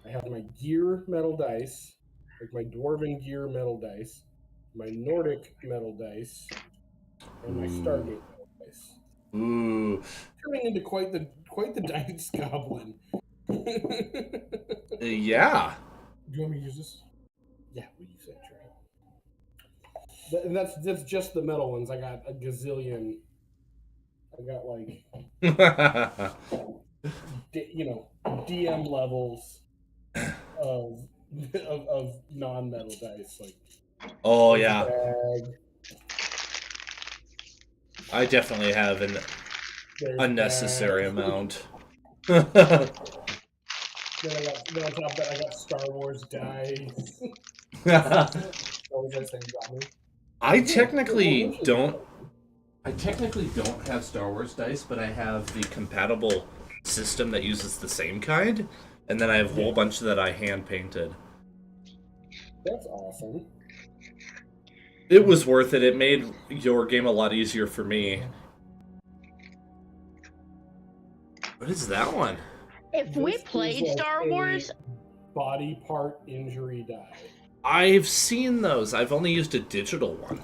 I have my gear metal dice, like my dwarven gear metal dice, my Nordic metal dice, and my Stargate metal dice. Ooh. Turning into quite the dice goblin. Yeah. Do you want me to use this? Yeah, we use that tray. And that's just the metal ones. I got a gazillion. I got like DM levels of of non-metal dice. Like Oh, there's a yeah. bag. I definitely have an There's unnecessary bags. amount. Then on top of that, I got Star Wars dice. Star Wars dice that you got me. I Yeah, we'll technically eventually don't. get I technically don't have Star Wars dice, but I have the compatible system that uses the same kind, and then I have a whole Yeah, bunch that I hand painted. that's awesome. It was worth it. It made your game a lot easier for me. What is that one? If we This is played like Star a Wars, body part injury die. I've seen those. I've only used a digital one.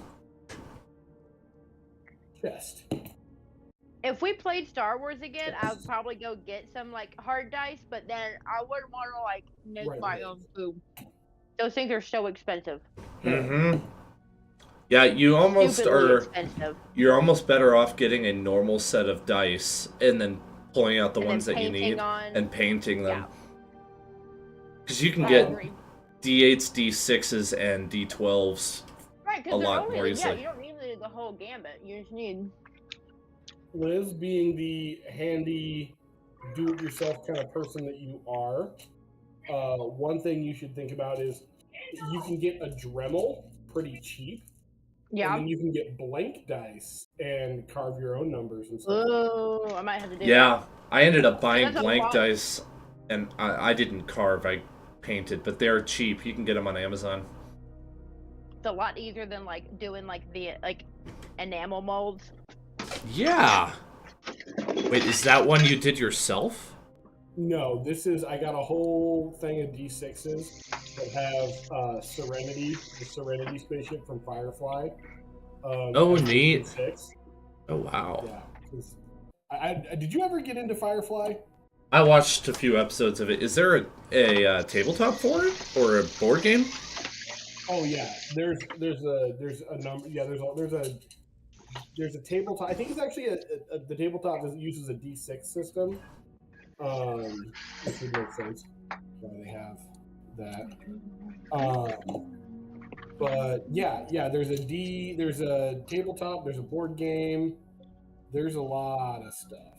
Chest. if we played Star Wars again, I would probably go get some like hard dice, but then I wouldn't want to like make my own food. Those things are so expensive. Mm-hmm. Yeah, you almost Stupidly are. expensive. You're almost better off getting a normal set of dice and then pulling out the And ones then that you need painting and painting them. Yeah. Because you can I get agree. D8s, D6s, and D12s Right, a because they're lot only more yeah, easily. you don't need the whole gambit. You just need Liz, being the handy, do-it-yourself kind of person that you are, one thing you should think about is you can get a Dremel pretty cheap, and yeah. then you can get blank dice and carve your own numbers and stuff. Oh, I might have to do that. Yeah, I ended up buying that's a blank lot. dice, and I didn't carve, I painted, but they're cheap. You can get them on Amazon. It's a lot easier than like doing like the enamel molds. Yeah. Wait, is that one you did yourself? No, I got a whole thing of D6s that have Serenity, the Serenity spaceship from Firefly. Oh, as the neat. D6. Oh, wow. Yeah. Did you ever get into Firefly? I watched a few episodes of it. Is there a tabletop for it or a board game? Oh yeah, there's a number. Yeah, there's a tabletop. I think it's actually the tabletop that uses a D6 system. Which would make sense why they have that. But yeah, there's a tabletop, there's a board game, there's a lot of stuff.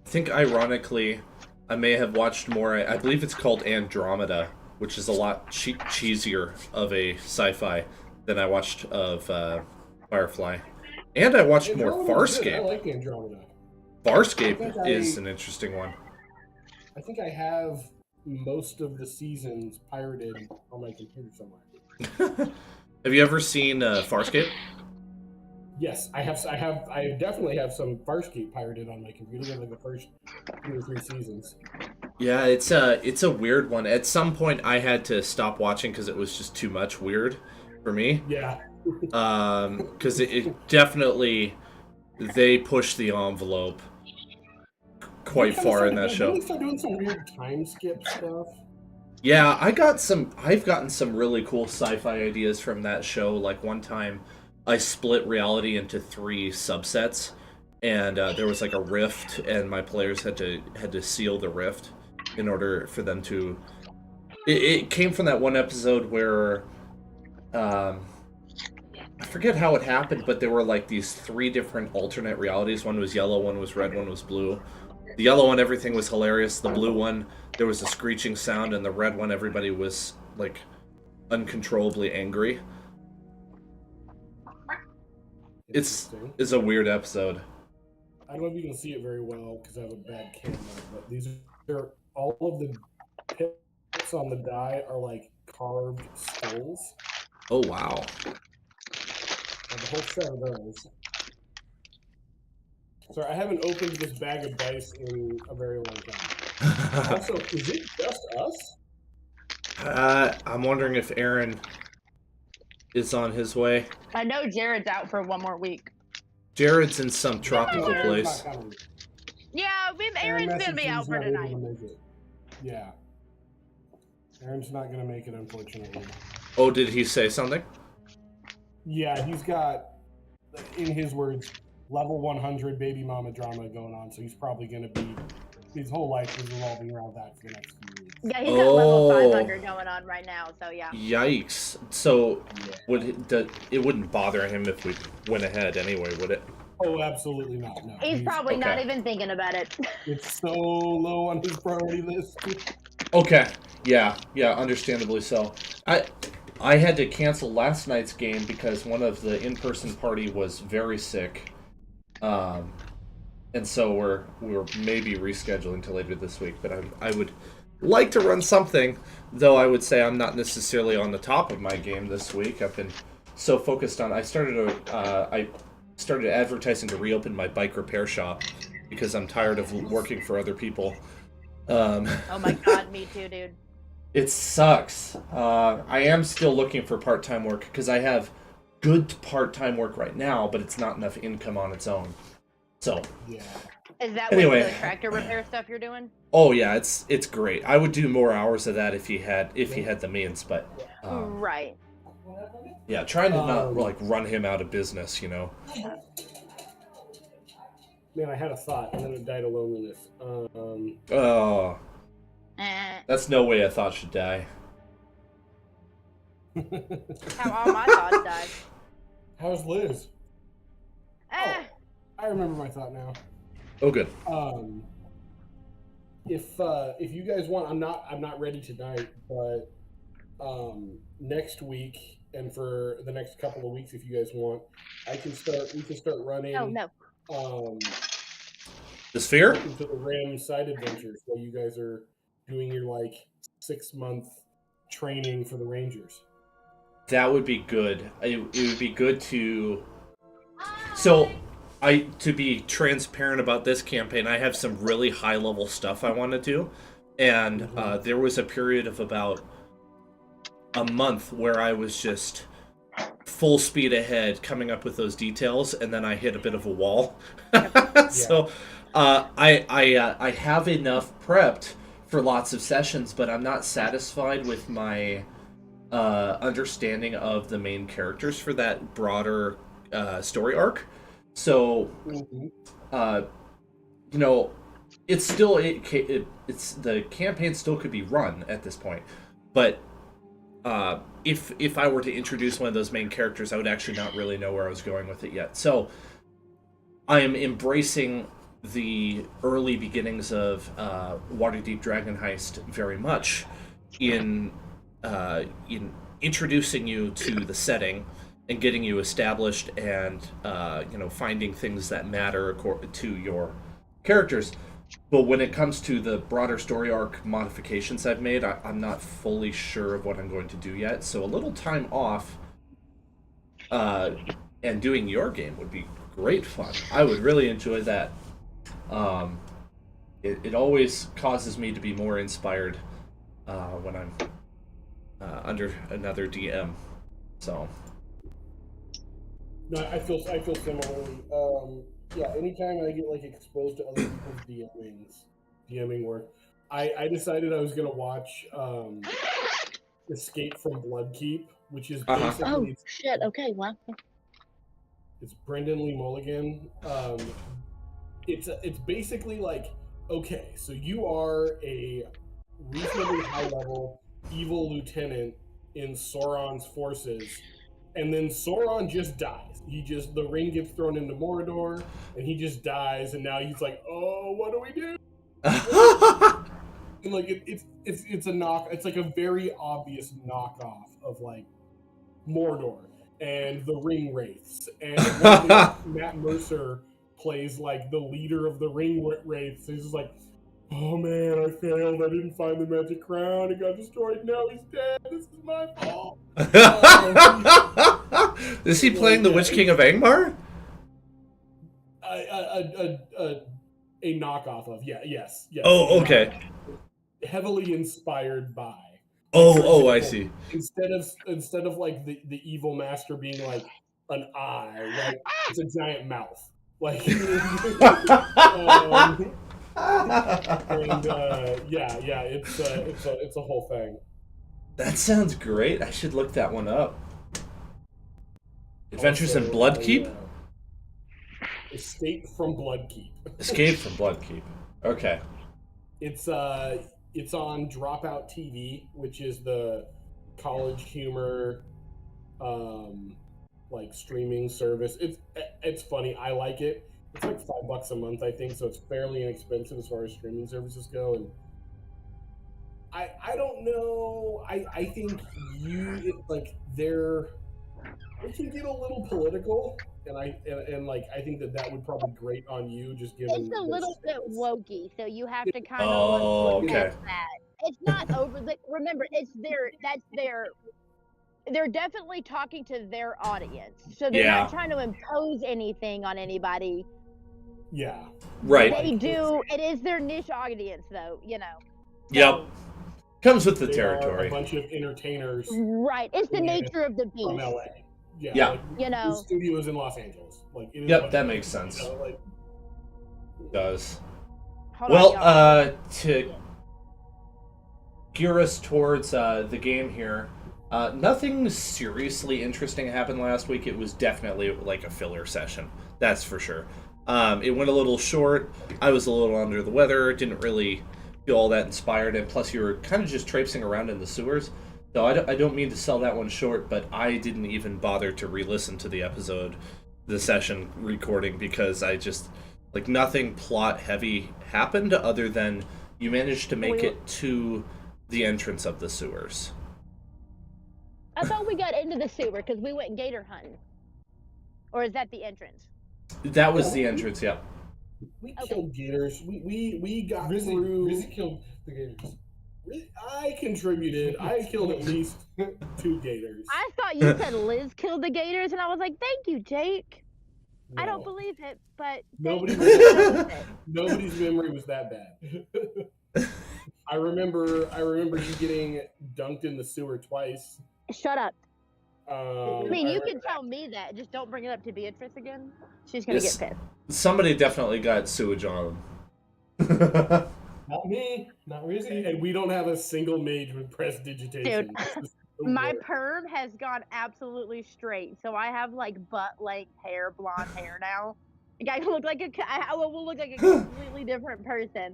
I think, ironically, I may have watched more. I believe it's called Andromeda, which is a lot cheesier of a sci-fi than I watched of Firefly. And I watched more Farscape. I like Andromeda. Farscape is an interesting one. I think I have most of the seasons pirated on my computer somewhere. Have you ever seen Farscape? Yes, I have. I definitely have some Farscape pirated on my computer. Like the first 2 or 3 seasons. Yeah, it's a weird one. At some point, I had to stop watching because it was just too much weird for me. Yeah. Because it definitely, they pushed the envelope quite far in that show. Didn't they start doing some weird time skip stuff? Yeah, I've gotten some really cool sci-fi ideas from that show. Like one time, I split reality into 3 subsets, and there was like a rift, and my players had to seal the rift in order for them to. It came from that one episode where, I forget how it happened, but there were like these 3 different alternate realities. One was yellow, one was red, one was blue. The yellow one, everything was hilarious. The blue one, there was a screeching sound, and the red one, everybody was like uncontrollably angry. It's a weird episode. I don't know if you can see it very well because I have a bad camera, but these are all of the pits on the die are like carved skulls. Oh wow! And the whole set of those. Sorry, I haven't opened this bag of dice in a very long time. Also, is it just us? I'm wondering if Aaron is on his way. I know Jared's out for one more week. Jared's in some tropical Aaron's place. not coming. Yeah, Aaron Aaron's gonna messaged be me out he's for not able tonight. to make it. Yeah. Aaron's not gonna make it, unfortunately. Oh, did he say something? Yeah, he's got, in his words, level 100 baby mama drama going on, so he's probably gonna be, his whole life is revolving around that for the next few weeks. Yeah, he's got level 500 going on right now, so yeah. Yikes. So it wouldn't bother him if we went ahead anyway, would it? Oh, absolutely not. No. He's probably not okay. even thinking about it. It's so low on his priority list. Okay. Yeah, understandably so. I had to cancel last night's game because one of the in-person party was very sick. And so we're maybe rescheduling to later this week, but I would like to run something, though I would say I'm not necessarily on the top of my game this week. I've been so focused on I started advertising to reopen my bike repair shop because I'm tired of working for other people. Oh my god, me too, dude. It sucks. I am still looking for part-time work because I have good part-time work right now, but it's not enough income on its own. So, yeah. Is that anyway, with the tractor repair stuff you're doing? Oh yeah, it's great. I would do more hours of that if he had the means, but right. Yeah, trying to not like run him out of business, you know. Man, I had a thought and then it died of loneliness. Oh, that's no way a thought should die. How all my thoughts died. How's Liz? Oh, I remember my thought now. Oh, good. If you guys want, I'm not ready tonight, but next week and for the next couple of weeks, if you guys want, we can start running. Oh no. The Sphere? Into the Ram side adventures while you guys are doing your like 6-month training for the Rangers. That would be good. It would be good to. So, to be transparent about this campaign, I have some really high level stuff I want to do, and there was a period of about a month where I was just full speed ahead, coming up with those details, and then I hit a bit of a wall. So, I have enough prepped for lots of sessions, but I'm not satisfied with my understanding of the main characters for that broader story arc. So, you know, it's still it's the campaign still could be run at this point, but if I were to introduce one of those main characters, I would actually not really know where I was going with it yet. So, I am embracing the early beginnings of Waterdeep Dragon Heist very much in introducing you to the setting and getting you established and finding things that matter to your characters. But when it comes to the broader story arc modifications I've made, I'm not fully sure of what I'm going to do yet. So a little time off and doing your game would be great fun. I would really enjoy that. It always causes me to be more inspired when I'm under another DM. So. No, I feel similarly. Yeah, anytime I get like exposed to other people's DMing work, I decided I was gonna watch Escape from Bloodkeep, which is basically oh shit. Okay, wow. It's Brendan Lee Mulligan. It's basically like, okay, so you are a reasonably high level evil lieutenant in Sauron's forces, and then Sauron just dies. The ring gets thrown into Mordor, and he just dies, and now he's like, oh, what do we do? And like it's a knock. It's like a very obvious knockoff of like Mordor and the Ring Wraiths, and Matt Mercer plays like the leader of the Ring Wraiths. He's just like, oh man, I failed. I didn't find the magic crown. It got destroyed. Now he's dead. This is my fault. Is he playing the Witch King of Angmar? A knockoff of yes. Oh, okay. Heavily inspired by, Oh, I see. Instead of like the evil master being like an eye, right? It's a giant mouth. Like, and it's a whole thing. That sounds great. I should look that one up. Adventures in Also, Bloodkeep? Escape from Bloodkeep. Escape from Bloodkeep. Okay. It's on Dropout TV, which is the college humor like streaming service. It's funny. I like it. It's like $5 a month, I think, so it's fairly inexpensive as far as streaming services go. And I don't know. I think they can get a little political, and I think that would probably grate on you, just given it's a little bit wokey, so you have to kind of look at that. It's not over. Remember, they're definitely talking to their audience, so they're not trying to impose anything on anybody. Yeah, right. It is their niche audience, though. So, yep. Comes with the territory. A bunch of entertainers. Right. It's the nature of the beast. From LA. Yeah. Like, the studio is in Los Angeles. Like, that makes sense. It does. To gear us towards the game here, nothing seriously interesting happened last week. It was definitely like a filler session. That's for sure. It went a little short. I was a little under the weather. Didn't really feel all that inspired, and plus you were kind of just traipsing around in the sewers. So I don't mean to sell that one short, but I didn't even bother to re-listen to the session recording, because I just, like, nothing plot heavy happened other than you managed to make it to the entrance of the sewers. I thought we got into the sewer because we went gator hunting. Or is that the entrance? That was the entrance, yeah. We killed gators. We got through. Rizzy killed the gators. I contributed. I killed at least 2 gators. I thought you said Liz killed the gators, and I was like, "Thank you, Jake." No. I don't believe it, but nobody's memory was that bad. I remember you getting dunked in the sewer twice. Shut up. I mean, you can tell me that. Just don't bring it up to Beatrice again. She's gonna get pissed. Somebody definitely got sewage on them. Not me. Not Rizzy. And we don't have a single mage with prestidigitation. Dude, my perm has gone absolutely straight. So I have like butt-length hair, blonde hair now. Like, I will look like a completely different person.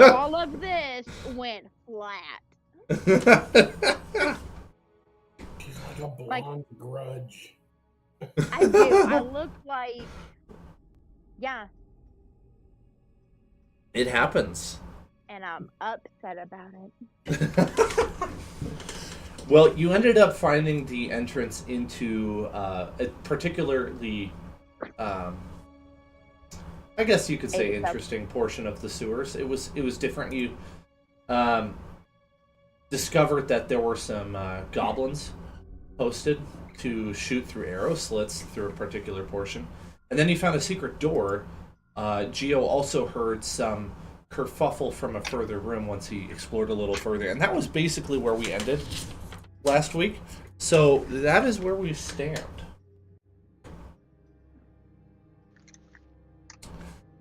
All of this went flat. She's like a blonde grudge. I do. I look like... Yeah. It happens. And I'm upset about it. Well, you ended up finding the entrance into a particularly, I guess you could say, interesting portion of the sewers. It was different. You discovered that there were some goblins posted to shoot through arrow slits through a particular portion. And then you found a secret door. Geo also heard some kerfuffle from a further room once he explored a little further. And that was basically where we ended last week. So that is where we stand.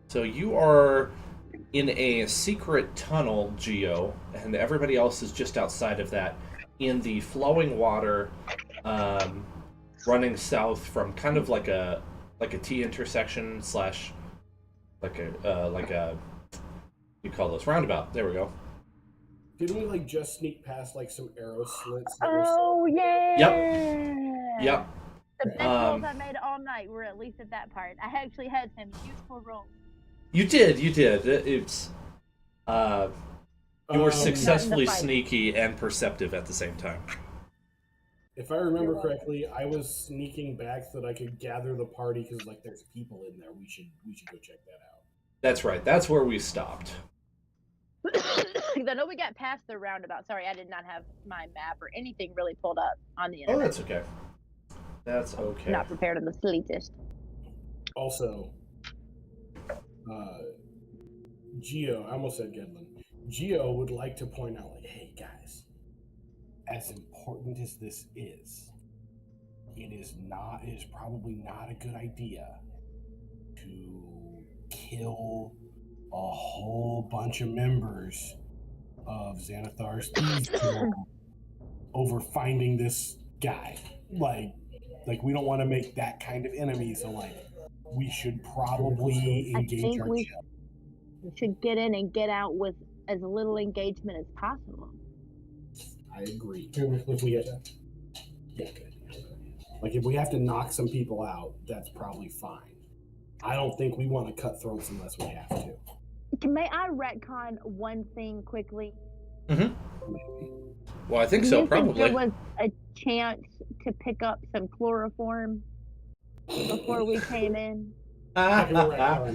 So you are in a secret tunnel, Geo, and everybody else is just outside of that, in the flowing water, running south from kind of like a T intersection slash like a you call this roundabout. There we go. Didn't we like just sneak past like some arrow slits? Oh yeah. Yep. The best rolls I made all night were at least at that part. I actually had some useful rolls. You did. It's you were successfully sneaky and perceptive at the same time. If I remember correctly, I was sneaking back so that I could gather the party because like there's people in there. We should go check that out. That's right. That's where we stopped. I know we got past the roundabout. Sorry, I did not have my map or anything really pulled up on the internet. Oh, that's okay. That's okay. Not prepared in the slightest. Also, Geo, I almost said Gedlin. Geo would like to point out, like, hey guys, as important as this is, it is probably not a good idea to kill a whole bunch of members of Xanathar's Thieves Guild over finding this guy. Like we don't want to make that kind of enemy, so like we should probably engage our we should get in and get out with as little engagement as possible. I agree. If we have if we have to knock some people out, that's probably fine. I don't think we want to cut throats unless we have to. May I retcon one thing quickly? Mm-hmm. Well, I think so, probably. There was a chance to pick up some chloroform before we came in. Wow.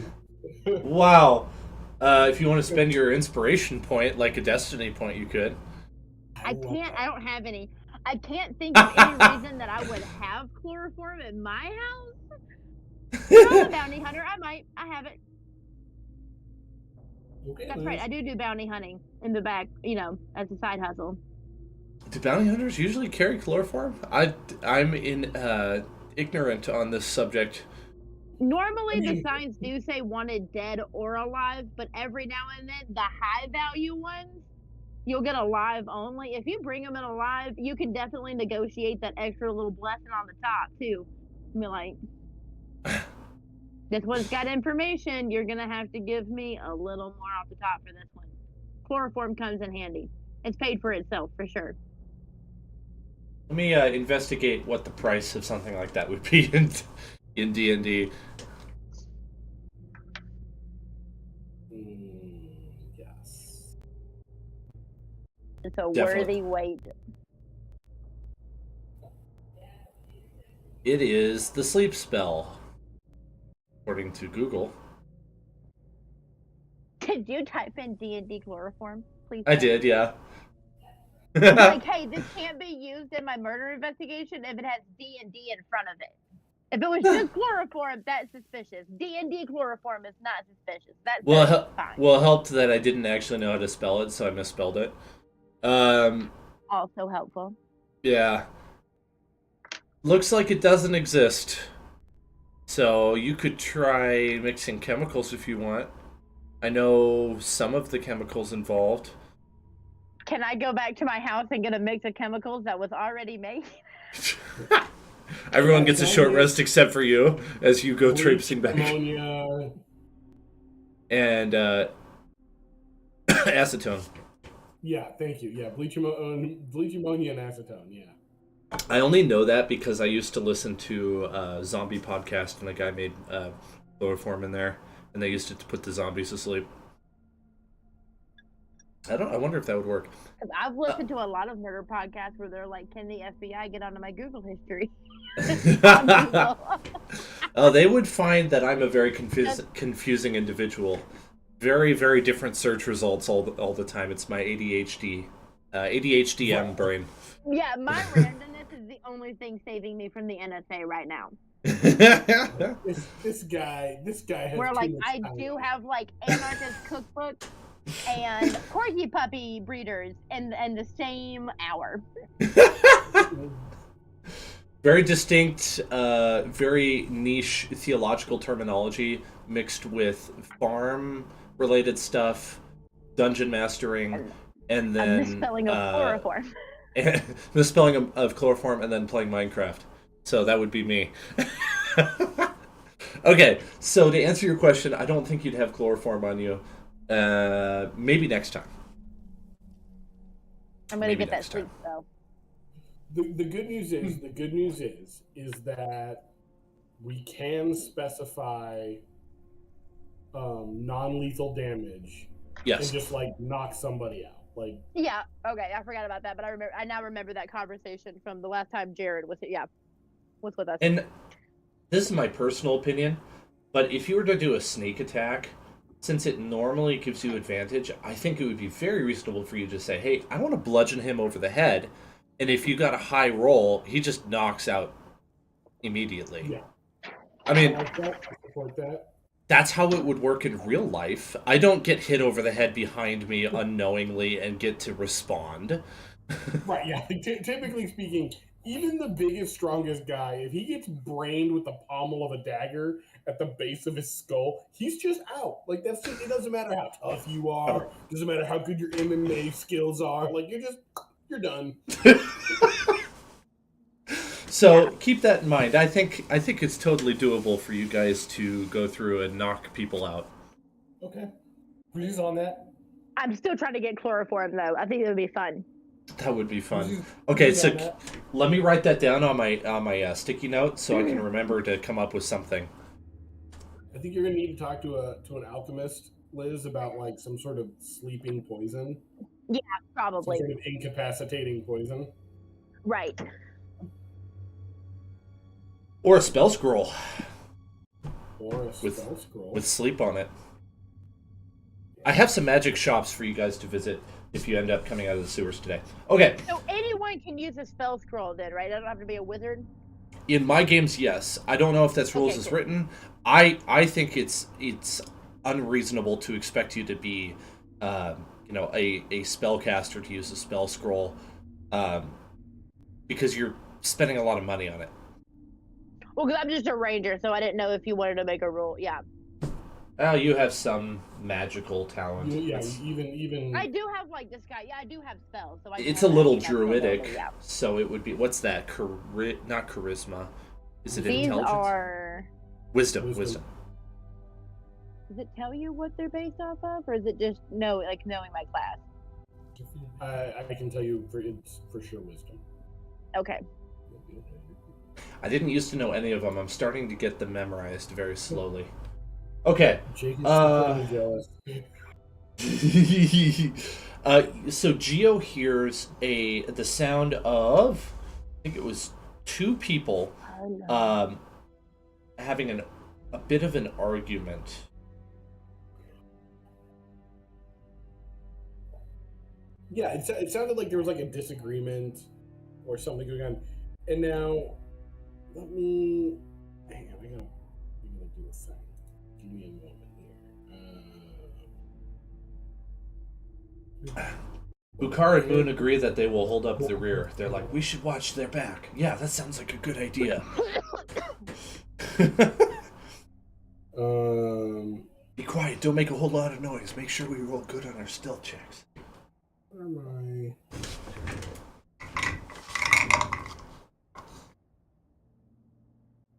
If you want to spend your inspiration point like a destiny point, you could. I don't have any. I can't think of any reason that I would have chloroform in my house. I'm a bounty hunter. I have it. Okay, That's right. I do bounty hunting in the back, as a side hustle. Do bounty hunters usually carry chloroform? I'm ignorant on this subject. Normally, the signs do say wanted dead or alive, but every now and then, the high value ones, you'll get alive only. If you bring them in alive, you can definitely negotiate that extra little blessing on the top, too. Be like, this one's got information. You're going to have to give me a little more off the top for this one. Chloroform comes in handy. It's paid for itself, for sure. Let me investigate what the price of something like that would be in D&D. Yes. It's a worthy wait. It is the sleep spell, according to Google. Did you type in D&D chloroform, please? I did, yeah. Like, hey, this can't be used in my murder investigation if it has D&D in front of it. If it was just chloroform, that's suspicious. D&D chloroform is not suspicious. That's fine. Well, it helped that I didn't actually know how to spell it, so I misspelled it. Also helpful. Yeah. Looks like it doesn't exist. So you could try mixing chemicals if you want. I know some of the chemicals involved. Can I go back to my house and get a mix of chemicals that was already made? Everyone gets a short rest except for you as you go traipsing back. Ammonia. And acetone. Yeah, thank you. Yeah, bleach ammonia and acetone, yeah. I only know that because I used to listen to a zombie podcast and a guy made chloroform in there, and they used it to put the zombies to sleep. I wonder if that would work. I've listened to a lot of murder podcasts where they're like, can the FBI get onto my Google history? Oh, they would find that I'm a very confusing individual. Very, very different search results all the time. It's my ADHDM brain. Yeah, my randomness is the only thing saving me from the NSA right now. This guy has where like I time. do have like anarchist cookbook and corgi puppy breeders and the same hour. Very distinct, very niche theological terminology mixed with farm-related stuff, dungeon mastering, and then misspelling of chloroform. Misspelling of chloroform, and then playing Minecraft. So that would be me. Okay, so to answer your question, I don't think you'd have chloroform on you. Maybe next time. I'm gonna get that sleep spell. The good news is that we can specify non-lethal damage. Yes. And just like knock somebody out. Like, yeah, okay, I forgot about that, but I now remember that conversation from the last time Jared was with us. And this is my personal opinion, but if you were to do a sneak attack, since it normally gives you advantage, I think it would be very reasonable for you to say, hey, I want to bludgeon him over the head, and if you got a high roll, he just knocks out immediately. Yeah. I mean, I support that. That's how it would work in real life. I don't get hit over the head behind me unknowingly and get to respond. Right, yeah. Typically speaking, even the biggest, strongest guy, if he gets brained with the pommel of a dagger at the base of his skull, he's just out. Like that's just, it doesn't matter how tough you are, doesn't matter how good your MMA skills are, like you're done. So keep that in mind. I think it's totally doable for you guys to go through and knock people out. Okay. Breeze on that. I'm still trying to get chloroform though. I think it would be fun. That would be fun. Breeze Okay, on so that. let me write that down on my sticky note so I can remember to come up with something. I think you're gonna need to talk to an alchemist, Liz, about like some sort of sleeping poison. Yeah, Some probably. sort of incapacitating poison. Right. Or a spell scroll Or a spell scroll. with sleep on it. I have some magic shops for you guys to visit if you end up coming out of the sewers today. Okay. So anyone can use a spell scroll then, right? I don't have to be a wizard? In my games, yes. I don't know if that's rules as written. I think it's unreasonable to expect you to be, a spellcaster to use a spell scroll, because you're spending a lot of money on it. Well, because I'm just a ranger, so I didn't know if you wanted to make a rule. Yeah. You have some magical talent. Yeah, even. I do have like this guy. Yeah, I do have spells. So it's a little druidic, so it would be. What's that? Not charisma. Is it These intelligence? are. Wisdom. Does it tell you what they're based off of, or is it just knowing my class? I can tell you it's for sure wisdom. Okay. I didn't used to know any of them. I'm starting to get them memorized very slowly. Okay. Jake is jealous. So Geo hears the sound of, I think it was 2 people having a bit of an argument. Yeah, it sounded like there was like a disagreement or something going on. And now, let me. Hang on, I gotta do this thing. Give me a moment here. Bukar and Moon agree that they will hold up the rear. They're like, we should watch their back. Yeah, that sounds like a good idea. Be quiet, don't make a whole lot of noise. Make sure we roll good on our stealth checks. Where am I?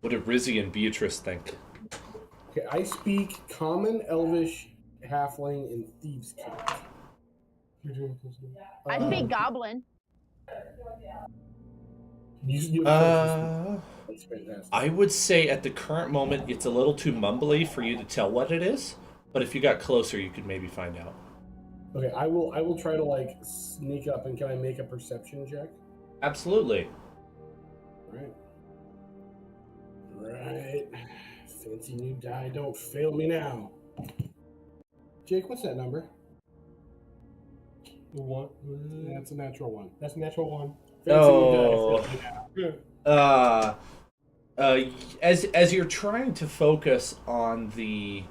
What did Rizzy and Beatrice think? Okay, I speak Common, Elvish, Halfling, and Thieves' King. I speak Goblin. I would say at the current moment it's a little too mumbly for you to tell what it is, but if you got closer, you could maybe find out. Okay, I will try to like sneak up, and can I make a perception check? Absolutely. Right. Fancy new die, don't fail me now. Jake, what's that number? 1. That's a natural 1. That's a natural 1. Fancy new die. As you're trying to focus on the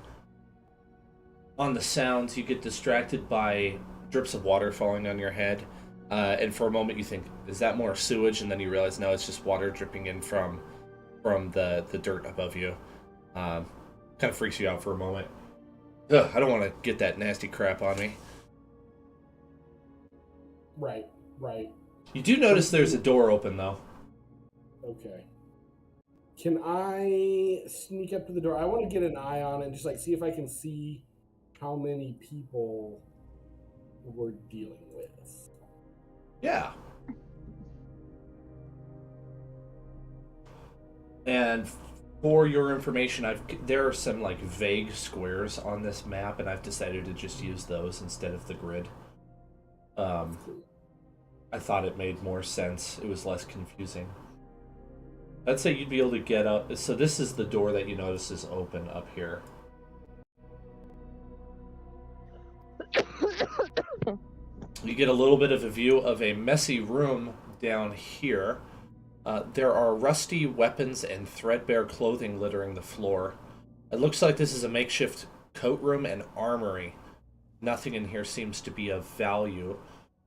sounds, you get distracted by drips of water falling on your head, and for a moment you think, is that more sewage? And then you realize, no, it's just water dripping in from the dirt above you. Kind of freaks you out for a moment. Ugh, I don't want to get that nasty crap on me. Right. You do notice there's a door open, though. Okay. Can I sneak up to the door? I want to get an eye on it and just like see if I can see how many people we're dealing with. Yeah. And for your information, there are some like vague squares on this map, and I've decided to just use those instead of the grid. I thought it made more sense. It was less confusing. I'd say you'd be able to get up. So this is the door that you notice is open up here. You get a little bit of a view of a messy room down here. There are rusty weapons and threadbare clothing littering the floor. It looks like this is a makeshift coat room and armory. Nothing in here seems to be of value.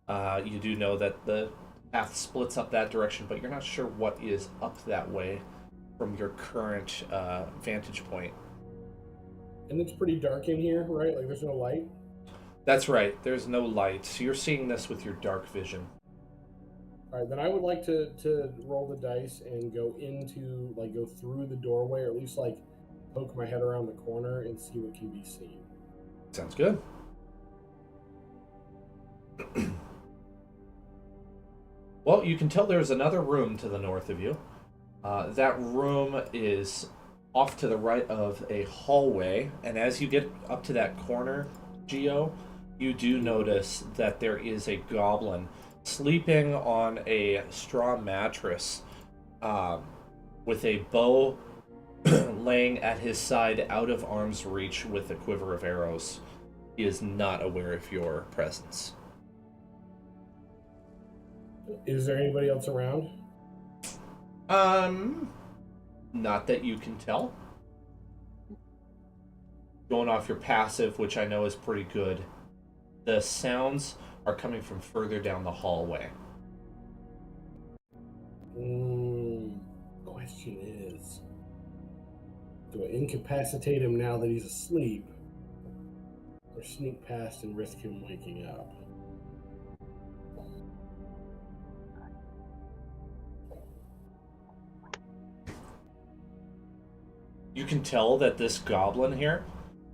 You do know that the path splits up that direction, but you're not sure what is up that way from your current vantage point. And it's pretty dark in here, right? Like there's no light. That's right. There's no light, so you're seeing this with your dark vision. All right, then I would like to roll the dice and go into go through the doorway, or at least like poke my head around the corner and see what can be seen. Sounds good. Well, you can tell there's another room to the north of you. That room is off to the right of a hallway, and as you get up to that corner, Geo, you do notice that there is a goblin sleeping on a straw mattress with a bow laying at his side out of arm's reach with a quiver of arrows. He is not aware of your presence. Is there anybody else around? Not that you can tell. Going off your passive, which I know is pretty good, the sounds are coming from further down the hallway. Question is, do I incapacitate him now that he's asleep, or sneak past and risk him waking up? You can tell that this goblin here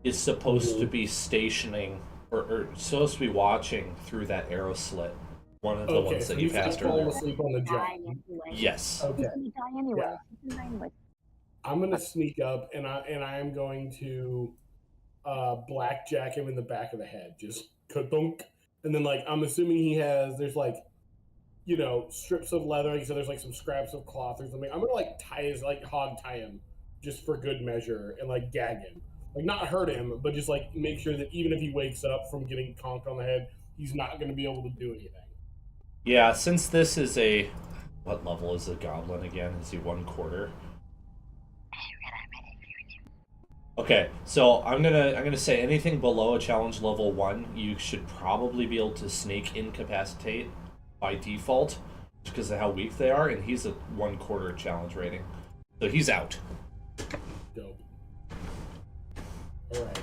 is supposed to be stationing or supposed to be watching through that arrow slit. One of the ones that you passed earlier. Asleep on the jet. Yes. Okay. He's gonna die anyway. He's gonna die anyway. I'm gonna sneak up and I am going to blackjack him in the back of the head, just ka-dunk. And then I'm assuming there's strips of leather, so there's some scraps of cloth or something. I'm gonna hog tie him just for good measure and gag him. Not hurt him, but just make sure that even if he wakes up from getting conked on the head, he's not gonna be able to do anything. Yeah, since this is a... What level is the goblin again? Is he 1/4? Okay, so I'm gonna say anything below a challenge level 1, you should probably be able to snake incapacitate by default, just because of how weak they are, and he's a 1/4 challenge rating, so he's out. Dope. All right.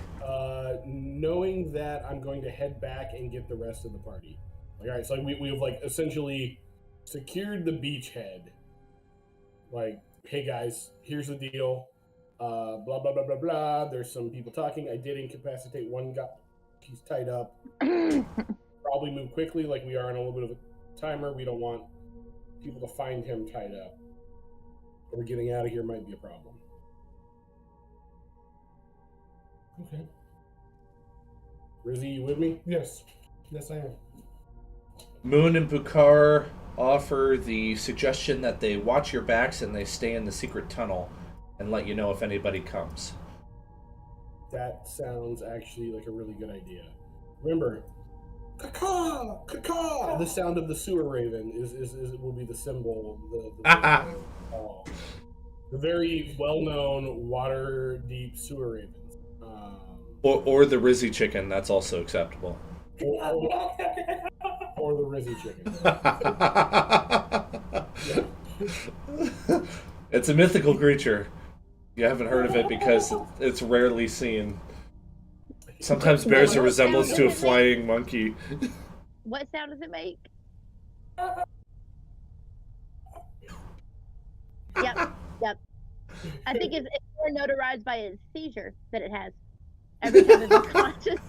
Knowing that, I'm going to head back and get the rest of the party. All right, so we have essentially secured the beachhead. Hey guys, here's the deal. Blah blah blah blah blah. There's some people talking. I did incapacitate one guy. He's tied up. Probably move quickly, we are on a little bit of a timer. We don't want people to find him tied up. Or getting out of here might be a problem. Okay. Rizzy, you with me? Yes. Yes, I am. Moon and Bukar offer the suggestion that they watch your backs and they stay in the secret tunnel and let you know if anybody comes. That sounds actually like a really good idea. Remember, caw caw. The sound of the sewer raven will be the symbol. The very well-known water-deep sewer ravens. Or the Rizzy chicken. That's also acceptable. Or the Rizzy chicken. Yeah. It's a mythical creature. You haven't heard of it because it's rarely seen. Sometimes bears a resemblance to a flying monkey. What sound does it make? Yep. I think it's more notarized by its seizure that it has. Every time it's conscious.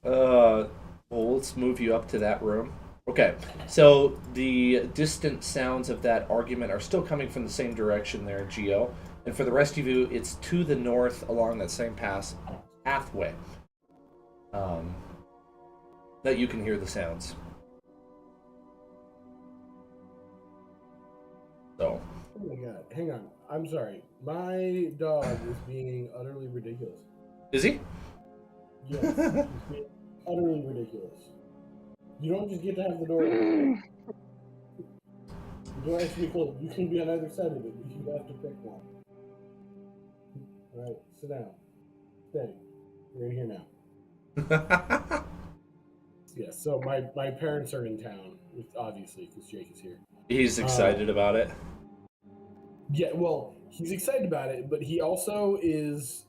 Well, let's move you up to that room. Okay, so the distant sounds of that argument are still coming from the same direction there, Geo. And for the rest of you, it's to the north along that same pathway that you can hear the sounds. So. Oh my god, hang on. I'm sorry. My dog is being utterly ridiculous. Is he? Yes, he's being utterly ridiculous. You don't just get to have the door open. The door has to be closed. You can be on either side of it, but you have to pick one. Alright, sit down. Stay. We're in here now. Yeah, so my parents are in town, obviously, because Jake is here. He's excited about it. Yeah, well, he's excited about it, but he also is.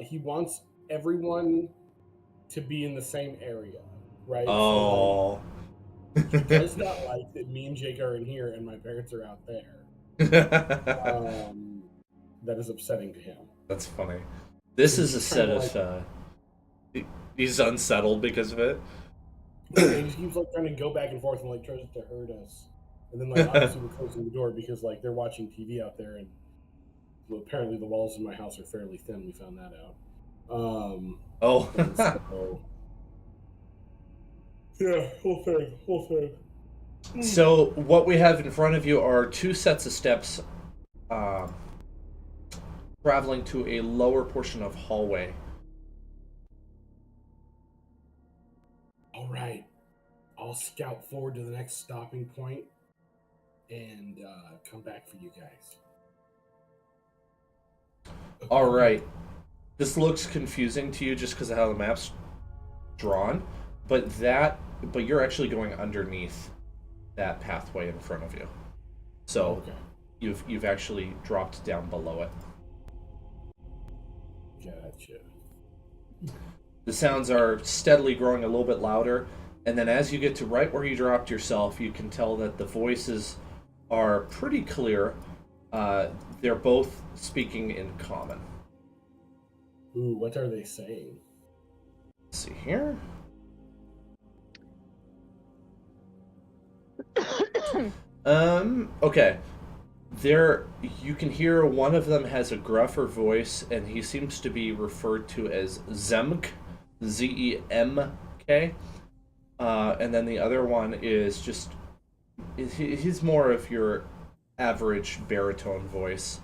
He wants everyone to be in the same area, right? Oh. So, like, he does not like that me and Jake are in here and my parents are out there. That is upsetting to him. That's funny. This is a set of. Like, he's unsettled because of it. He just keeps like trying to go back and forth and like tries to hurt us. And then like obviously we're closing the door because like they're watching TV out there, and well, apparently the walls in my house are fairly thin. We found that out. So, yeah, whole thing. So what we have in front of you are two sets of steps, traveling to a lower portion of hallway. All right, I'll scout forward to the next stopping point and come back for you guys. Okay. All right. This looks confusing to you just because of how the map's drawn, but you're actually going underneath that pathway in front of you. So okay. you've actually dropped down below it. Gotcha. The sounds are steadily growing a little bit louder, and then as you get to right where you dropped yourself, you can tell that the voices are pretty clear. They're both speaking in common. Ooh, what are they saying? Let's see here. Okay. You can hear one of them has a gruffer voice, and he seems to be referred to as Zemk, Z-E-M-K. And then the other one is just, he's more of your average baritone voice,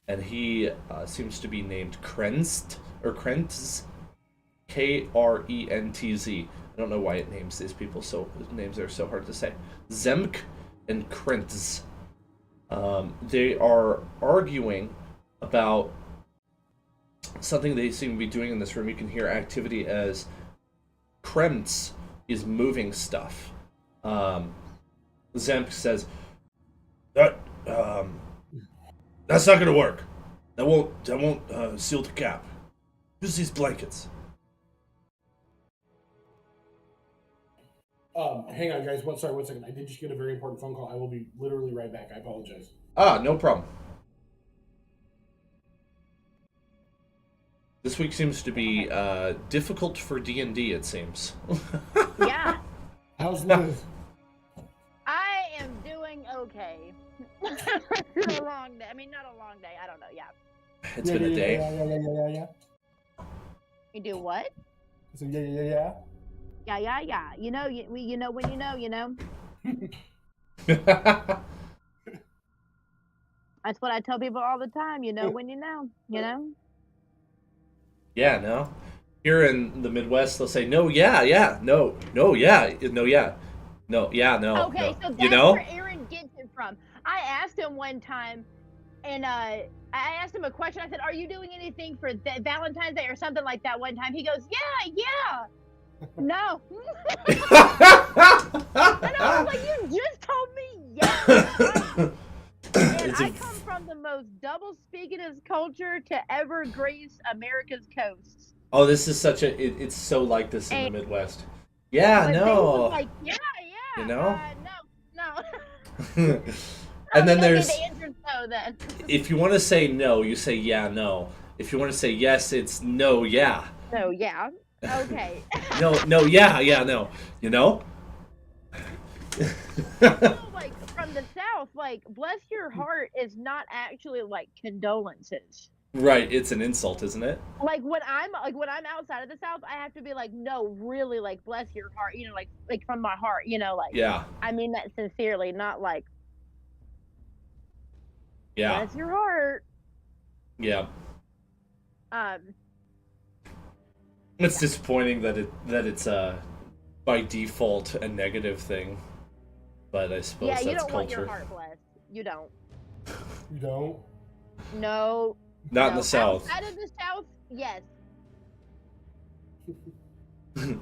and he seems to be named Krentz, K-R-E-N-T-Z. I don't know why it names these people so, names are so hard to say. Zemk and Krentz. They are arguing about something they seem to be doing in this room. You can hear activity as Krentz is moving stuff. Zemk says, that's not gonna work. That won't seal the cap. Use these blankets. Hang on, guys. One second. I did just get a very important phone call. I will be literally right back. I apologize. No problem. This week seems to be difficult for D&D, it seems. Yeah. How's Liz? I am doing okay. It's been a long day. I mean, not a long day. I don't know. Yeah. It's been a day. Yeah. You do what? So yeah. Yeah. You know when you know. That's what I tell people all the time. You know when you know. Yeah, no. Here in the Midwest, they'll say, no, yeah, no, yeah, no, yeah. No, yeah, no. Okay, no. so that's you know? where Aaron gets it from. I asked him one time, and I asked him a question. I said, are you doing anything for Valentine's Day or something like that one time? He goes, yeah. No. And I was like, you just told me yes. And I come from the most double-speakingest culture to ever grace America's coasts. Oh, this is such a... it's so like this in the Midwest. Yeah, but no. They was like, yeah. You know? No. And then there's... The answer's no, then. If you want to say no, you say yeah, no. If you want to say yes, it's no, yeah. No, yeah. Okay. no, yeah, no. You know? Like from the South, like bless your heart is not actually like condolences. Right, it's an insult, isn't it? Like when I'm outside of the South, I have to be like, no, really, like bless your heart, like from my heart, like. Yeah. I mean that sincerely, not like. Yeah. Bless your heart. Yeah. It's disappointing that it's by default a negative thing, but I suppose that's culture. Yeah, you don't want your heart blessed. You don't. You don't? No. Not in the South. Outside of the South, yes. We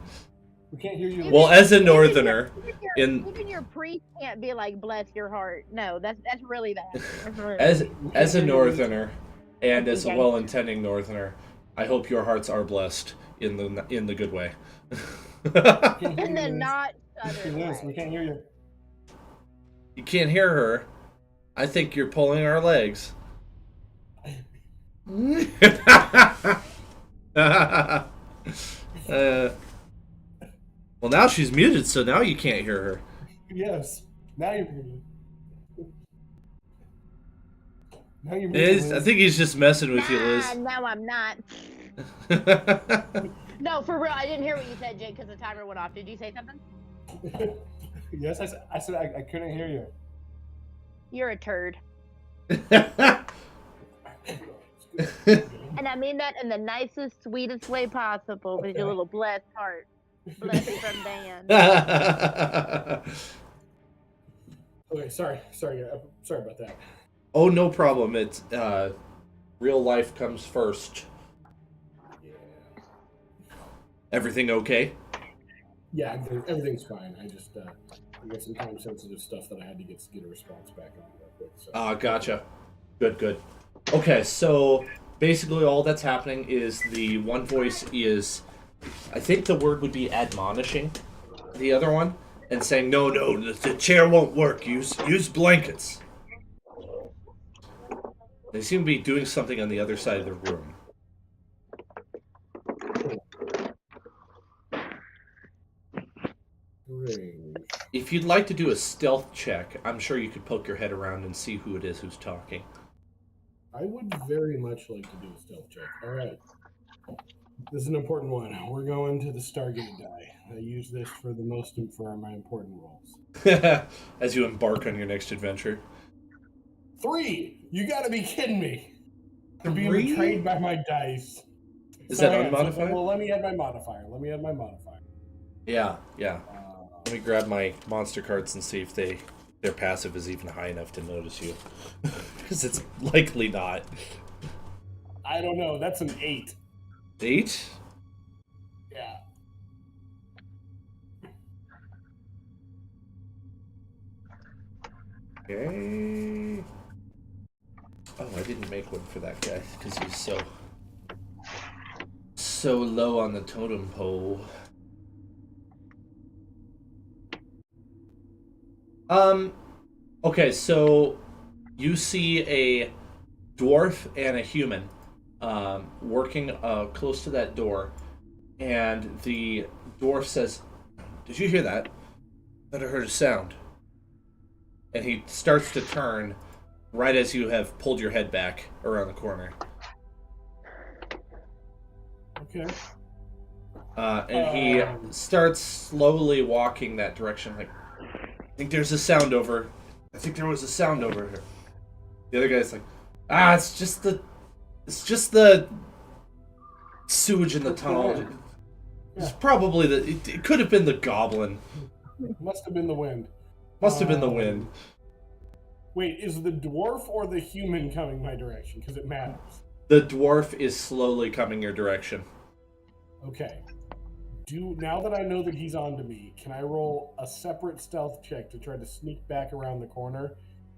can't hear you. Well, as a northerner, even your priest can't be like, bless your heart. No, that's really bad. That's really as a northerner, and as a Okay. well-intending northerner, I hope your hearts are blessed in the good way. and then not southern Yes, we way. can't hear you. You can't hear her. I think you're pulling our legs. Well, now she's muted, so now you can't hear her. Yes. Now you're muted. Now you're I muted. think he's just messing with you, Liz. No, I'm not. No, for real. I didn't hear what you said, Jake, because the timer went off. Did you say something? Yes, I said I couldn't hear you. You're a turd. And I mean that in the nicest, sweetest way possible with your little blessed heart. Blessed from Dan. Okay, sorry about that. Oh, no problem. It's real life comes first. Yeah. Everything okay? Yeah, everything's fine. I just I got some time sensitive stuff that I had to get a response back on real quick. So. Gotcha. Good. Okay, so basically all that's happening is the one voice is, I think the word would be admonishing the other one and saying, no, the chair won't work. Use blankets. They seem to be doing something on the other side of the room. If you'd like to do a stealth check, I'm sure you could poke your head around and see who it is who's talking. I would very much like to do a stealth check. All right. This is an important one. We're going to the Stargate die. I use this for my important roles. As you embark on your next adventure. 3! You gotta be kidding me. I'm being 3? betrayed by my dice. Is that unmodified? Well, let me add my modifier. Yeah. Let me grab my monster cards and see if their passive is even high enough to notice you. Because it's likely not. I don't know. That's an 8. 8? Yeah. Okay. Oh, I didn't make one for that guy because he's so low on the totem pole. Okay, so you see a dwarf and a human working close to that door, and the dwarf says, "Did you hear that? I thought I heard a sound." And he starts to turn right as you have pulled your head back around the corner. Okay. And he starts slowly walking that direction, like, I think there was a sound over here. The other guy's like, it's just the sewage in the tunnel. It's probably it could have been the goblin. Must have been the wind. Wait, is the dwarf or the human coming my direction? Because it matters. The dwarf is slowly coming your direction. Okay. Now that I know that he's on to me, can I roll a separate stealth check to try to sneak back around the corner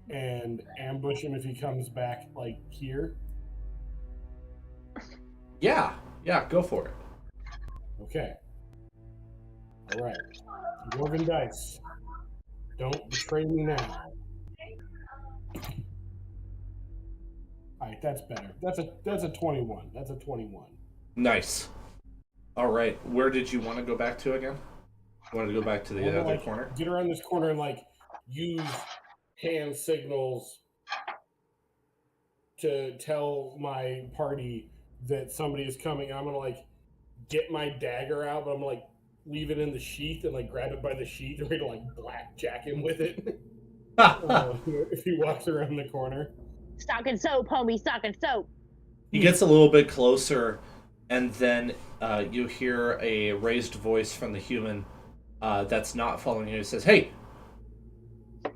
and ambush him if he comes back, like, here? Yeah, go for it. Okay. Alright. Dwarven dice. Don't betray me now. Alright, that's better. That's a 21. That's a 21. Nice. All right, where did you want to go back to again? You wanted to go back to the other corner? Get around this corner and, like, use hand signals to tell my party that somebody is coming. I'm going to, like, get my dagger out, but I'm going to, like, leave it in the sheath and, like, grab it by the sheath and ready to, like, blackjack him with it. If he walks around the corner. Stock and soap, homie, stock and soap. He gets a little bit closer, and then you hear a raised voice from the human that's not following you. It says, "Hey,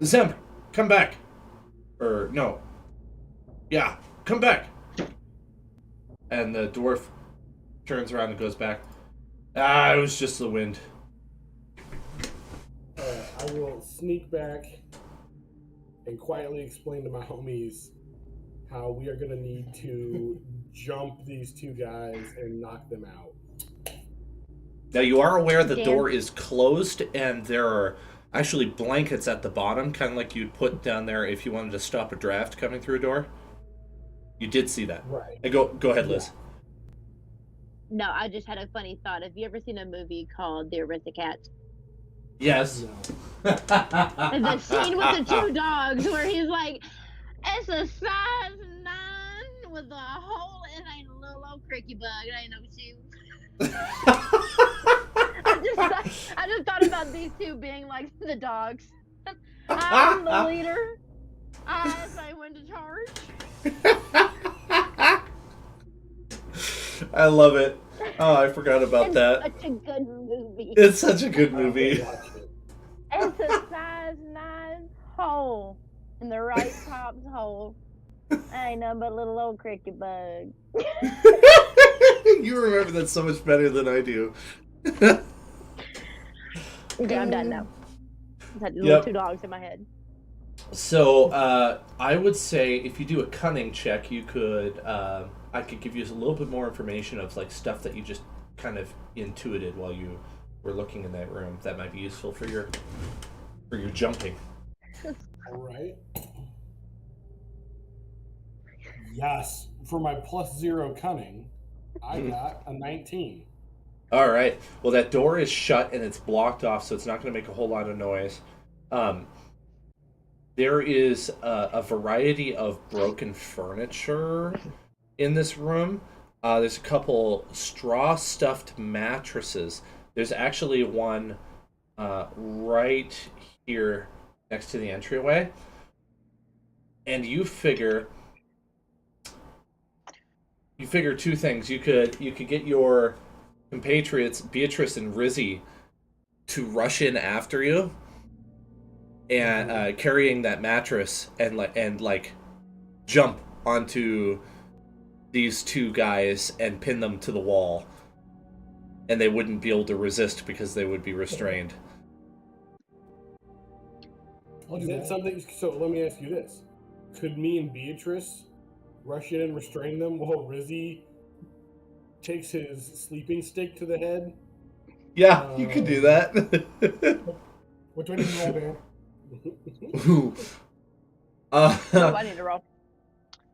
Zem, come back." Or, no. Yeah, come back. And the dwarf turns around and goes back. Ah, it was just the wind. I will sneak back and quietly explain to my homies how we are going to need to jump these two guys and knock them out. Now, you are aware the Damn. door is closed, and there are actually blankets at the bottom, kind of like you'd put down there if you wanted to stop a draft coming through a door. You did see that. Right. And go ahead, Liz. No, I just had a funny thought. Have you ever seen a movie called The Aristocats? Yes. No. And the scene with the two dogs where he's like, it's a size 9 with a hole and a little old cricky bug. It ain't no shoe. I just thought about these two being like the dogs. I'm the leader. I say when to charge. I love it. Oh, I forgot about that. It's such a good movie. It's such a good movie. It's a size 9 hole in the right top's hole. I ain't nothing but a little old cricket bug. You remember that so much better than I do. Okay, I'm done now. I had little two dogs in my head. So, I would say if you do a cunning check, you could, I could give you a little bit more information of like stuff that you just kind of intuited while you were looking in that room. That might be useful for your jumping. All right. Yes, for my +0 cunning, I got a 19. All right. Well, that door is shut and it's blocked off, so it's not going to make a whole lot of noise. There is a variety of broken furniture in this room. There's a couple straw-stuffed mattresses. There's actually one right here next to the entryway. And you figure two things. You could get your compatriots Beatrice and Rizzy to rush in after you, and carrying that mattress and jump onto these two guys and pin them to the wall, and they wouldn't be able to resist because they would be restrained. Is that something? So let me ask you this: could me and Beatrice rush in and restrain them while Rizzy takes his sleeping stick to the head? Yeah, you could do that. Which one did you roll, Dan? I need to roll.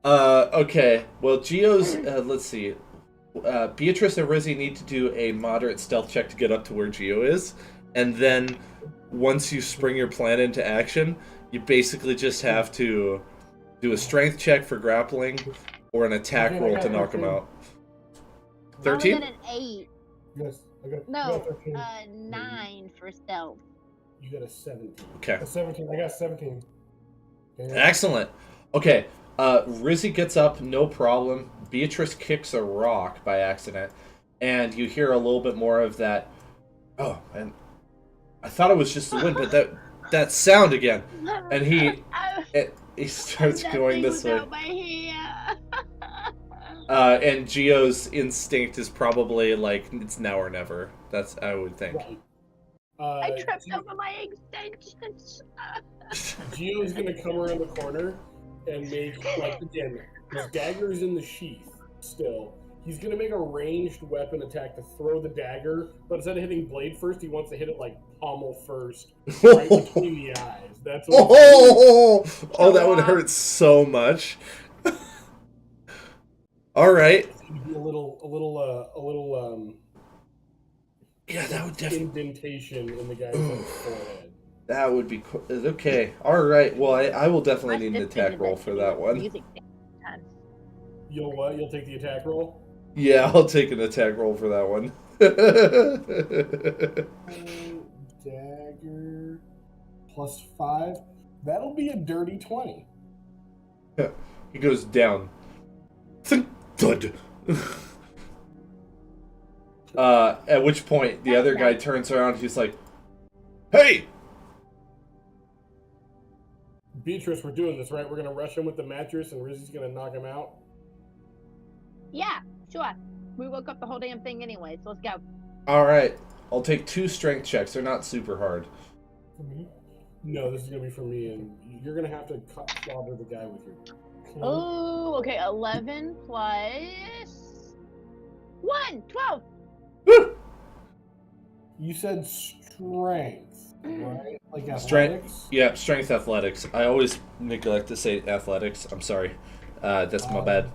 Okay. Well, Geo's. Let's see. Beatrice and Rizzy need to do a moderate stealth check to get up to where Geo is, and then once you spring your plan into action, you basically just have to do a strength check for grappling or an attack roll to knock him out. 13? I got an 8. Yes, I got. No, you got 9 for stealth. You got a 17. Okay. A 17. I got 17. Okay. Excellent. Okay. Rizzy gets up, no problem. Beatrice kicks a rock by accident, and you hear a little bit more of that. Oh, and I thought it was just the wind, but that sound again. And he starts going this way. And Geo's instinct is probably like it's now or never. That's I would think. Right. I tripped over my extensions. Geo's gonna come around the corner and make, like, again, his dagger's in the sheath still. He's gonna make a ranged weapon attack to throw the dagger, but instead of hitting blade first, he wants to hit it like pommel first, right between the eyes. That's what that would hurt so much. All right. A little Yeah, that would definitely indentation in the guy's forehead. That would be okay. All right. Well, I will definitely need an attack roll for that one. You'll what? You'll take the attack roll? Yeah, I'll take an attack roll for that one. Dagger +5. That'll be a dirty 20. He goes down. Thud. At which point the other guy turns around. He's like, "Hey, Beatrice, we're doing this, right? We're gonna rush him with the mattress, and Rizzy's gonna knock him out." Yeah, sure. We woke up the whole damn thing anyway, so let's go. All right, I'll take 2 strength checks. They're not super hard. No, this is gonna be for me, and you're gonna have to clobber the guy with your club. Oh, okay. 11 plus 1, 12. Woo! You said strength, right? Like Strength. athletics? Yeah, strength athletics. I always neglect to say athletics. I'm sorry. That's my bad.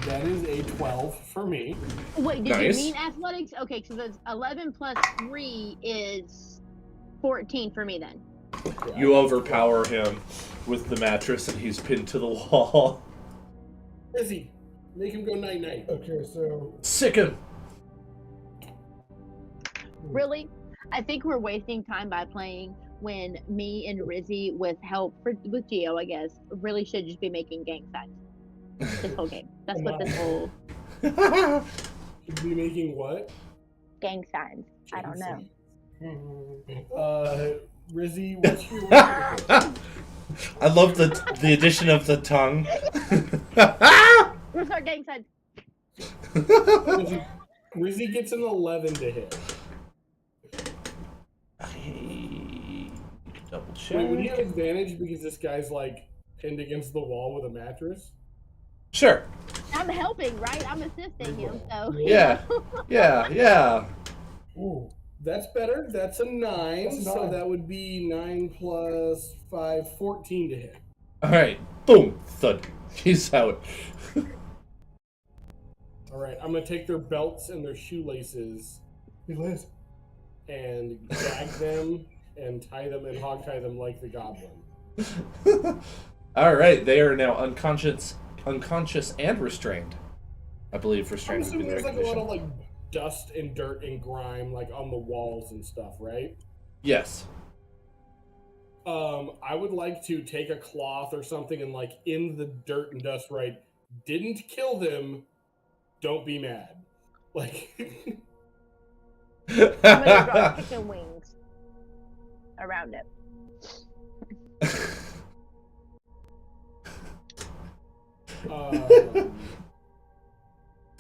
That is a 12 for me. Wait, did Nice. you mean athletics? Okay, so that's 11 plus 3 is 14 for me then. Yeah, You overpower him with the mattress, and he's pinned to the wall. Izzy, make him go night-night. Okay, so... Sick him. Really? I think we're wasting time by playing when me and Rizzy, with help with Geo, I guess, really should just be making gang signs this whole game. That's what this whole Should be making what? gang signs. I don't know. Rizzy, what's your... I love the addition of the tongue. We'll start gang signs. Rizzy gets an 11 to hit. Double check. Wait, would he have advantage because this guy's like pinned against the wall with a mattress? Sure. I'm helping, right? I'm assisting him, so. Yeah. Yeah. Ooh, that's better. That's a 9. So that would be 9 plus 5, 14 to hit. All right. Boom. Thud. He's out. All right, I'm gonna take their belts and their shoelaces and gag them and tie them and hog tie them like the goblin. All right. They are now unconscious and restrained. I believe I'm restrained would be assuming the there's right like a lot condition. of like dust and dirt and grime like on the walls and stuff, right? Yes. I would like to take a cloth or something and like in the dirt and dust, right? Didn't kill them. Don't be mad. Like I'm gonna draw chicken wings around it.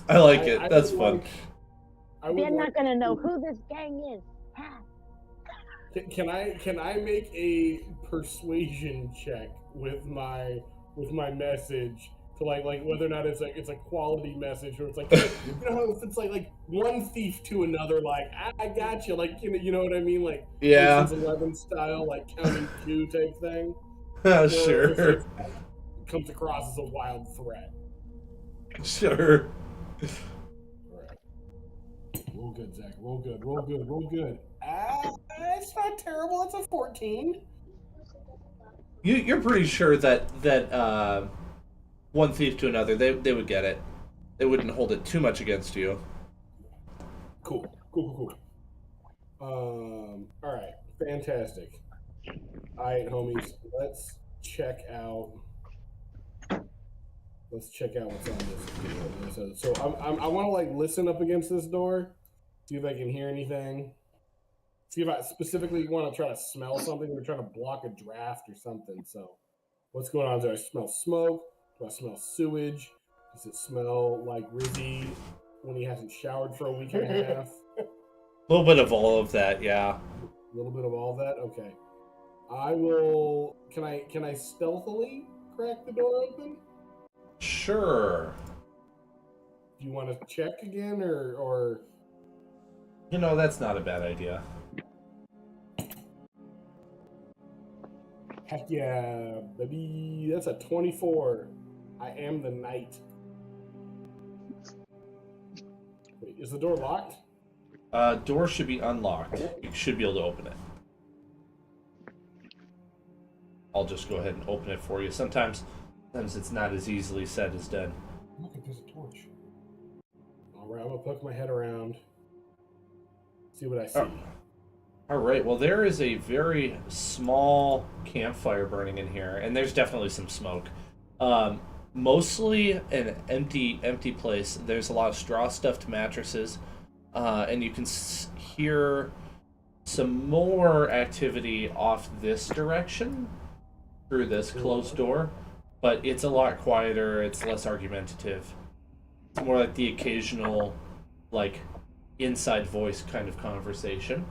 I like it. That's would fun. like- I would They're like not gonna know to- who this gang is. Ha. Can I make a persuasion check with my message to like whether or not it's a quality message or it's like you know how if it's like one thief to another like I got you like you know what I mean like Yeah. Ocean's 11 style like counting 2 type thing. Or if Sure. it comes across as a wild threat. Sure. Alright. Roll good, Zach. Roll good. Roll good. Roll good. It's not terrible. It's a 14. You're pretty sure that one thief to another, they would get it. They wouldn't hold it too much against you. Cool. All right. Fantastic. All right, homies. Let's check out what's on this. So I want to like listen up against this door, see if I can hear anything. See if I specifically want to try to smell something. We're trying to block a draft or something. So, what's going on? Do I smell smoke? Do I smell sewage? Does it smell like Rizzy when he hasn't showered for a week and a half? A little bit of all of that, yeah. A little bit of all that. Okay. I will. Can I stealthily crack the door open? Sure. Do you want to check again or? You know, that's not a bad idea. Heck yeah, baby. That's a 24. I am the knight. Wait, is the door locked? Door should be unlocked. You should be able to open it. I'll just go ahead and open it for you. Sometimes it's not as easily said as done. Look, there's a torch. All right, I'm gonna poke my head around. See what I see. All right. Well, there is a very small campfire burning in here, and there's definitely some smoke. Mostly an empty place. There's a lot of straw-stuffed mattresses, and you can hear some more activity off this direction through this closed door, but it's a lot quieter. It's less argumentative. It's more like the occasional, like, inside voice kind of conversation.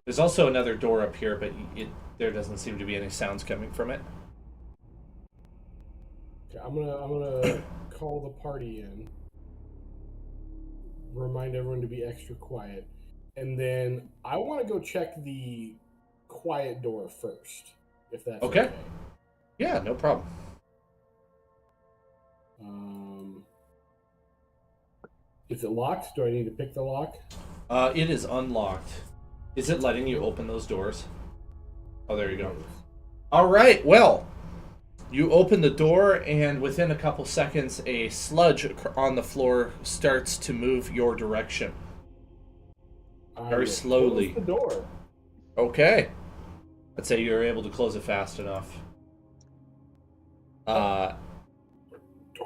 There's also another door up here, but there doesn't seem to be any sounds coming from it. Okay, I'm gonna call the party in. Remind everyone to be extra quiet, and then I want to go check the quiet door first, if that's okay. Yeah, no problem. Is it locked? Do I need to pick the lock? It is unlocked. Is it letting you open those doors? Oh, there you go. All right, well, you open the door, and within a couple seconds, a sludge on the floor starts to move your direction. Very slowly. Close the door. Okay. I'd say you're able to close it fast enough. Door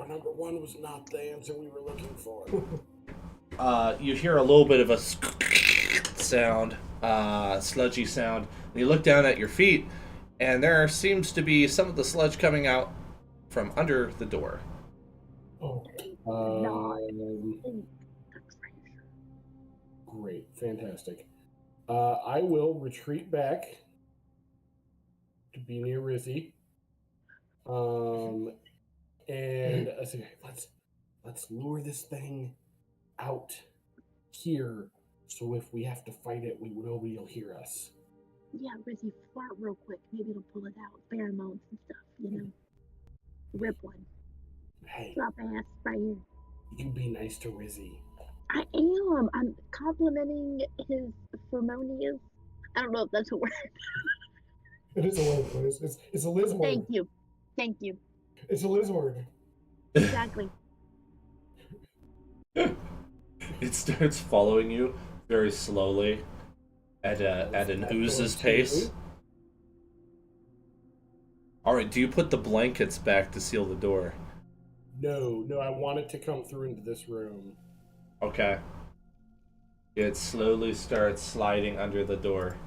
number 1 was not the answer we were looking for. You hear a little bit of a sound, sludgy sound. And you look down at your feet, and there seems to be some of the sludge coming out from under the door. Oh. Great, fantastic. I will retreat back to be near Rizzy. And I say, let's lure this thing out here, so if we have to fight it, nobody will hear us. Yeah, Rizzy, fart real quick. Maybe it'll pull it out. Pheromones and stuff, you know. Rip one. Hey, Drop ass right here. you be nice to Rizzy. I am. I'm complimenting his pheromonious. I don't know if that's a word. It is a word, Liz. It's a Liz word. Thank you. Thank you. It's a Liz word. Exactly. It starts following you very slowly at an ooze's pace. All right, do you put the blankets back to seal the door? No, I want it to come through into this room. Okay. It slowly starts sliding under the door.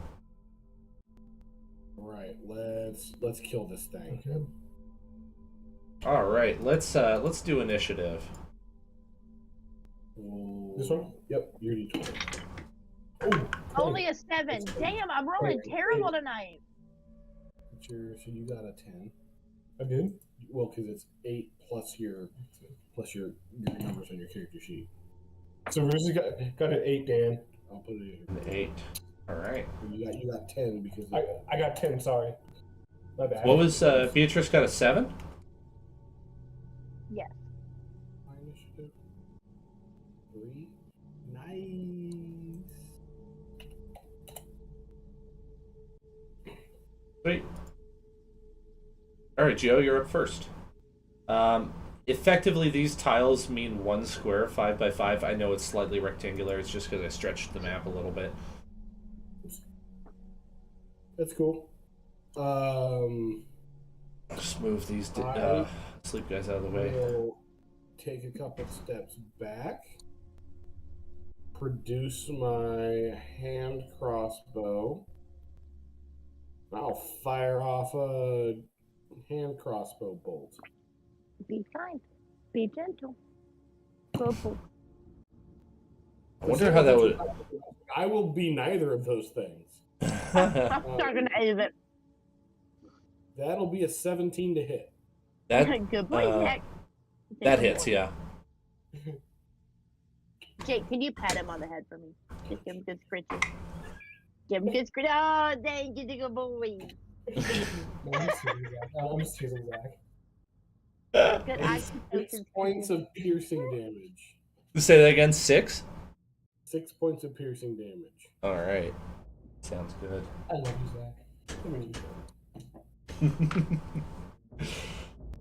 All right, let's kill this thing. All right, let's do initiative. This one? Yep, you're D20. Oh, Only a 7. Damn, I'm rolling terrible tonight. So you got a 10. I did? Well, because it's 8 plus your numbers on your character sheet. So Rizzy got an 8, Dan. I'll put it in. An 8. All right. You got 10 because I got 10. Sorry, my bad. What was Beatrice got a 7? Yes. My initiative 3. Nice. Sweet. All right, Gio, you're up first. Effectively, these tiles mean 1 square, 5 by 5. I know it's slightly rectangular. It's just because I stretched the map a little bit. That's cool. I'll just move these sleep guys out of the way. We'll take a couple steps back. Produce my hand crossbow. I'll fire off a hand crossbow bolt. Be kind. Be gentle. Purple. I wonder how that would... I will be neither of those things. I'm not gonna edit it. That'll be a 17 to hit. Good boy, Jack. That hits, yeah. Jake, can you pat him on the head for me? Just give him good scritches. Give him good scritches. Oh, thank you, good boy. I'm just teasing Zach. Good 6 points of piercing damage. Say that again, 6? 6 points of piercing damage. All right. Sounds good. I love you, Zach. I mean,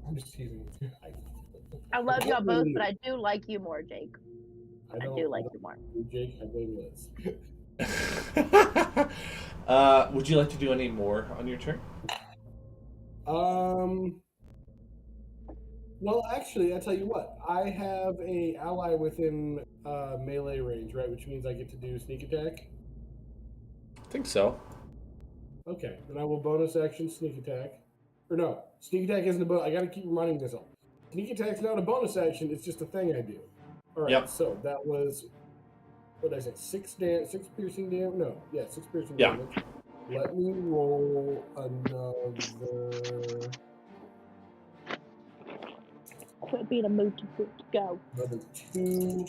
I'm just teasing. I love y'all both, but I do like you more, Jake. I do like you more. Jake, I blame Liz. Would you like to do any more on your turn? Well, actually, I tell you what. I have a ally within melee range, right? Which means I get to do sneak attack. I think so. Okay, then I will bonus action sneak attack. Or no, sneak attack isn't a bonus. I gotta keep reminding myself. Sneak attack's not a bonus action, it's just a thing I do. Alright, Yep. so that was what did I say? 6 piercing damage? No, yeah, 6 piercing Yeah. damage. Let me roll another. Quit being a moochie. Go. Another 2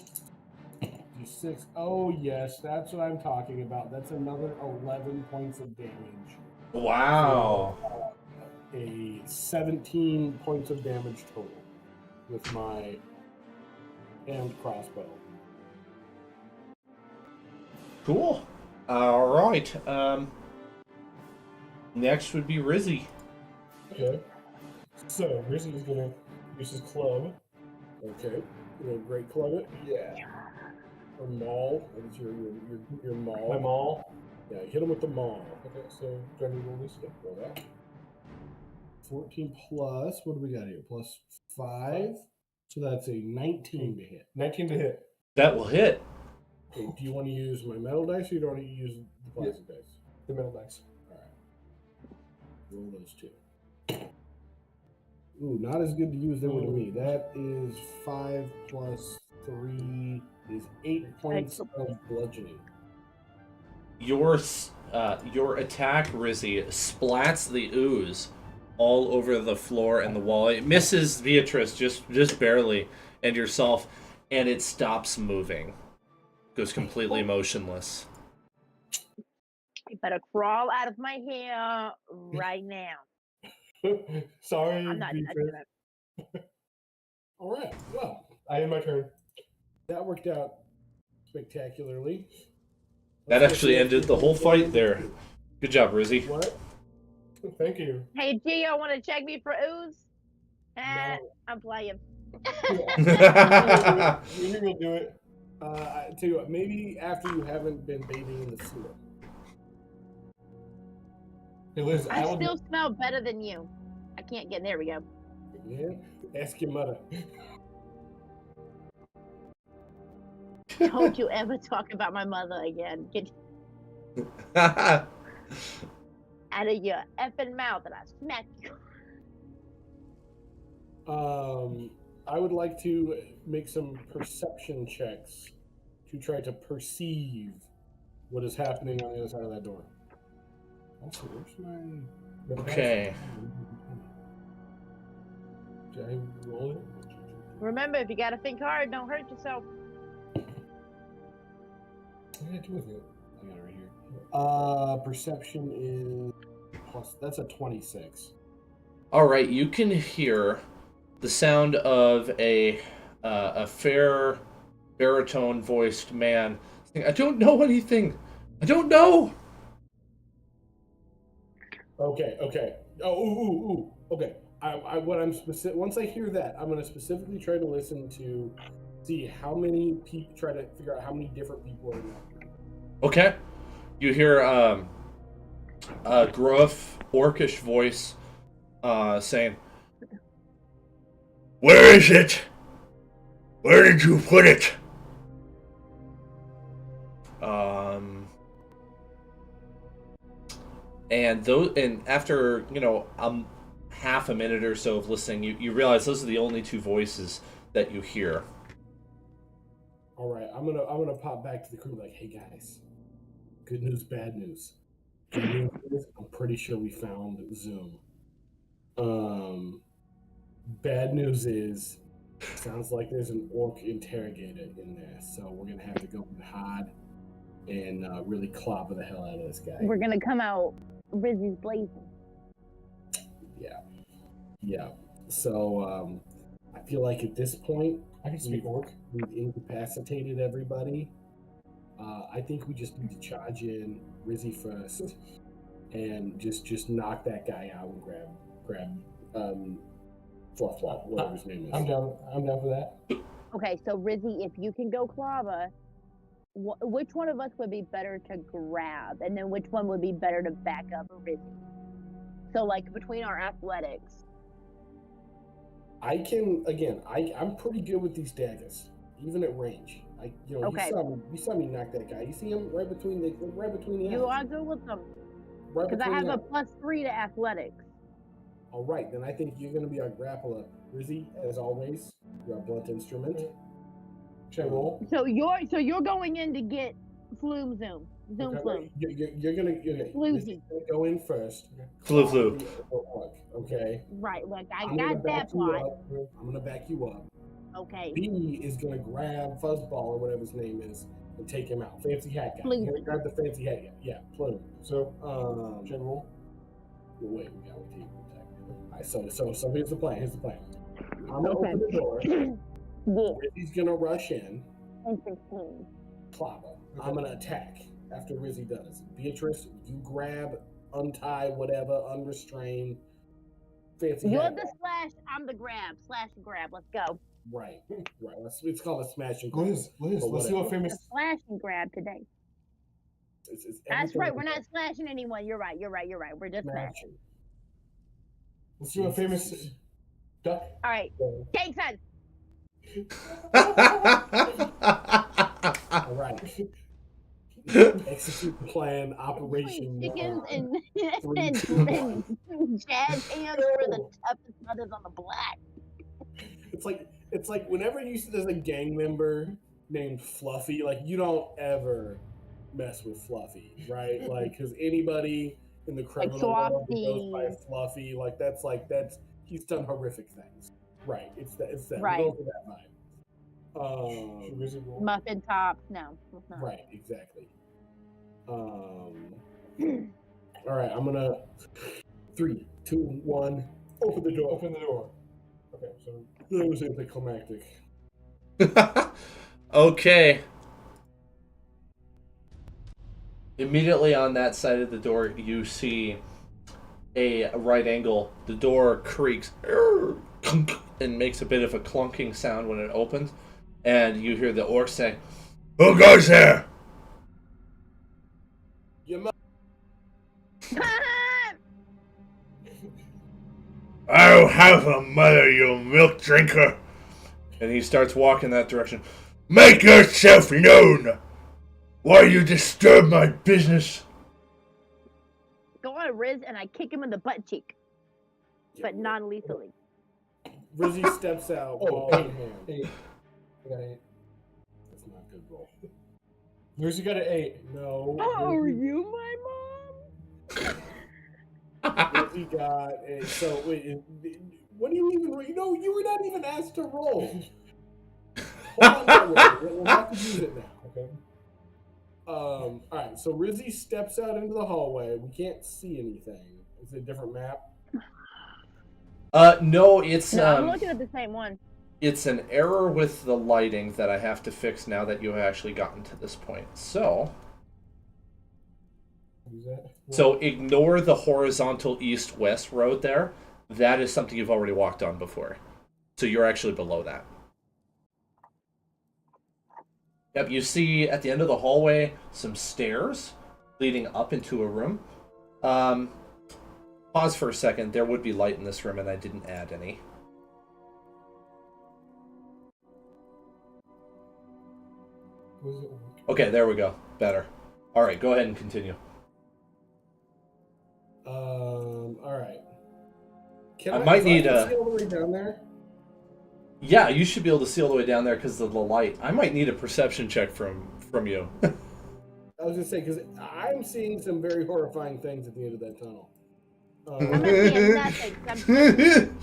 d6. Oh yes, that's what I'm talking about. That's another 11 points of damage. Wow. So, a 17 points of damage total with my hand crossbow. Cool. All right. Next would be Rizzy. Okay. So Rizzy is gonna use his club. Okay. Great club it. Yeah. Or maul. What is your maul? My maul. Yeah, hit him with the maul. Okay, so do I need to roll this? Yeah, roll that. 14 plus, what do we got here? Plus 5. So that's a 19 to hit. 19 to hit. That will hit. Okay, do you want to use my metal dice or you don't want to use the plastic dice? The metal dice. All right. Roll those 2. Ooh, not as good to use them with me. That is 5 plus 3 is 8 points of bludgeoning. Your attack, Rizzy, splats the ooze all over the floor and the wall. It misses Beatrice just barely and yourself, and it stops moving. Goes completely motionless. You better crawl out of my hair right now. Sorry, I'm not touching it. All right. Well, I end my turn. That worked out spectacularly. That actually ended the whole fight there. Good job, Rizzy. What? Thank you. Hey, Gio, want to check me for ooze? No. I'm playing. Maybe we'll do it. I tell you what, maybe after you haven't been bathing in the sewer. Hey, Liz, I still smell better than you. I can't get. There we go. Yeah, ask your mother. Don't you ever talk about my mother again. Get out of your effing mouth and I smack you. I would like to make some perception checks to try to perceive what is happening on the other side of that door. Also, where's my... Okay. Did I roll it? Remember, if you gotta think hard, don't hurt yourself. What did I do with it? I got it right here. Perception is plus. That's a 26. All right, you can hear the sound of a fair baritone-voiced man saying, "I don't know anything. I don't know." Okay. Oh, okay. What I'm specific. Once I hear that, I'm going to specifically try to listen to see how many people. Try to figure out how many different people are in that room. Okay. You hear a gruff, orcish voice saying, "Where is it? Where did you put it?" And after half a minute or so of listening, you realize those are the only two voices that you hear. All right, I'm gonna pop back to the crew like, hey guys, good news, bad news. Good news is I'm pretty sure we found Zoom. Bad news is sounds like there's an orc interrogator in there, so we're gonna have to go hard and really clobber the hell out of this guy. We're gonna come out Rizzy's blazing. Yeah. So I feel like at this point, I can speak orc. We've incapacitated everybody. I think we just need to charge in Rizzy first and just knock that guy out and grab Fluff, whatever his name is. I'm down for that. Okay, so Rizzy, if you can go clobber, which one of us would be better to grab, and then which one would be better to back up Rizzy? So, like, between our athletics. I'm pretty good with these daggers, even at range. Okay. You saw me knock that guy. You see him right between the You eyes. are good with them. Right because I have a +3 to athletics. All right, then I think you're going to be our grappler. Rizzy, as always, you're a blunt instrument. roll. So you're going in to get Flume Zoom. Zoom Okay, Flume. You're gonna Floozy. go in first. Flu. Climb the orc, okay. Right, look, I I'm gonna got back that you plot. up. I'm gonna back you up. Okay. B is gonna grab Fuzzball or whatever his name is and take him out. Fancy hat guy. Floozy. You're gonna grab the fancy hat guy. Yeah, Plume. So, general. Wait, we gotta wait. Alright, so here's the plan. I'm gonna open the door. Yeah. Rizzy's gonna rush in. Interesting. Plava. I'm gonna attack after Rizzy does. Beatrice, you grab, untie, whatever, unrestrained. Fancy You're hat the guy. slash, I'm the grab. Slash and grab. Let's go. Right. It's called a smash and grab. Liz, let's see whatever. what famous. A slash and grab today. It's That's everything right. We're is not slashing anyone. You're right. We're just smashing. smashing. Let's see what famous duck. All right. Cake son. All right. Execute the plan, Operation Chickens and, Three, and, two, and jazz hands for the toughest mothers on the block. It's like whenever you see there's a gang member named Fluffy, like you don't ever mess with Fluffy, right? Like because anybody in the criminal world that goes by Fluffy, that's he's done horrific things. Right. It's that. Right. Go for that vibe. Muffin tops. No. It's not. Right, exactly. All right, I'm gonna 3, 2, 1. Open the door. Okay, so that was anticlimactic. Okay. Immediately on that side of the door, you see a right angle. The door creaks and makes a bit of a clunking sound when it opens, and you hear the orc say, "Who goes there?" Your mother. I don't have a mother, you milk drinker. And he starts walking that direction. Make yourself known! Why you disturb my business? Go on, Riz, and I kick him in the butt cheek, but non-lethally. Rizzy steps out. Oh, ball in hand. 8. I got 8. That's not a good roll. Where's you got an 8? No. Oh, are Rizzy- you my mom? Rizzy got a. So wait, what do you even? You were not even asked to roll. Hold on, we'll have to use it now. Okay. All right. So Rizzy steps out into the hallway. We can't see anything. Is it a different map? No, it's No, I'm looking at the same one. it's an error with the lighting that I have to fix now that you have actually gotten to this point. So ignore the horizontal east-west road there. That is something you've already walked on before. So you're actually below that. Yep, you see at the end of the hallway some stairs leading up into a room. Pause for a second. There would be light in this room, and I didn't add any. Okay, there we go. Better. All right, go ahead and continue. All right. I might need see all the way down there? Yeah, you should be able to see all the way down there because of the light. I might need a perception check from you. I was gonna say because I'm seeing some very horrifying things at the end of that tunnel. I'm not seeing nothing.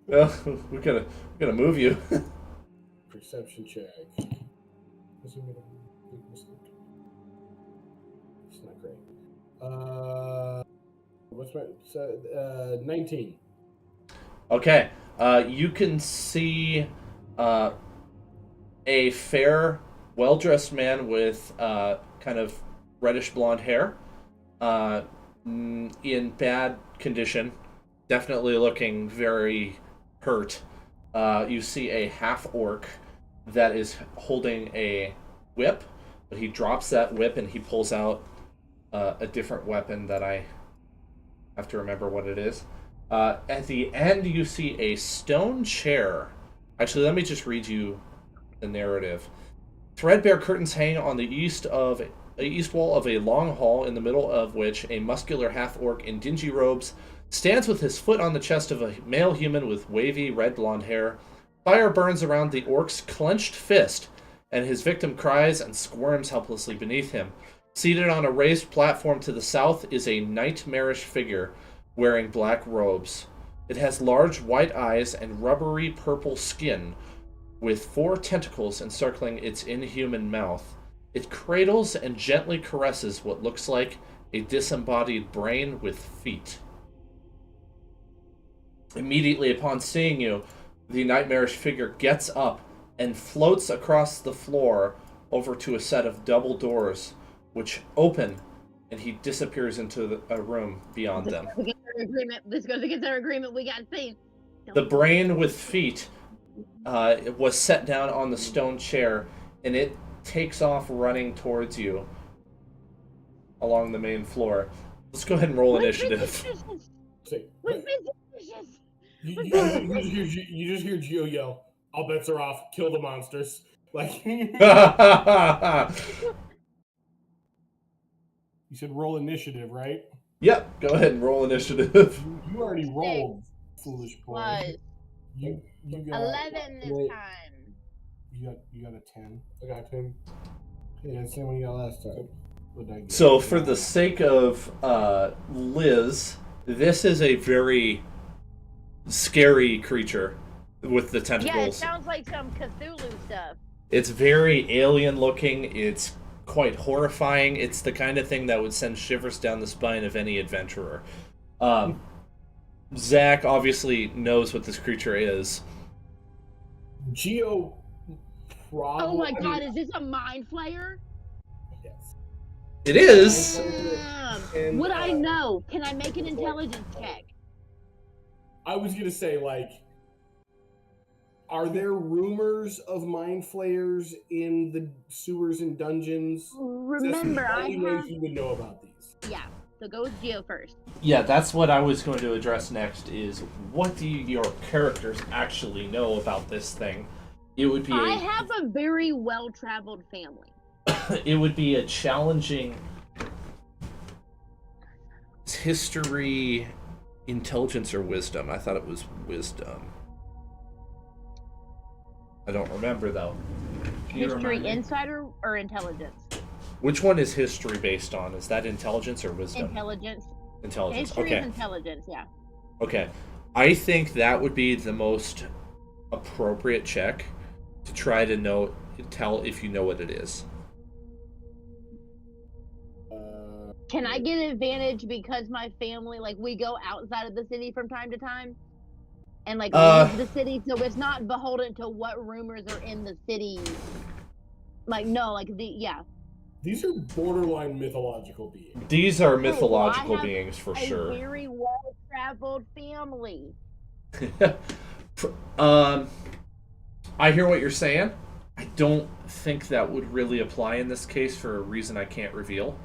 Well, we gotta move you. Perception check. It's not great. What's my 19? Okay, you can see a fair, well-dressed man with kind of reddish blonde hair, in bad condition, definitely looking very hurt. You see a half-orc that is holding a whip, but he drops that whip and he pulls out a different weapon that I have to remember what it is. At the end, you see a stone chair. Actually, let me just read you the narrative. Threadbare curtains hang on the east wall of a long hall, in the middle of which a muscular half-orc in dingy robes stands with his foot on the chest of a male human with wavy red blonde hair. Fire burns around the orc's clenched fist and his victim cries and squirms helplessly beneath him. Seated on a raised platform to the south is a nightmarish figure wearing black robes. It has large white eyes and rubbery purple skin, with 4 tentacles encircling its inhuman mouth. It cradles and gently caresses what looks like a disembodied brain with feet. Immediately upon seeing you, the nightmarish figure gets up and floats across the floor over to a set of double doors, which open, and he disappears into a room beyond them. This goes against our agreement. We got seen. The brain with feet was set down on the stone chair, and it takes off running towards you along the main floor. Let's go ahead and roll initiative. You just hear Gio yell, "All bets are off. Kill the monsters!" Like you said, roll initiative, right? Yep. Go ahead and roll initiative. You already rolled, foolish boy. Was You got 11 this time. You got a 10. I got a 10. Yeah, same one you got last time. What did I get? So, for the sake of Liz, this is a very scary creature with the tentacles. Yeah, it sounds like some Cthulhu stuff. It's very alien looking. It's quite horrifying. It's the kind of thing that would send shivers down the spine of any adventurer. Zach obviously knows what this creature is. Gio probably... Oh my god, is this a mind flayer? Yes. It is! And, Would I know? Can I make an intelligence check? I was going to say, like, are there rumors of mind flayers in the sewers and dungeons? Remember, I That's the only have... ways you would know about these. Yeah, so go with Geo first. Yeah, that's what I was going to address next, is what do your characters actually know about this thing? It would be I have a very well-traveled family. it would be a challenging history, intelligence, or wisdom. I thought it was wisdom. I don't remember, though. History, insider, or intelligence? Which one is history based on? Is that intelligence or wisdom? Intelligence. Intelligence. History Okay. is intelligence, yeah. Okay. I think that would be the most appropriate check to try to tell if you know what it is. Can I get an advantage because my family, like, we go outside of the city from time to time? And, like, leave the city, so it's not beholden to what rumors are in the city. Like, no, like, yeah. These are borderline mythological beings. These are mythological beings for sure. A very well-traveled family. I hear what you're saying. I don't think that would really apply in this case for a reason I can't reveal.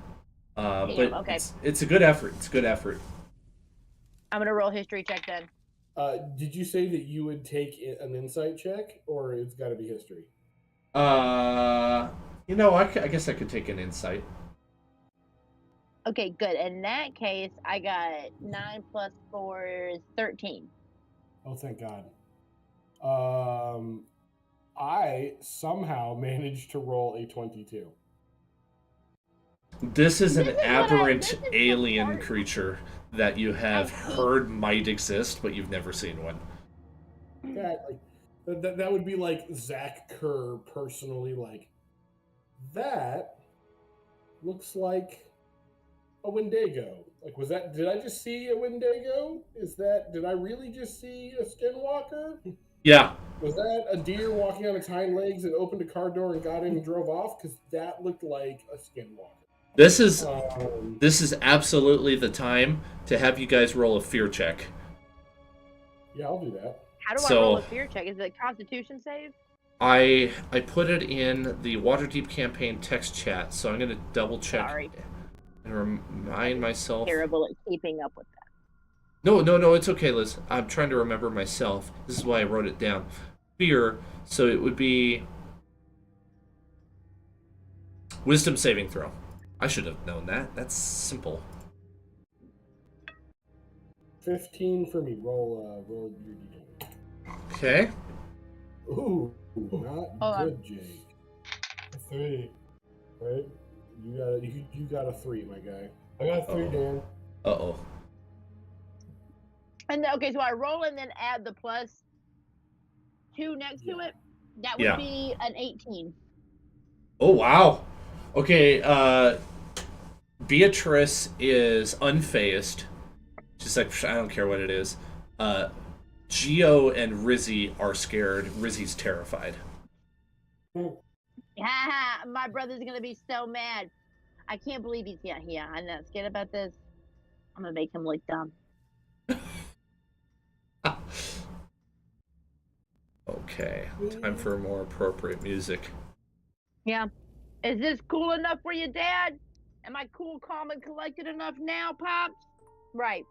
But okay. It's a good effort. It's a good effort. I'm gonna roll history check then. Did you say that you would take an insight check, or it's got to be history? I guess I could take an insight. Okay, good. In that case, I got 9 plus 4 is 13. Oh, thank God. I somehow managed to roll a 22. This is an aberrant alien creature that you have heard might exist, but you've never seen one. That would be like Zach Kerr personally, like, that looks like a Wendigo. Like, did I just see a Wendigo? Did I really just see a skinwalker? Yeah. Was that a deer walking on its hind legs and opened a car door and got in and drove off? Because that looked like a skinwalker. This is absolutely the time to have you guys roll a fear check. Yeah, I'll do that. How do I roll a fear check? Is it a Constitution save? I put it in the Waterdeep campaign text chat, so I'm going to double check and remind myself. Terrible at keeping up with that. No, it's okay, Liz. I'm trying to remember myself. This is why I wrote it down. Fear, so it would be wisdom saving throw. I should have known that. That's simple. 15 for me. Roll your d20. Okay. Ooh, not good, Jake. 3, right? You got a 3, my guy. I got a 3, Uh-oh. Dan. Uh-oh. And okay, so I roll and then add the plus 2 next to Yeah. it. That would Yeah. be an 18. Oh, wow. Okay, Beatrice is unfazed. She's like, I don't care what it is. Geo and Rizzy are scared. Rizzy's terrified. Haha, my brother's gonna be so mad. I can't believe he's here. I'm not scared about this. I'm gonna make him look dumb. Okay, time for more appropriate music. Yeah. Is this cool enough for you, Dad? Am I cool, calm, and collected enough now, Pops? Right.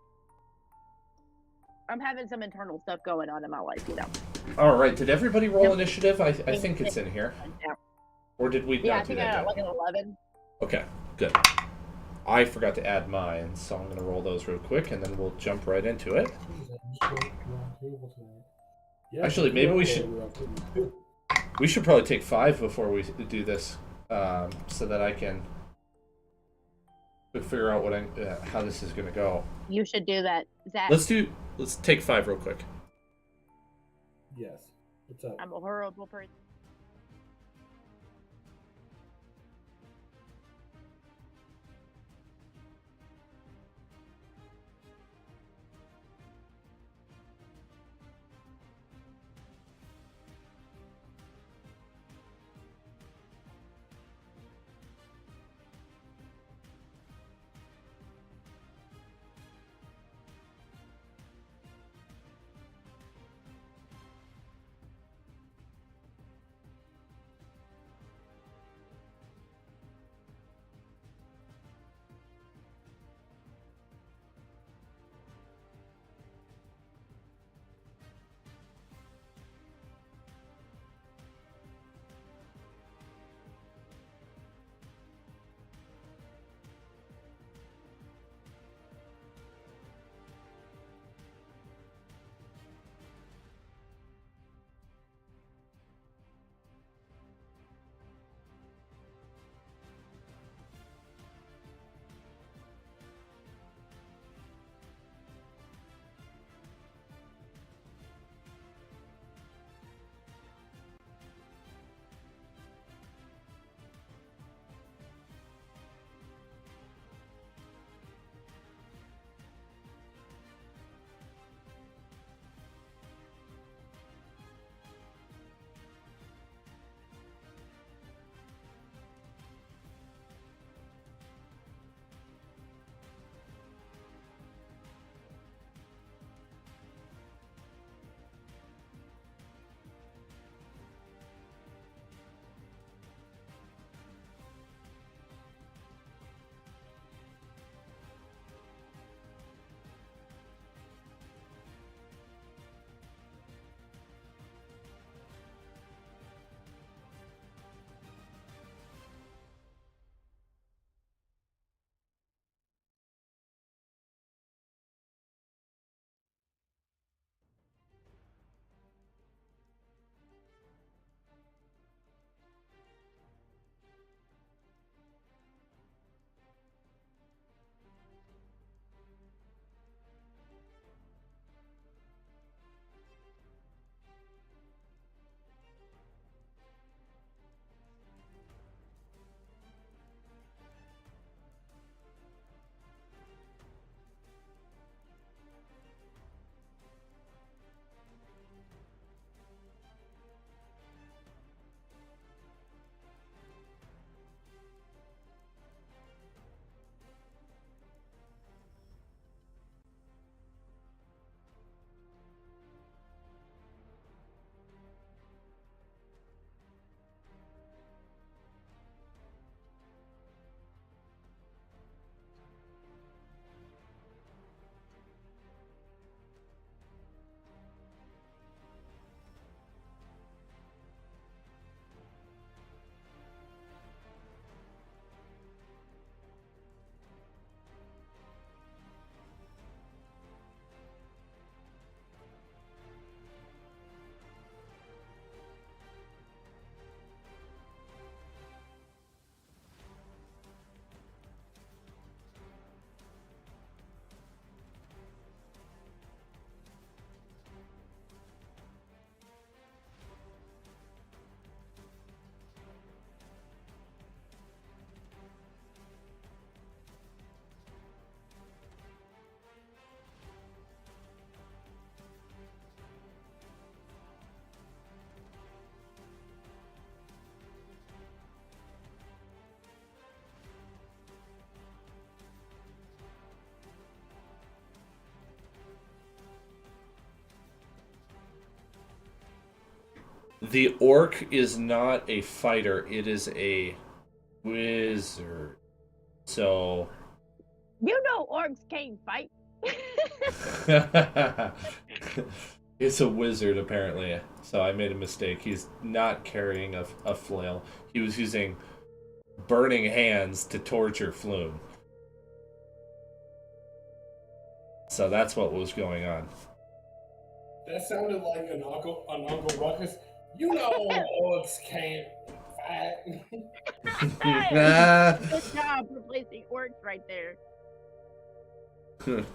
I'm having some internal stuff going on in my life, you know. All right, did everybody roll Yep. initiative? I think it's in here. Yeah, Or did we I not do think I that got yet? like an 11. Okay, good. I forgot to add mine, so I'm going to roll those real quick, and then we'll jump right into it. Yeah, Actually, maybe we should probably take 5 before we do this, so that I can figure out what how this is going to go. You should do that. Zach, Let's take 5 real quick. Yes. What's up? I'm a horrible person. The orc is not a fighter; it is a wizard. So. You know orcs can't fight. It's a wizard, apparently. So I made a mistake. He's not carrying a flail. He was using burning hands to torture Flume. So that's what was going on. That sounded like an Uncle Ruckus. You know orcs can't fight. Good job replacing orcs right there.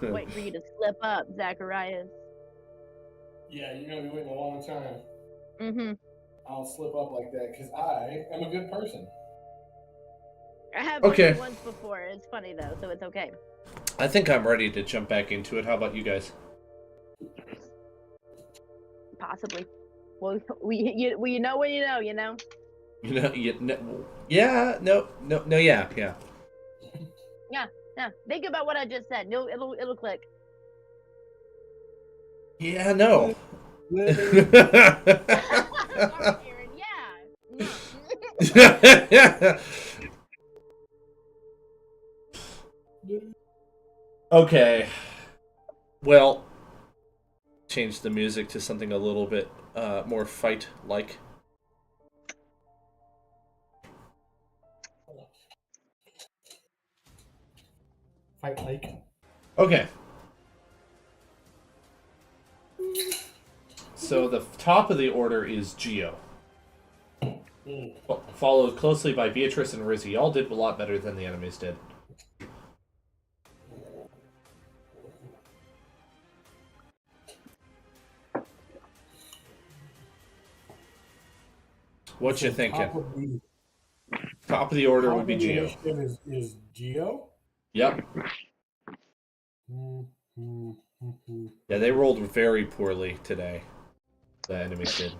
Wait for you to slip up, Zacharias. Yeah, you're gonna be waiting a long time. Mm-hmm. I'll slip up like that because I am a good person. I have Okay. done it once before. It's funny though, so it's okay. I think I'm ready to jump back into it. How about you guys? Possibly. Well, we know what you know, you know. Yeah, no, yeah. Yeah. Think about what I just said. No, it'll click. Yeah, no. Aaron, yeah. No. Okay. Well, change the music to something a little bit more fight-like. Fight like. Okay. So the top of the order is Geo. Followed closely by Beatrice and Rizzy. Y'all did a lot better than the enemies did. What you thinking? Top of the order would be Geo. Is Geo? Yep. Yeah, they rolled very poorly today. The enemies did.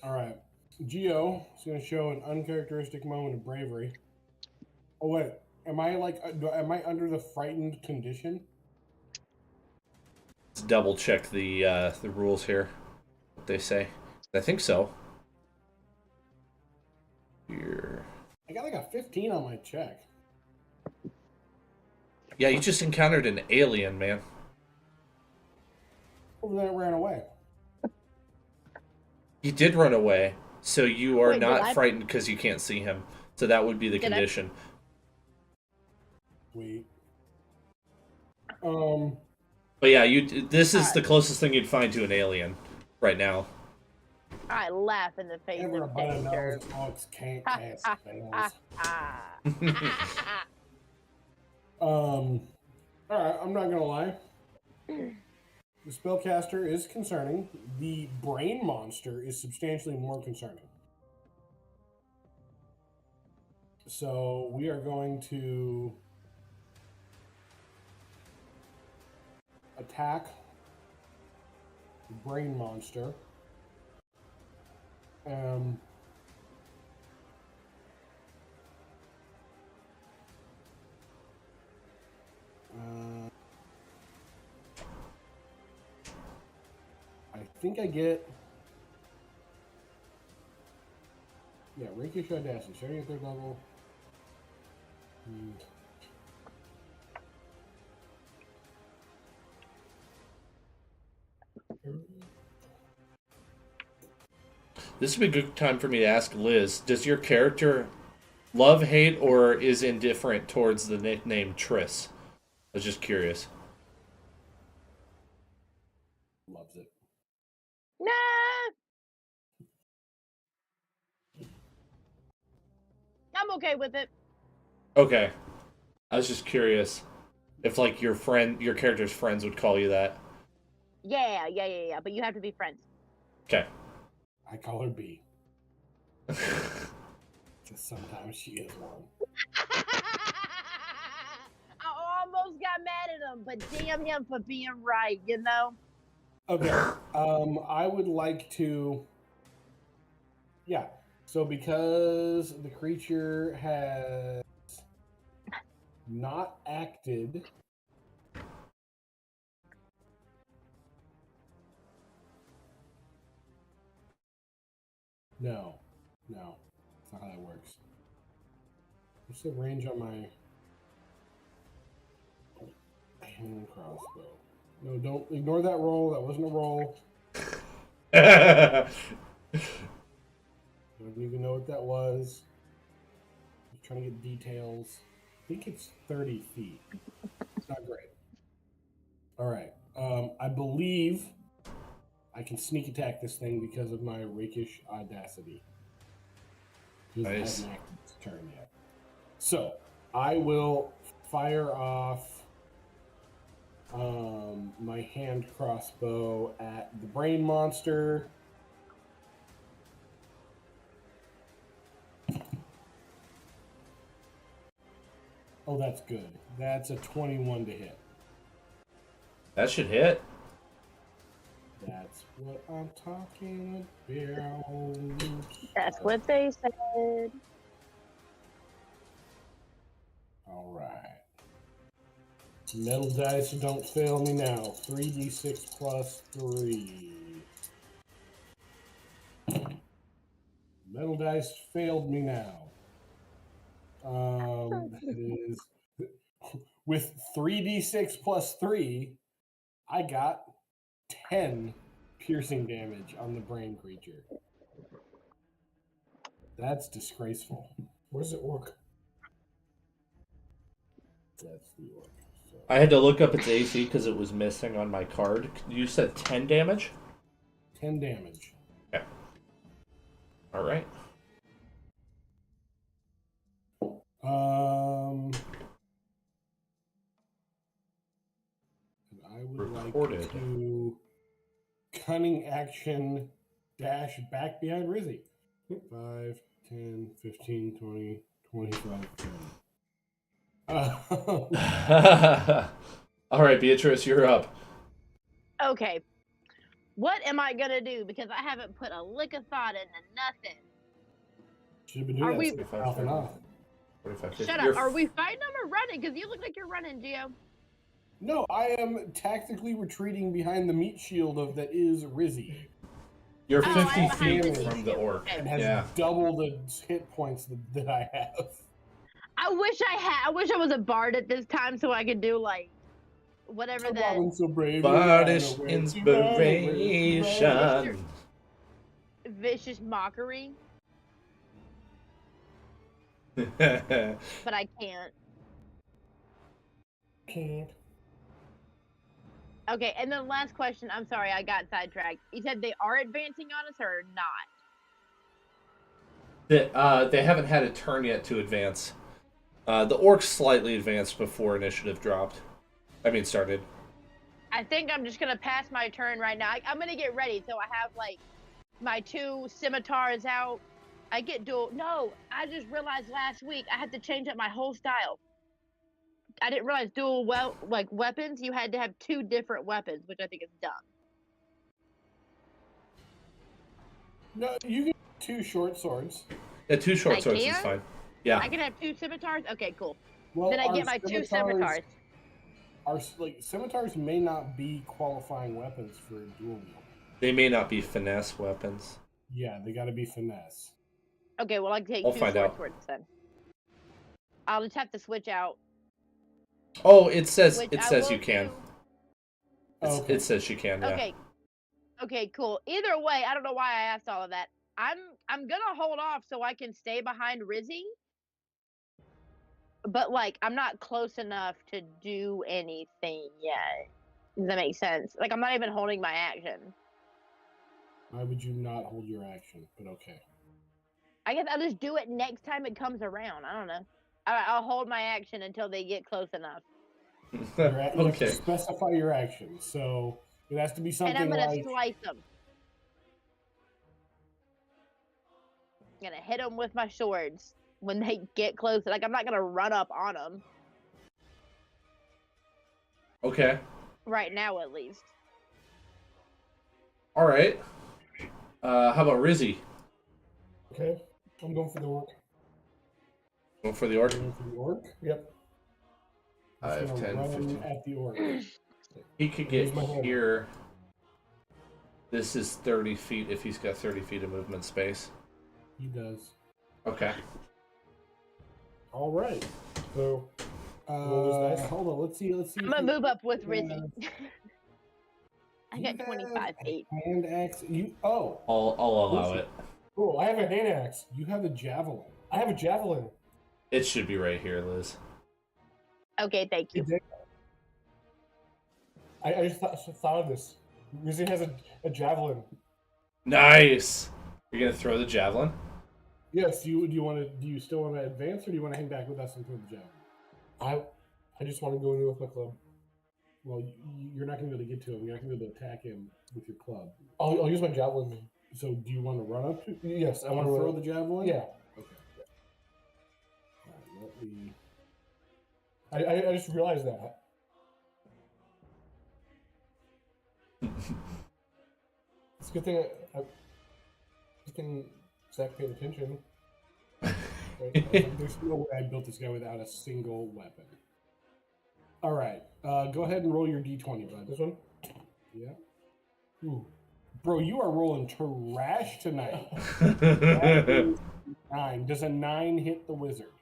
All right. Geo is going to show an uncharacteristic moment of bravery. Oh wait, am I under the frightened condition? Let's double check the rules here. What they say. I think so. Here. I got like a 15 on my check. Yeah, you just encountered an alien, man. Over there, it ran away. He did run away, so you are Wait, not frightened because you can't see him. So that would be the condition. Wait. But yeah, this is the closest thing you'd find to an alien right now. I laugh in the face of danger. Orcs can't cast spells. Alright, I'm not gonna lie. The spellcaster is concerning. The brain monster is substantially more concerning. So we are going to attack the brain monster. I think I get... Yeah, Rakish Audacity, starting at 3rd level. This would be a good time for me to ask Liz, does your character love, hate, or is indifferent towards the nickname Triss? I was just curious. Loves it. Nah. I'm okay with it. Okay. I was just curious if, like, your character's friends would call you that. Yeah. But you have to be friends. Okay. I call her B. Because sometimes she is one. I almost got mad at him, but damn him for being right, you know? Okay. I would like to... Yeah. So because the creature has not acted... No. No. That's not how that works. What's the range on my hand crossbow? No, don't ignore that roll. That wasn't a roll. I don't even know what that was. I'm trying to get details. I think it's 30 feet. It's not great. All right. I believe I can sneak attack this thing because of my rakish audacity. Because Nice. I haven't acted this turn yet. So I will fire off my hand crossbow at the brain monster. Oh, that's good. That's a 21 to hit. That should hit. That's what I'm talking about. That's what they said. All right. Metal dice, don't fail me now. 3d6 plus 3. Metal dice failed me now. That is with 3d6 plus 3, I got 10 piercing damage on the brain creature. That's disgraceful. Where's the orc? That's the orc. So. I had to look up its AC because it was missing on my card. You said 10 damage? 10 damage. Yeah. All right. I would Recorded. like to cunning action dash back behind Rizzy. 5, 10, 15, 20, 25, 30. All right, Beatrice, you're up. Okay. What am I gonna do? Because I haven't put a lick of thought into nothing. Should have been Are doing we- that since off and off. 45, 50. Shut up. Are we fighting them or running? Because you look like you're running, Gio. No, I am tactically retreating behind the meat shield of that is Rizzy. You're Oh, 50 I'm feet behind from the orc. And has Yeah. double the hit points that I have. I wish I was a bard at this time so I could do like whatever that. Robin so brave. Bardish ran away, she ran away, she ran away. inspiration. Vicious mockery, but I can't. Can't. Okay, and then last question. I'm sorry, I got sidetracked. You said they are advancing on us or not? They haven't had a turn yet to advance. The orcs slightly advanced before initiative dropped. Started. I think I'm just gonna pass my turn right now. I'm gonna get ready, so I have like my 2 scimitars out. I get dual. No, I just realized last week I had to change up my whole style. I didn't realize dual weapons. You had to have 2 different weapons, which I think is dumb. No, you can 2 short swords. Yeah, 2 short I swords is can? fine. Yeah. I can have 2 scimitars. Okay, cool. Well, Then I our get my 2 scimitars. Our scimitars may not be qualifying weapons for dual wield. They may not be finesse weapons. Yeah, they got to be finesse. Okay, well I can take I'll 2 find short out. swords then. I'll just have to switch out. Oh, it says Which it I says will you can. do. Okay. It says you can. Yeah. Okay. Okay, cool. Either way, I don't know why I asked all of that. I'm gonna hold off so I can stay behind Rizzy. But like I'm not close enough to do anything yet. Does that make sense? Like I'm not even holding my action. Why would you not hold your action? But okay. I guess I'll just do it next time it comes around. I don't know. I'll hold my action until they get close enough. You have to Okay. specify your action. So it has to be something And I'm gonna like slice them. I'm gonna hit them with my swords when they get close. Like I'm not gonna run up on them Okay. right now, at least. All right. How about Rizzy? Okay, I'm going for the orc. Going for the orc? going for the orc. Yep. 5, Just 10, gonna run 15. at the orc. He could get Where's my hand? here. This is 30 feet if he's got 30 feet of movement space. He does. Okay. All right. So, roll this dice. Hold on. Let's see. I'm gonna move up with Rizzy. I You got have 25 feet. Hand axe. Oh, I'll allow it. Cool. I have a hand axe. you have a javelin. I have a javelin. It should be right here, Liz. Okay, thank you. I just thought of this. Rizzy has a javelin. Nice. You're gonna throw the javelin? Yes. Do you still want to advance, or do you want to hang back with us and throw the javelin? I just want to go in there with my club. Well, you're not going to be able to get to him. You're not going to be able to attack him with your club. I'll use my javelin. So, do you want to run up to? Yes, I Want want to to throw the javelin? Yeah. Okay. All right, let me. I just realized that. It's a good thing good thing Zach paid attention. There's no way I built this guy without a single weapon. All right, go ahead and roll your d20, bud. This one? Yeah. Ooh. Bro, you are rolling trash tonight. That is 9. Does a 9 hit the wizard?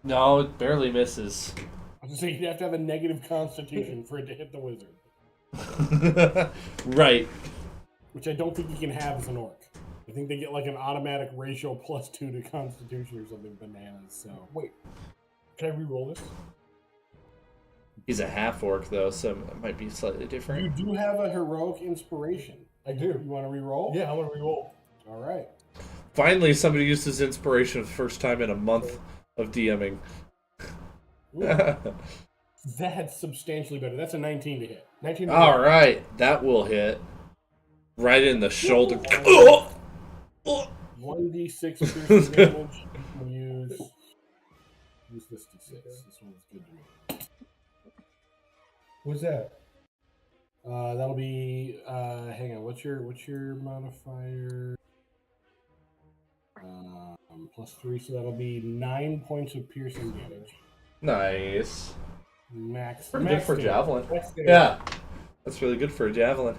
No, it barely misses. I was gonna say you'd have to have a negative constitution for it to hit the wizard, Right. which I don't think you can have as an orc. I think they get like an automatic ratio +2 to constitution or something bananas. So Wait. Can I re-roll this? He's a half orc though, so it might be slightly you different. do have a heroic inspiration. I do. You want to re-roll? Yeah, I want to re-roll. All right. Finally, somebody used his inspiration for the first time in a month of DMing. Ooh, that's substantially better. That's a 19 to hit. 19. All right, that will hit right in the shoulder. 1d6 piercing damage. You can use this d6. This one's good to me. What's that? That'll be. Hang on. What's your modifier? +3, so that'll be 9 points of piercing damage. Nice. Max. Pretty good for damage. javelin. Max damage. Yeah, that's really good for a javelin.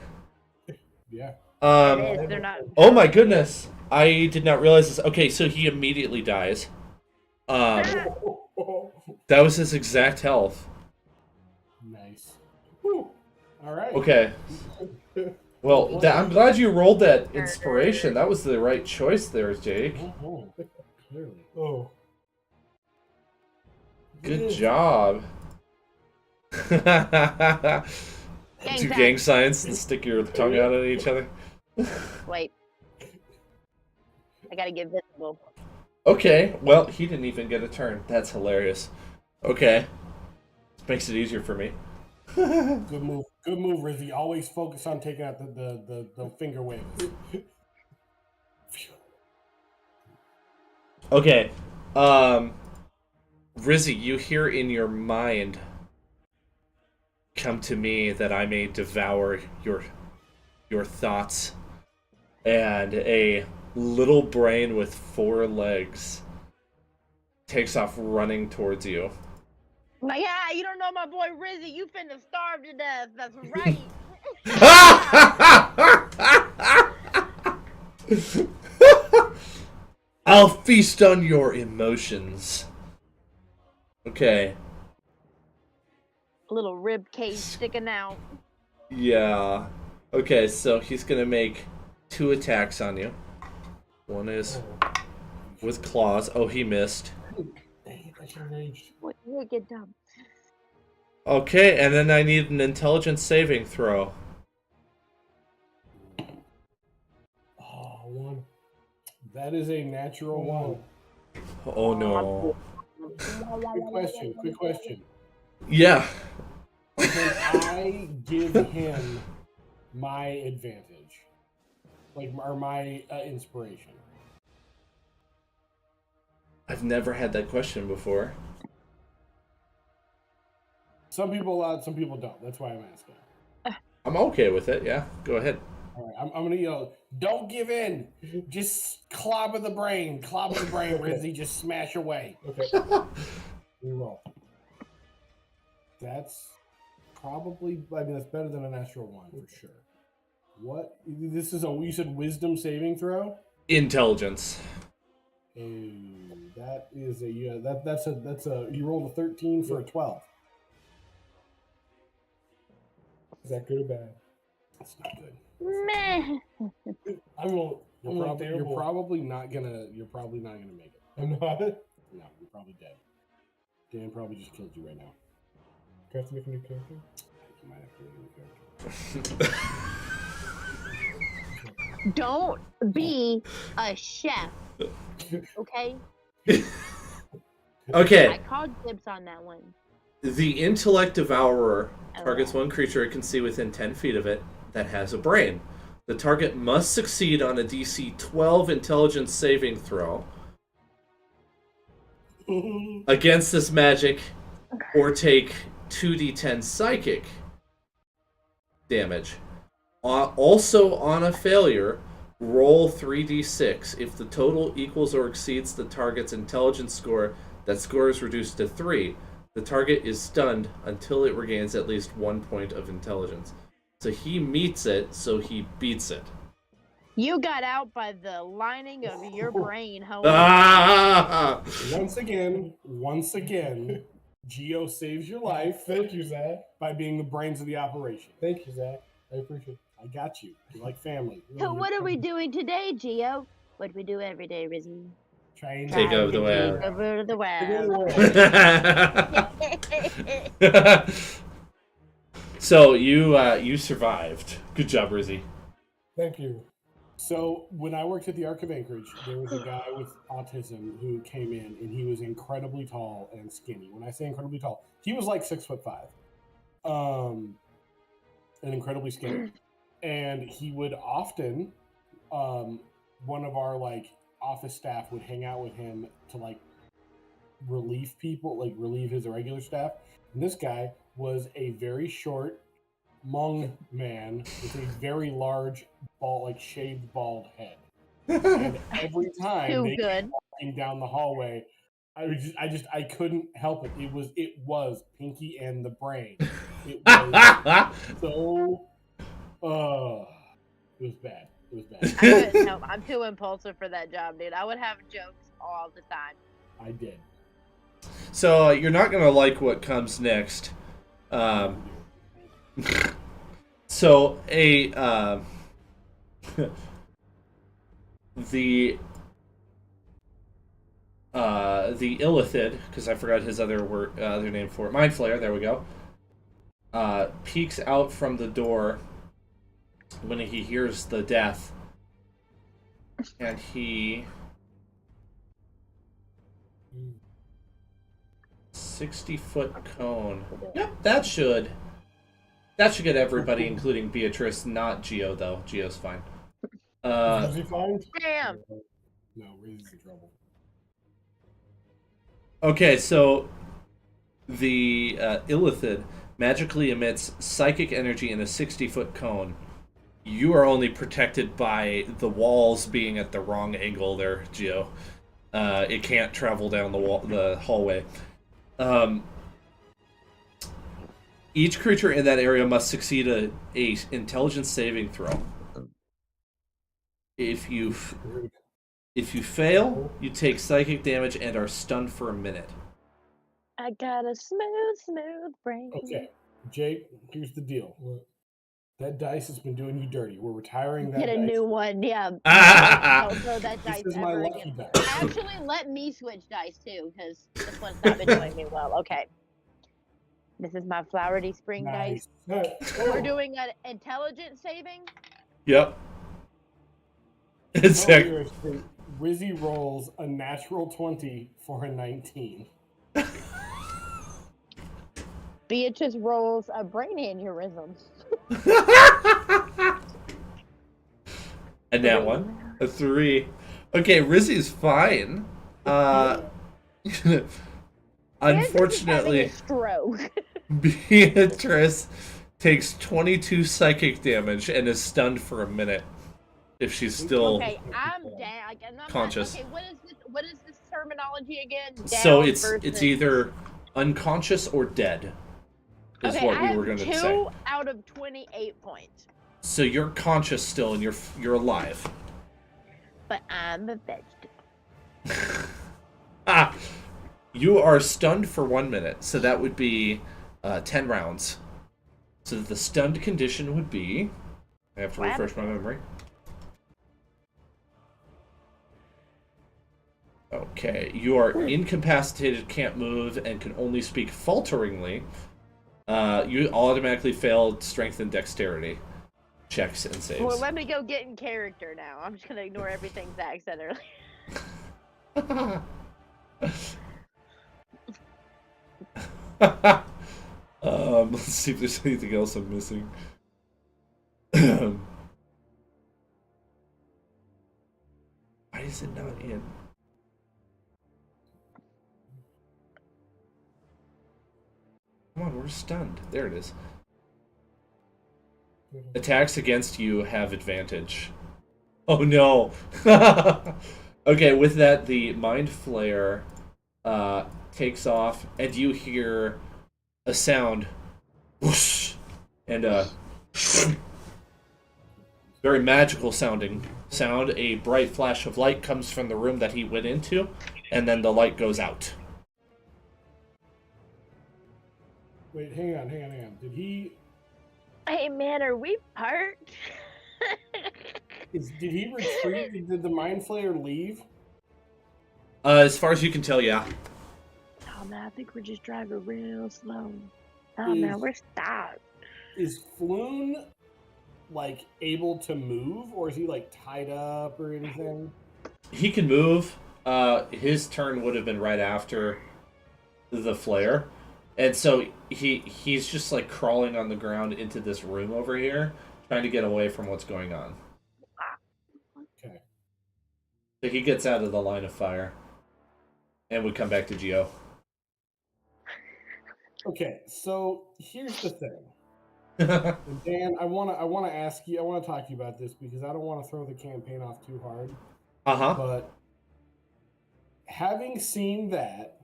Yeah. It is, they're not. Oh my goodness, I did not realize this. Okay, so he immediately dies. That was his exact health. Nice. Whew. All right. Okay. Well, I'm glad you rolled that inspiration. That was the right choice there, Jake. Oh, clearly. Oh. Good job. Do Gang gang signs and stick your tongue out at each other. Wait. I gotta get visible. Okay, well, he didn't even get a turn. That's hilarious. Okay. This makes it easier for me. Good move. Good move, Rizzy. Always focus on taking out the finger waves. Okay. Rizzy, you hear in your mind, come to me that I may devour your thoughts. And a little brain with 4 legs takes off running towards you. Like, yeah, you don't know my boy Rizzy. You finna starve to death. That's right. I'll feast on your emotions. Okay. Little rib cage sticking out. Yeah. Okay, so he's gonna make 2 attacks on you. One is with claws. Oh, he missed. Dang it, I should have raged. What wicked dumb. Okay, and then I need an intelligence saving throw. Oh, 1. That is a natural 1. Oh no. Quick question. Yeah. Can I give him my advantage? Or my inspiration? I've never had that question before. Some people allow it, some people don't. That's why I'm asking. I'm okay with it, yeah. Go ahead. All right, I'm gonna yell, don't give in. Just clobber the brain, Rizzy. Just smash away. Okay. Reroll. That's probably, I mean, that's better than a natural 1 for sure. What? This is you said wisdom saving throw? Intelligence. That is that's a you rolled a 13 for a 12. Is that good or bad? That's not good. Meh. You're probably not gonna make it. I'm not. No, you're probably dead. Dan probably just killed you right now. Do I have to make a new character? You might have to make a new character. Don't be a chef. Okay? Okay. I called dibs on that one. The intellect devourer targets one creature it can see within 10 feet of it that has a brain. The target must succeed on a DC 12 intelligence saving throw against this magic or take 2d10 psychic damage. Also, on a failure, roll 3d6. If the total equals or exceeds the target's intelligence score, that score is reduced to 3. The target is stunned until it regains at least 1 point of intelligence. So he meets it, so he beats it. You got out by the lining of your brain, homie. Ah! Once again, Geo saves your life. Thank you, Zach. By being the brains of the operation. Thank you, Zach. I appreciate it. I got you. You're like family. So what are we doing today, Geo? What do we do every day, Rizzy? Trying Take over the web. Take over the web. So you survived. Good job, Rizzy. Thank you. So when I worked at the Ark of Anchorage, there was a guy with autism who came in, and he was incredibly tall and skinny. When I say incredibly tall, he was like 6'5", and incredibly skinny. And he would often, one of our like office staff would hang out with him to like relieve people, like relieve his regular staff. And this guy was a very short Hmong man with a very large, shaved bald head. And every time Too good. walking down the hallway, I couldn't help it. It was Pinky and the Brain. It was so. It was bad. It was bad. I couldn't help. I'm too impulsive for that job, dude. I would have jokes all the time. I did. So you're not gonna like what comes next. So the Illithid, because I forgot his other name for it, Mind Flayer. There we go. Peeks out from the door when he hears the death, and he 60-foot cone. Yep, that should get everybody, including Beatrice. Not Geo though. Geo's fine. Is he fine? Damn. No, Rizzy's in trouble. Okay, so the Illithid magically emits psychic energy in a 60-foot cone. You are only protected by the walls being at the wrong angle there, Geo. It can't travel down the hallway. Each creature in that area must succeed a intelligence saving throw. If you fail, you take psychic damage and are stunned for a minute. I got a smooth brain. Okay, Jake, here's the deal. That dice has been doing you dirty. We're retiring that Get a dice. new one, yeah. Ah! Don't throw that dice This is my ever lucky again. dice. Actually, let me switch dice too, because this one's not been doing me well. Okay. This is my flowery spring Nice. dice. We're doing an intelligence saving. Yep. It's Rizzy rolls a natural 20 for a 19. Beatrice rolls a brain aneurysm. And that one, a 3. Okay, Rizzy's fine. Unfortunately, stroke. Beatrice takes 22 psychic damage and is stunned for a minute. If she's still Okay, I'm down. conscious. Okay, what is this terminology again? Down So it's versus... either unconscious or dead. Is okay, what I we were have going to 2 say. out of 28 points. So you're conscious still, and you're alive. But I'm a vegetable. Ah, you are stunned for 1 minute, so that would be 10 rounds. So the stunned condition would be. I have to refresh my memory. Okay, you are incapacitated, can't move, and can only speak falteringly. You automatically failed strength and dexterity checks and saves. Well, let me go get in character now. I'm just gonna ignore everything Zach said earlier. Let's see if there's anything else I'm missing. Why is it not in? Come on, we're stunned. There it is. Attacks against you have advantage. Oh no! Okay, with that, the Mind Flayer takes off, and you hear a sound. Whoosh! And very magical sounding sound. A bright flash of light comes from the room that he went into, and then the light goes out. Wait, hang on. Did he? Hey man, are we parked? Did he retreat? Did the Mind Flayer leave? As far as you can tell, yeah. Oh man, I think we're just driving real slow. Oh man, we're stopped. Is Floon like able to move, or is he like tied up or anything? He can move. His turn would have been right after the flare. And so he's just like crawling on the ground into this room over here, trying to get away from what's going on. Okay. So he gets out of the line of fire. And we come back to Geo. Okay, so here's the thing. And Dan, I wanna ask you, I wanna talk to you about this because I don't want to throw the campaign off too hard. Uh-huh. But having seen that,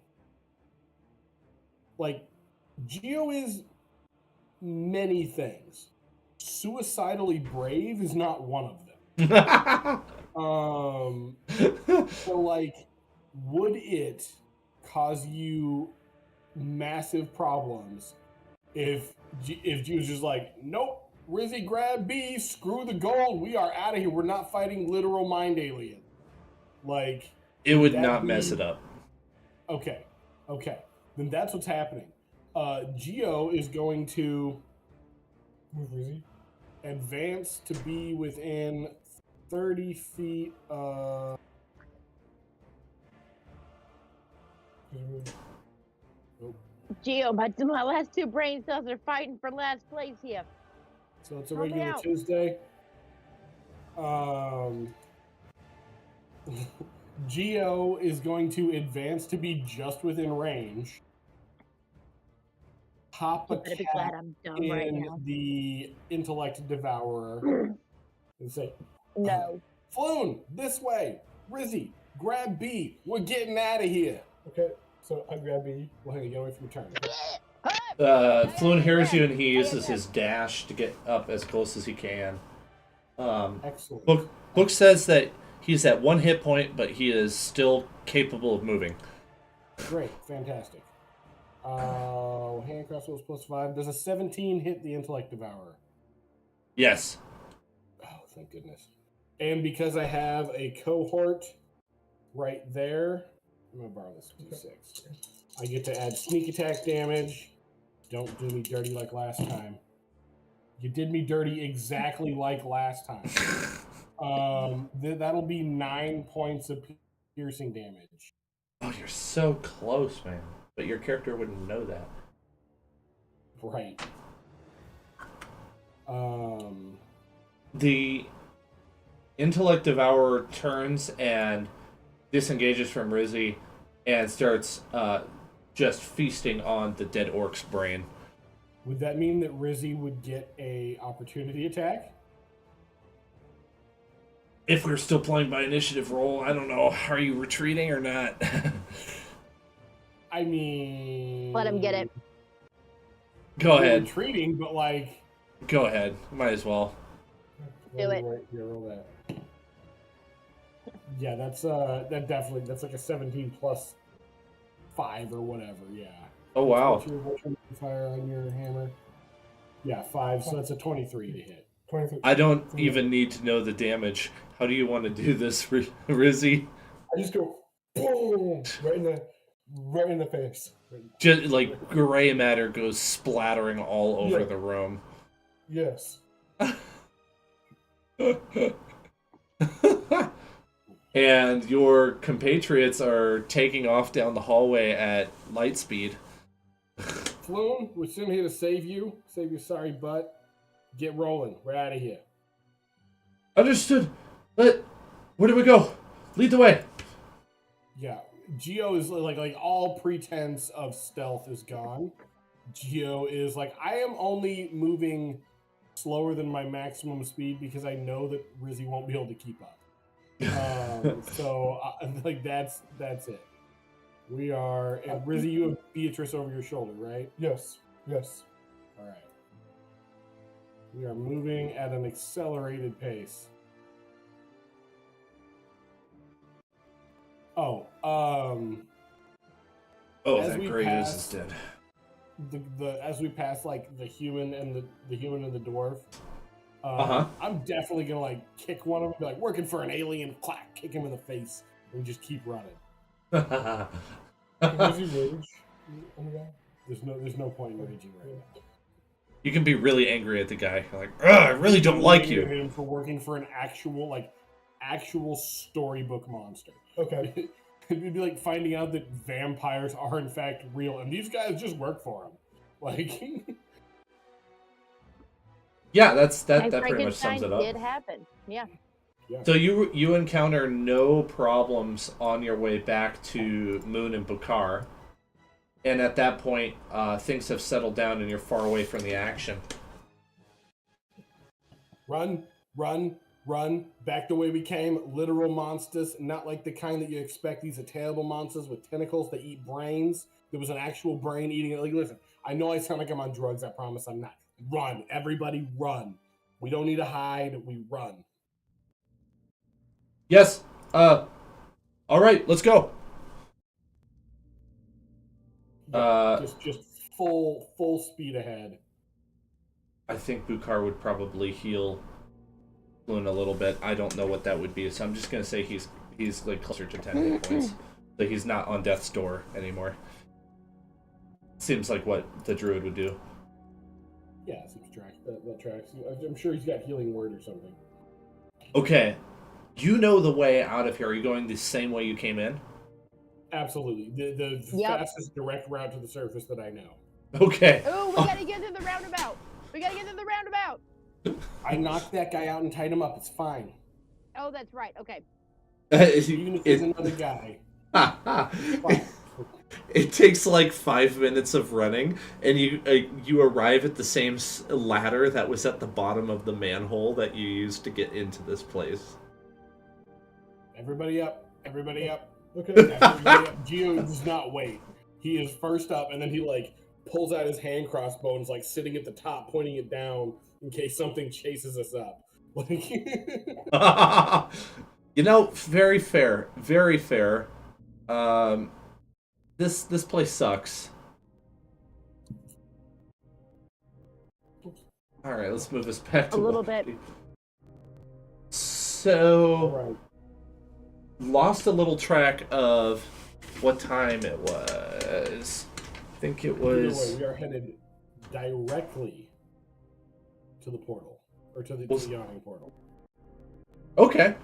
like, Geo is many things. Suicidally brave is not one of them. So like, would it cause you massive problems if Geo's just like, nope, Rizzy grab B, screw the gold, we are out of here. We're not fighting literal mind alien. Like, it would not mess it up. Okay. Then that's what's happening. Geo is going to advance to be within 30 feet of... Geo, my last two brain cells are fighting for last place here. So it's a regular Tuesday. Geo is going to advance to be just within range. Pop a cap in the Intellect Devourer and say, no. Floon, this way. Rizzy, grab B. We're getting out of here. Okay, so I grab B. Well, hang on, get away from your turn. Floon hears you, and he uses his dash to get up as close as he can. Excellent. Book says that he's at 1 hit point, but he is still capable of moving. Great, fantastic. Hand crossbows +5. Does a 17 hit the Intellect Devourer? Yes. Oh, thank goodness. And because I have a cohort right there, I'm going to borrow this D6. I get to add sneak attack damage. Don't do me dirty like last time. You did me dirty exactly like last time. That'll be 9 points of piercing damage. Oh, you're so close, man. But your character wouldn't know that. Right. The Intellect Devourer turns and disengages from Rizzy and starts just feasting on the dead orc's brain. Would that mean that Rizzy would get a opportunity attack? If we're still playing by initiative roll, I don't know. Are you retreating or not? I mean... Let him get it. Go ahead. Retreating, but like... Go ahead. Might as well. Do it. Right here, roll that. Yeah, that's that's like a 17 plus 5 or whatever. Yeah. Oh wow. What's your modifier on your hammer? Yeah, 5. So that's a 23 to hit. 23. I don't even need to know the damage. How do you want to do this, Rizzy? I just go boom right in the face. Just like gray matter goes splattering all over the room. Yes. And your compatriots are taking off down the hallway at light speed. Floon, we're sitting here to save your sorry butt. Get rolling. We're out of here. Understood. But where do we go? Lead the way. Yeah, Geo is like all pretense of stealth is gone. Geo is like, I am only moving slower than my maximum speed because I know that Rizzy won't be able to keep up. So like that's it. We are, and Rizzy, you have Beatrice over your shoulder, right? Yes. All right. We are moving at an accelerated pace. Oh, as that we gray pass- is dead. as we pass like the human and the human and the dwarf, Uh-huh. I'm definitely gonna like kick one of them, be like, working for an alien, clack, kick him in the face, and just keep running. Does he rage? Oh my God. There's no point in raging right now. You can be really angry at the guy. Like, I really don't like Hit you. him for working for an actual storybook monster. Okay. It'd be like finding out that vampires are in fact real, and these guys just work for him. Like, Yeah, that And pretty much Frankenstein sums it up. did happen. Yeah. So you encounter no problems on your way back to Moon and Bukar, and at that point, things have settled down and you're far away from the action. run, back the way we came. Literal monsters, not like the kind that you expect. These are terrible monsters with tentacles that eat brains. There was an actual brain eating it. Like, listen, I know I sound like I'm on drugs. I promise I'm not. Run, everybody, run. We don't need to hide. We run. Yes. All right, let's go. Just full speed ahead. I think Bukar would probably heal Loon a little bit. I don't know what that would be, so I'm just gonna say he's like closer to 10 hit points. So he's not on death's door anymore. Seems like what the druid would do. Yeah, that tracks. I'm sure he's got healing word or something. Okay. You know the way out of here. Are you going the same way you came in? Absolutely. The Yep. fastest direct route to the surface that I know. Okay. Oh, we gotta get to the roundabout. I knocked that guy out and tied him up. It's fine. Oh, that's right. Okay. Even if there's another guy. It takes like 5 minutes of running, and you arrive at the same ladder that was at the bottom of the manhole that you used to get into this place. Everybody up. Everybody up. Okay. Everybody up. Geo does not wait. He is first up, and then he like pulls out his hand crossbow and is like sitting at the top, pointing it down in case something chases us up. Like, You know, very fair. Very fair. This place sucks. All right, let's move this back to A little bit. So, right. lost a little track of what time it was. I think it Either way, was. we are headed directly to the portal, or to the yawning portal. Okay.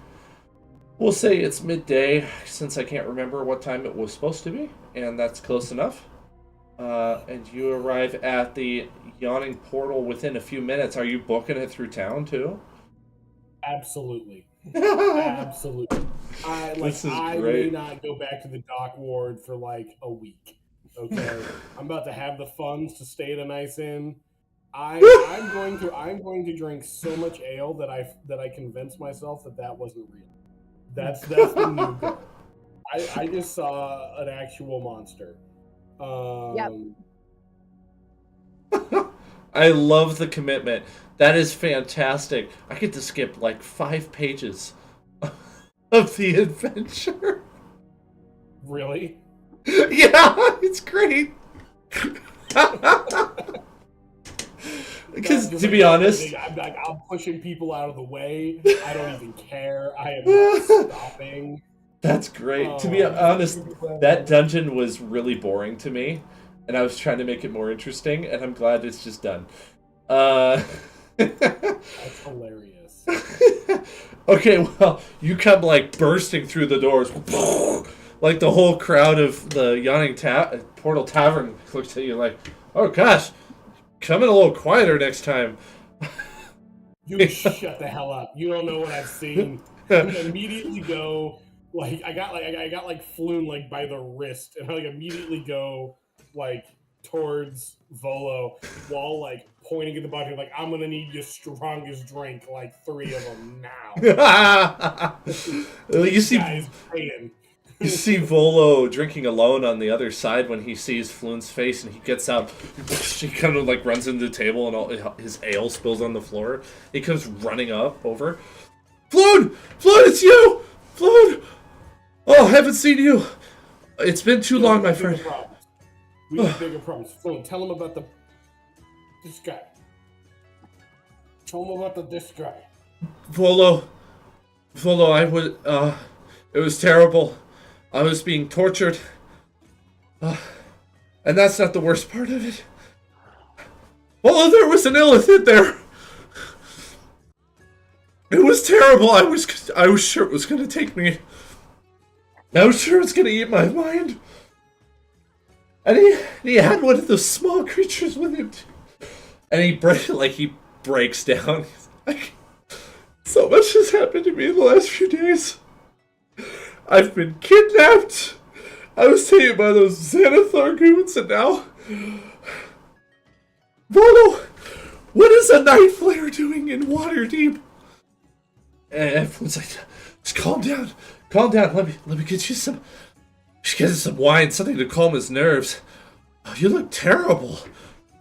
We'll say it's midday, since I can't remember what time it was supposed to be, and that's close enough. And you arrive at the yawning portal within a few minutes. Are you booking it through town, too? Absolutely. Absolutely. I great. may not go back to the dock ward for like a week. Okay. I'm about to have the funds to stay at a nice inn. I'm going to drink so much ale that I convince myself that wasn't real. That's the new goal. I just saw an actual monster. I I love the commitment. That is fantastic. I get to skip like 5 pages of the adventure. Really? Yeah, it's great. Because to be honest, I'm pushing people out of the way. I don't even care. I am not stopping. That's great. To be honest, that dungeon was really boring to me, and I was trying to make it more interesting, and I'm glad it's just done. That's hilarious. Okay, well, you come like bursting through the doors, like the whole crowd of the Yawning Portal Tavern looks at you like, oh gosh, come in a little quieter next time. You shut the hell up. You don't know what I've seen. And immediately go like I got like Floon like by the wrist, and I like immediately go like towards Volo while like pointing at the bucket like I'm gonna need your strongest drink, like 3 of them now. You see, guy's praying. You see Volo drinking alone on the other side when he sees Floon's face, and he gets up. He kind of like runs into the table, and all his ale spills on the floor. He comes running up over. Floon! Floon, it's you! Floon! Oh, I haven't seen you. It's been too long, my friend. We have bigger problems. Floon, tell him about this guy. Tell him about this guy. Volo, it was terrible. I was being tortured. And that's not the worst part of it. Oh, there was an illith in there. It was terrible. I was sure it was going to take me. I was sure it was going to eat my mind. And he had one of those small creatures with him. And he breaks down. He's like, so much has happened to me in the last few days. I've been kidnapped. I was taken by those Xanathar goons, and now... Volo, what is a night flare doing in Waterdeep? And everyone's like, just calm down. Calm down. Let me get you some... Just get some wine, something to calm his nerves. Oh, you look terrible.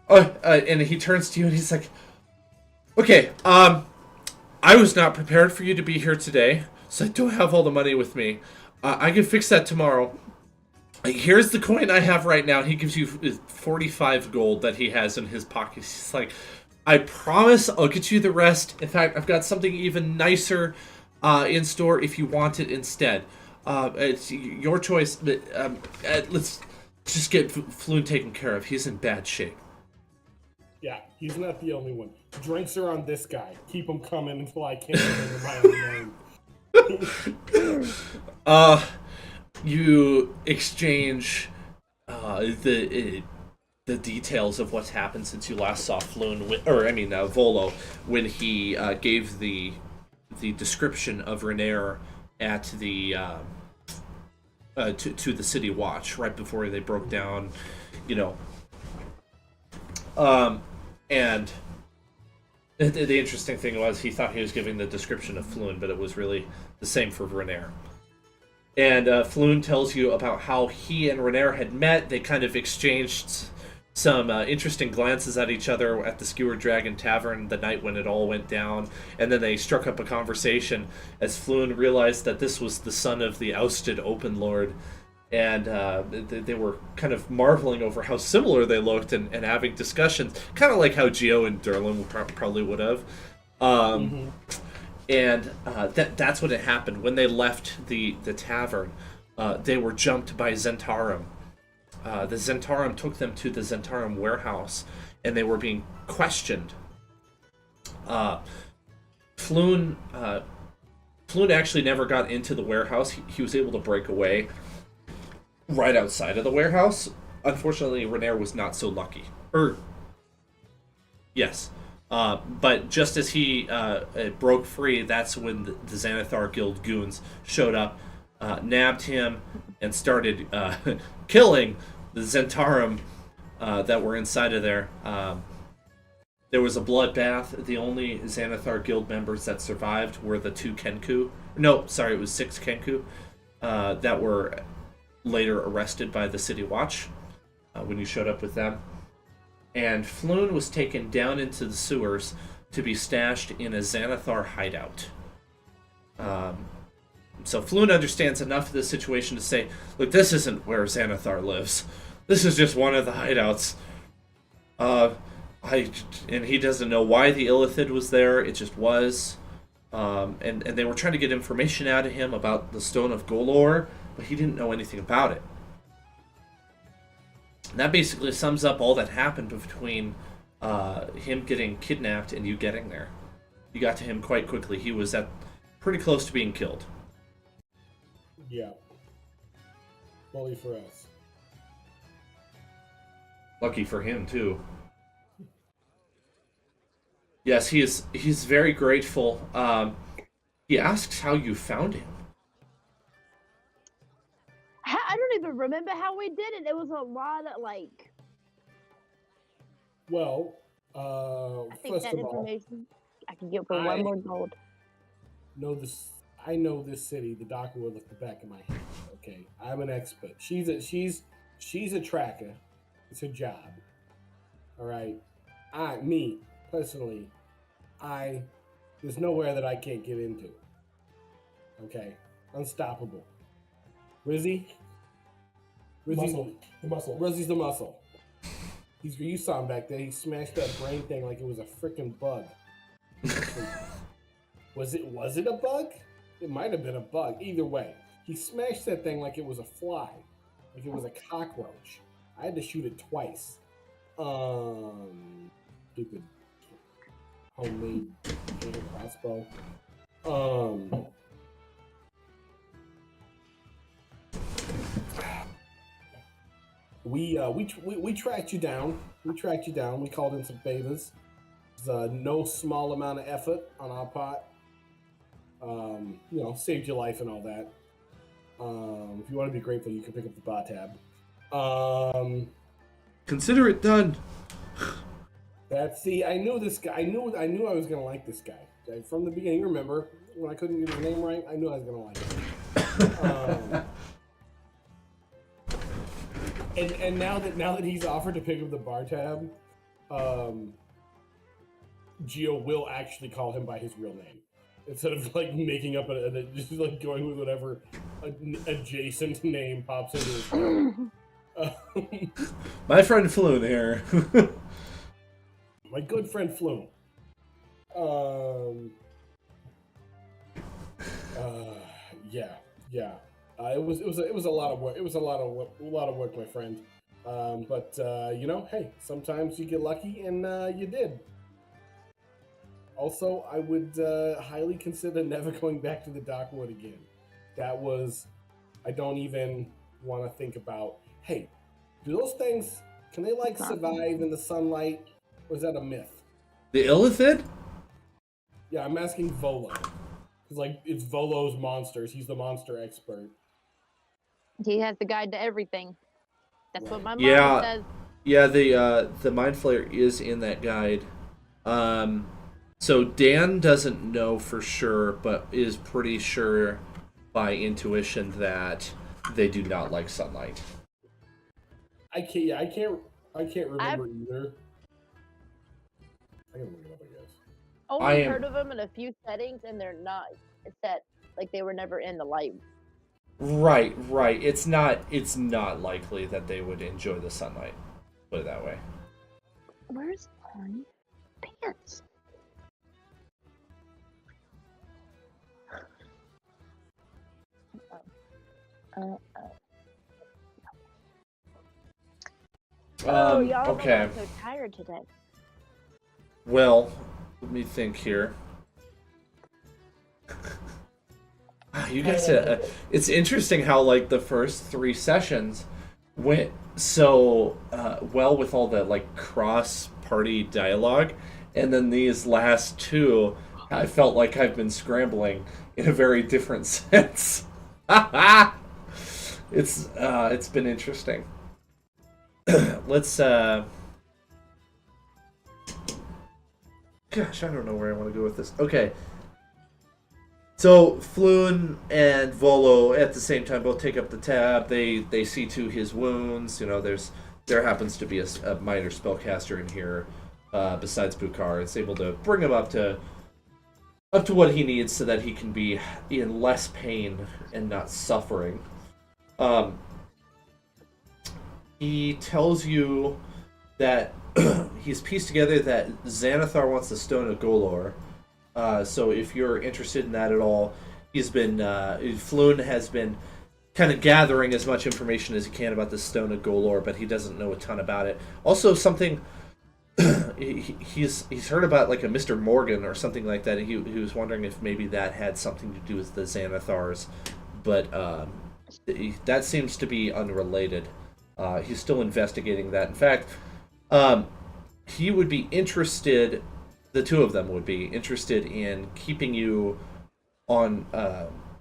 And he turns to you and he's like, okay, I was not prepared for you to be here today, so I don't have all the money with me. I can fix that tomorrow. Here's the coin I have right now. He gives you 45 gold that he has in his pocket. He's like, I promise I'll get you the rest. In fact, I've got something even nicer in store if you want it instead. It's your choice, but let's just get Floon taken care of. He's in bad shape. Yeah, he's not the only one. Drinks are on this guy. Keep him coming until I can't remember my own name. You exchange the details of what's happened since you last saw Floon, Volo, when he gave the description of Renair at the to the City Watch right before they broke down, and the interesting thing was he thought he was giving the description of Floon, but it was really the same for Renair. And Floon tells you about how he and Renair had met. They kind of exchanged some interesting glances at each other at the Skewer Dragon Tavern the night when it all went down. And then they struck up a conversation as Floon realized that this was the son of the ousted Open Lord. And they were kind of marveling over how similar they looked and having discussions, kind of like how Geo and Durlin probably would have. And that's what had happened. When they left the tavern, they were jumped by Zentarum. The Zentarum took them to the Zentarum warehouse, and they were being questioned. Floon actually never got into the warehouse. He was able to break away right outside of the warehouse. Unfortunately, Renair was not so lucky. Yes. But just as he broke free, that's when the Xanathar Guild goons showed up, nabbed him, and started killing the Zentarum that were inside of there. There was a bloodbath. The only Xanathar Guild members that survived were the 2 Kenku. No, sorry, it was 6 Kenku that were later arrested by the City Watch when you showed up with them. and Floon was taken down into the sewers to be stashed in a Xanathar hideout. So Floon understands enough of the situation to say, look, this isn't where Xanathar lives. This is just one of the hideouts. And he doesn't know why the Illithid was there. It just was. And they were trying to get information out of him about the Stone of Golor, but he didn't know anything about it. And that basically sums up all that happened between him getting kidnapped and you getting there. You got to him quite quickly. He was pretty close to being killed. Yeah. Bully for us. Lucky for him, too. Yes, he's very grateful. He asks how you found him. I don't even remember how we did it. It was a lot of like. Well, I think first that of all, information I can get for one more gold. I know this city, the Darkwood, at the back of my head. Okay, I'm an expert. She's a tracker. It's her job. All right. Me personally, there's nowhere that I can't get into. Okay, unstoppable. Rizzy. The muscle. Rizzy's the muscle. You saw him back there. He smashed that brain thing like it was a freaking bug. Was it a bug? It might have been a bug. Either way, he smashed that thing like it was a fly, like it was a cockroach. I had to shoot it twice. Stupid homemade crossbow. We tracked you down. We called in some favors. It was no small amount of effort on our part. Saved your life and all that. If you want to be grateful, you can pick up the bar tab. Consider it done. I knew this guy. I knew I was gonna like this guy from the beginning. Remember when I couldn't get his name right? I knew I was gonna like him. And now that he's offered to pick up the bar tab, Gio will actually call him by his real name instead of like making up just like going with whatever adjacent name pops into his head. My friend Floon here. My good friend Floon. Yeah. It was a lot of work. It was a lot of work, my friend. Hey, sometimes you get lucky, and you did. Also, I would highly consider never going back to the Darkwood again. I don't even want to think about. Hey, do those things? Can they survive in the sunlight? Or is that a myth? The Illithid? Yeah, I'm asking Volo. Because it's Volo's monsters. He's the monster expert. He has the guide to everything. That's what my mom says. Yeah, the Mind Flayer is in that guide. So Dan doesn't know for sure, but is pretty sure by intuition that they do not like sunlight. I can't remember either. I can look it up, I guess. Only heard of them in a few settings, and they're not set. Like they were never in the light. Right. It's not likely that they would enjoy the sunlight. Put it that way. Where's my pants? Y'all okay. I'm so tired today. Well, let me think here. You guys, it's interesting how the first 3 sessions went so well with all the cross-party dialogue, and then these last 2, I felt like I've been scrambling in a very different sense. It's been interesting. Let's gosh, I don't know where I want to go with this. Okay. So Floon and Volo at the same time both take up the tab. They see to his wounds. There's there happens to be a minor spellcaster in here besides Bukar. It's able to bring him up to what he needs so that he can be in less pain and not suffering. He tells you that he's pieced together that Xanathar wants the Stone of Golor. So if you're interested in that at all, he's been Floon has been kind of gathering as much information as he can about the Stone of Golor, but he doesn't know a ton about it. Also, something he's heard about, like a Mr. Morgan or something like that. He was wondering if maybe that had something to do with the Xanathars, but that seems to be unrelated. He's still investigating that. In fact, he would be interested. The two of them would be interested in keeping you on,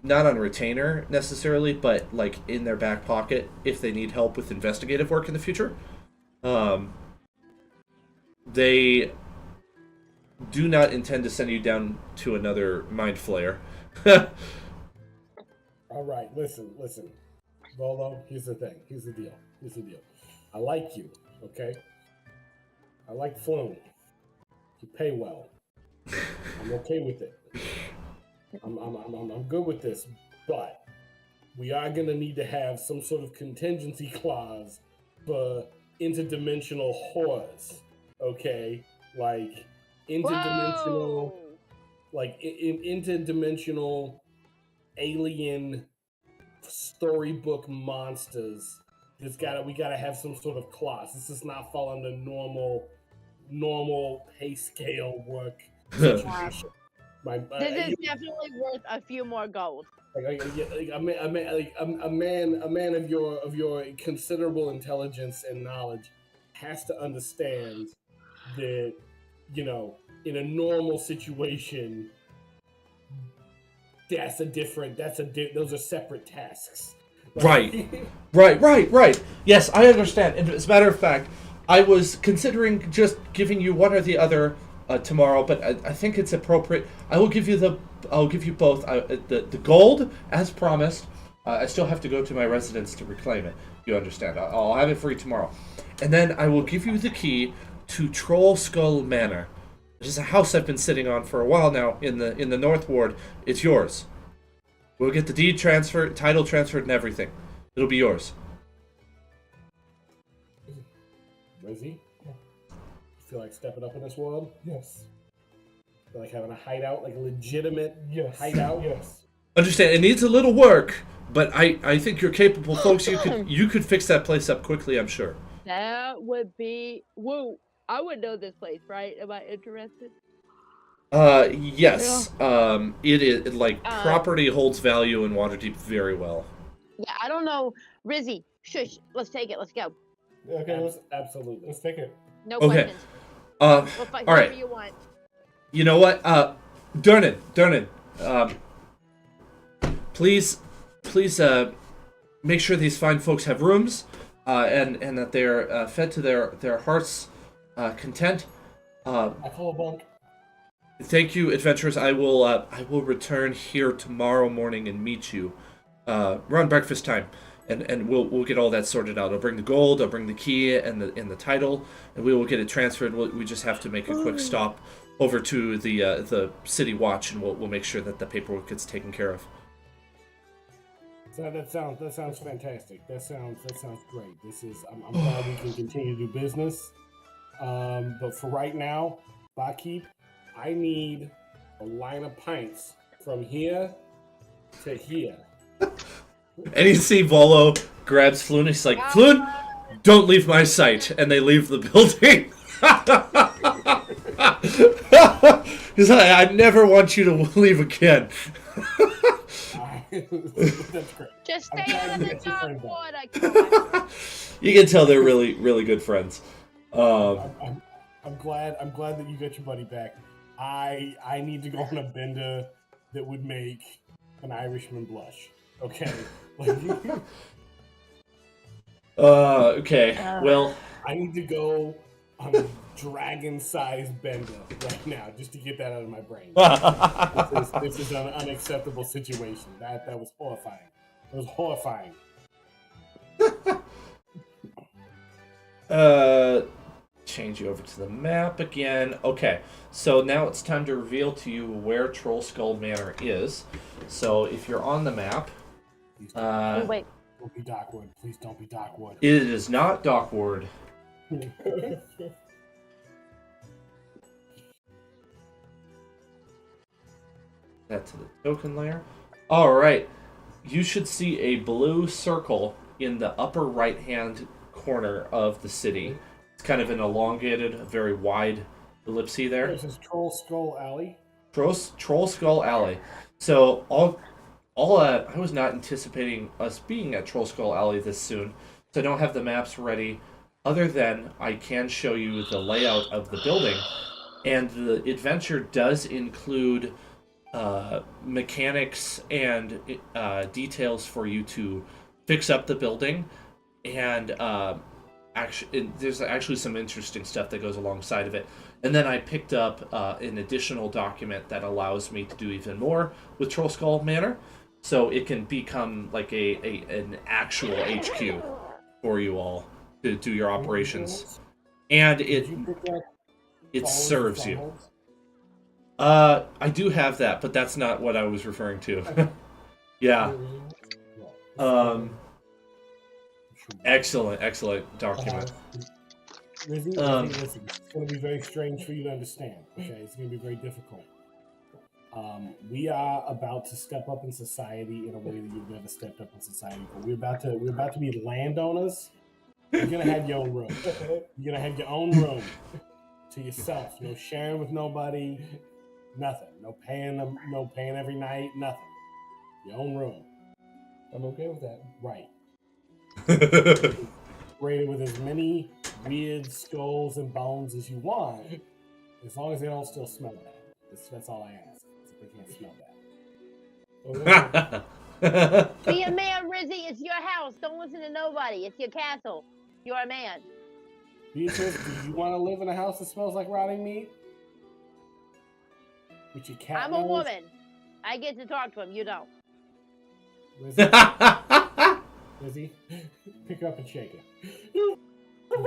not on retainer necessarily, but like in their back pocket if they need help with investigative work in the future. They do not intend to send you down to another mind flayer. All right, listen. Volo, here's the thing. Here's the deal. I like you, okay? I like Floon. You pay well. I'm okay with it. I'm good with this, but we are gonna need to have some sort of contingency clause for interdimensional horrors, okay? Like interdimensional, interdimensional alien storybook monsters. We gotta have some sort of clause. This does not fall under normal pay scale work situation. This is definitely worth a few more gold. A man of your considerable intelligence and knowledge has to understand that, in a normal situation, those are separate tasks. Right. Yes, I understand. And as a matter of fact, I was considering just giving you one or the other tomorrow, but I think it's appropriate. I'll give you both. The gold, as promised. I still have to go to my residence to reclaim it. You understand? I'll have it for you tomorrow, and then I will give you the key to Troll Skull Manor, which is a house I've been sitting on for a while now in the North Ward. It's yours. We'll get the deed transferred, title transferred, and everything. It'll be yours. Rizzy, you feel like stepping up in this world? Yes. Feel like having a hideout, like a legitimate hideout? Yes. Understand, it needs a little work, but I think you're capable folks. You could fix that place up quickly, I'm sure. That would be woo. I would know this place, right? Am I interested? Yes. It is property holds value in Waterdeep very well. Yeah, I don't know. Rizzy, shush. Let's take it. Let's go. Okay, Absolutely. let's take it. No Okay. questions. All We'll fight right. whoever you want. You know what? Durnan. Please, make sure these fine folks have rooms, and that they're fed to their hearts' content. I call a bunk. Thank you, adventurers. I will return here tomorrow morning and meet you around breakfast time, and we'll get all that sorted out. I'll bring the gold, I'll bring the key and the title, and we will get it transferred. We just have to make a quick stop over to the city watch, and we'll make sure that the paperwork gets taken care of. So that sounds fantastic. That sounds great. I'm glad we can continue to do business. But for right now, Barkeep, I need a line of pints from here to here. And you see Volo grabs Floon, he's like, Floon, don't leave my sight. And they leave the building. He's like, I never want you to leave again. That's great. Just stay out of the dark water. You can tell they're really, really good friends. I'm glad that you got your buddy back. I need to go on a bender that would make an Irishman blush. Okay. Okay. Well, I need to go on a dragon-sized bender right now just to get that out of my brain. This is an unacceptable situation. That was horrifying. It was horrifying. Change you over to the map again. Okay, so now it's time to reveal to you where Troll Skull Manor is. So if you're on the map, Oh, wait. Don't be Dockwood. Please don't be Dockwood. it is not Dockward. That to the token layer. Alright, you should see a blue circle in the upper right-hand corner of the city. It's kind of an elongated, very wide ellipse there. This is Troll Skull Alley. Troll Skull Alley. So I was not anticipating us being at Troll Skull Alley this soon, so I don't have the maps ready. Other than I can show you the layout of the building, and the adventure does include mechanics and details for you to fix up the building, and there's actually some interesting stuff that goes alongside of it. And then I picked up an additional document that allows me to do even more with Troll Skull Manor, so it can become like an actual HQ for you all to do your operations, and it serves you. I do have that, but that's not what I was referring to. Yeah. Excellent document. Listen, it's going to be very strange for you to understand. Okay, it's going to be very difficult. We are about to step up in society in a way that you've never stepped up in society. But we're about to be landowners. You're gonna have your own room. You're gonna have your own room to yourself. No sharing with nobody. Nothing. No paying every night. Nothing. Your own room. I'm okay with that. Right. Rated with as many weird skulls and bones as you want, as long as they don't still smell bad. That's all I ask. They can't smell bad. Be a man, Rizzy. It's your house. Don't listen to nobody. It's your castle. You're a man. Beatrice, do you want to live in a house that smells like rotting meat? With your cat I'm nose? a woman. I get to talk to him. You don't. Lizzie, pick her up and shake her.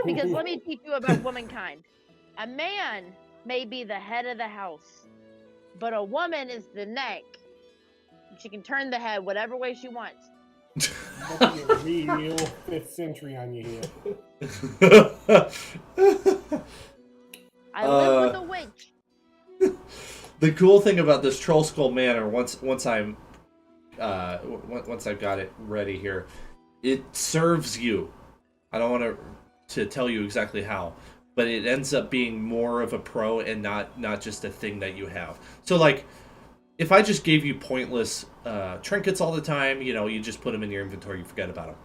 Because let me teach you about womankind. A man may be the head of the house, but a woman is the neck. She can turn the head whatever way she wants. Real 5th century on you here. I live with a witch. The cool thing about this Troll Skull Manor, once I've got it ready here, it serves you. I don't want to tell you exactly how, but it ends up being more of a pro and not just a thing that you have. So like, if I just gave you pointless trinkets all the time, you just put them in your inventory, you forget about them.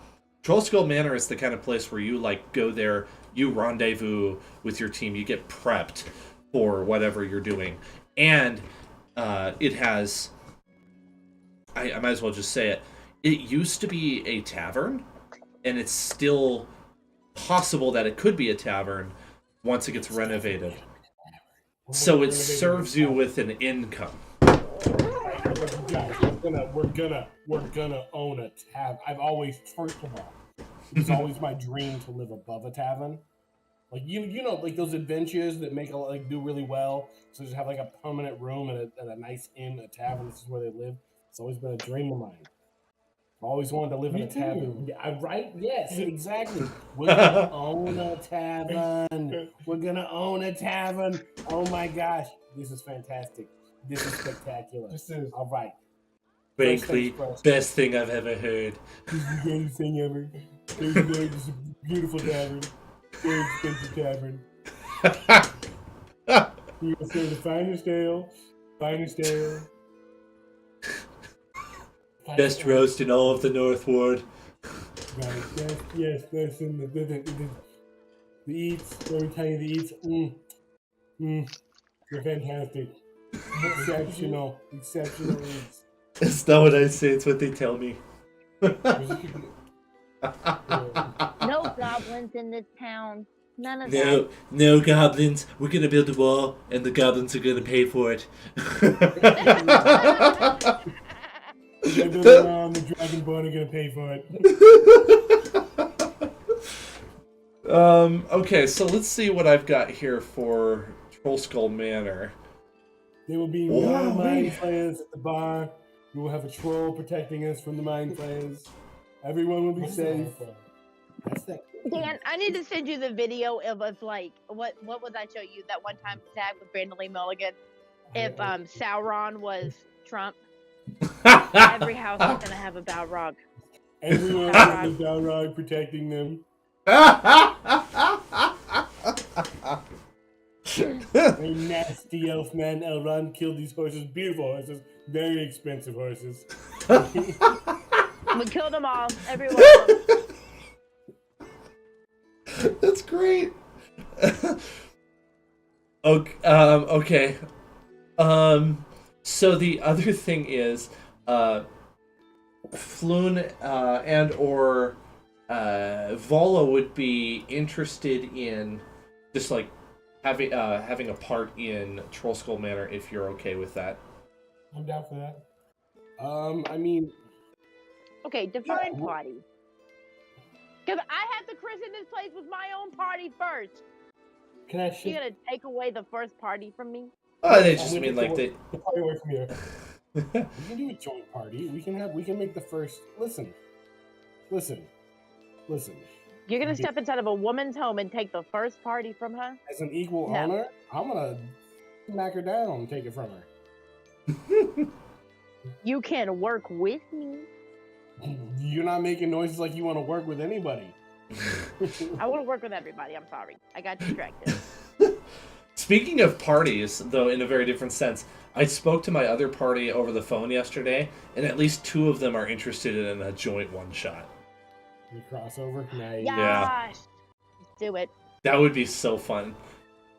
Troll Skull Manor is the kind of place where you like go there, you rendezvous with your team, you get prepped for whatever you're doing, and it has. I might as well just say it. It used to be a tavern, and it's still possible that it could be a tavern once it gets renovated. So it serves you with an income. Guys, we're gonna own a tavern. I've always, first of all, it's always my dream to live above a tavern. Like like those adventures that do really well. So just have like a permanent room at a nice inn, a tavern. This is where they live. It's always been a dream of mine. I've always wanted to live in a tavern. Yeah, right? Yes, exactly. We're gonna own a tavern. We're gonna own a tavern. Oh my gosh, this is fantastic. This is spectacular. This is all right. Frankly, best thing I've ever heard. This is the greatest thing ever. This is a beautiful tavern. Very expensive tavern. You will serve the finest ale. Best roast in all of the North Ward. Right. Yes. And the eats. Let me tell you, the eats. They're fantastic. Exceptional eats. It's not what I say, it's what they tell me. No goblins in this town. None of that. No goblins. We're gonna build a wall, and the goblins are gonna pay for it. The Dragonborn are gonna pay for it. Okay, so let's see what I've got here for Troll Skull Manor. There will be no mind flayers at the bar. We will have a troll protecting us from the mind flayers. Everyone will be safe. That's that. Dan, I need to send you the video of like what was I show you that one time Zach with Brandon Lee Mulligan? If Sauron was Trump, every house is gonna have a Balrog. Everyone will have a Balrog protecting them. A nasty elf man Elrond killed these horses, beautiful horses, very expensive horses. We killed them all, every one of them. That's great. Okay. So the other thing is, Floon and or Vola would be interested in just like having a part in Troll Skull Manor if you're okay with that. I'm down for that. I mean, Okay, define party. Because I have to christen this place with my own party first. Can I You shift gonna take away the first party from me? Oh, they just mean like they. the party away from here? we can do a joint party. We can make the first. Listen. You're gonna step inside of a woman's home and take the first party from her? As an equal No. honor, I'm gonna smack her down and take it from her. You can work with me. You're not making noises like you want to work with anybody. I want to work with everybody. I'm sorry. I got distracted. Speaking of parties, though, in a very different sense, I spoke to my other party over the phone yesterday, and at least 2 of them are interested in a joint one-shot. The crossover? Nice. Yeah. Let's do it. That would be so fun.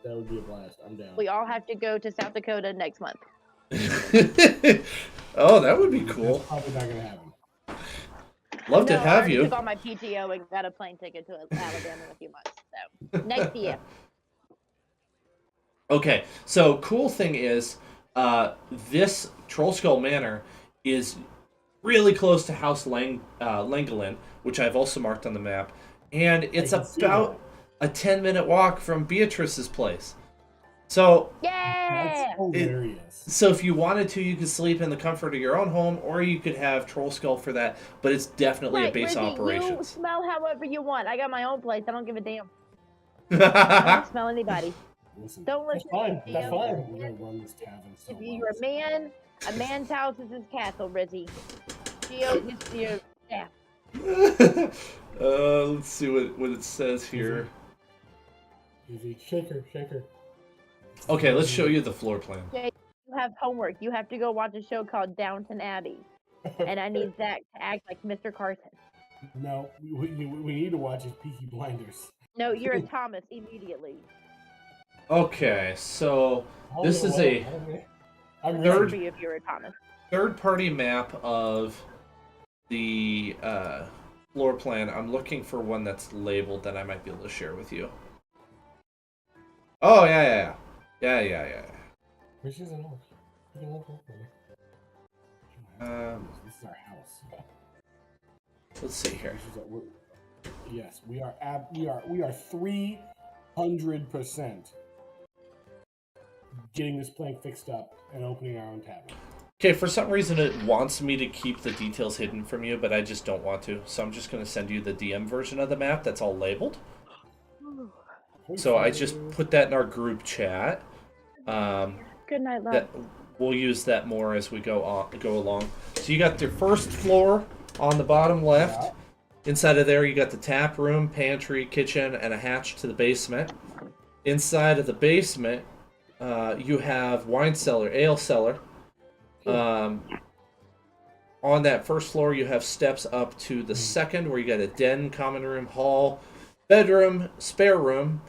That would be a blast. I'm down. We all have to go to South Dakota next month. Oh, that would be cool. That's probably not gonna happen. Love to No, have I you. took all my PTO and got a plane ticket to Alabama in a few months. So next year. Okay, so cool thing is, this Troll Skull Manor is really close to House Langelin, which I've also marked on the map, and it's about a 10-minute walk from Beatrice's place. So, Yeah. That's hilarious. so if you wanted to, you could sleep in the comfort of your own home, or you could have Troll Skull for that, but it's definitely a Right, base Lizzie, you operations. smell however you want. I got my own place. I don't give a damn. I don't smell anybody. Listen, Don't That's listen. fine. to That's them. fine. we're gonna run this tavern so If you're a man's house is his castle, Rizzy. Geo is your staff. Let's see what it says here. Easy. Shaker. Okay, let's show you the floor plan. You have homework. You have to go watch a show called Downton Abbey. And I need Zach to act like Mr. Carson. No, we need to watch his Peaky Blinders. No, you're a Thomas immediately. Okay, so this is a I'm Good Third- for you if you're a Thomas. third-party map of the floor plan. I'm looking for one that's labeled that I might be able to share with you. Oh, yeah. Which is an old. This is our house. Let's see here. Yes, we are 300% getting this plank fixed up and opening our own tavern. Okay, for some reason it wants me to keep the details hidden from you, but I just don't want to. So I'm just going to send you the DM version of the map that's all labeled. So I just put that in our group chat. Good night, love. That we'll use that more as we go along. So you got your first floor on the bottom left. Inside of there, you got the tap room, pantry, kitchen, and a hatch to the basement. Inside of the basement, you have wine cellar, ale cellar. On that first floor, you have steps up to the second, where you got a den, common room, hall, bedroom, spare room.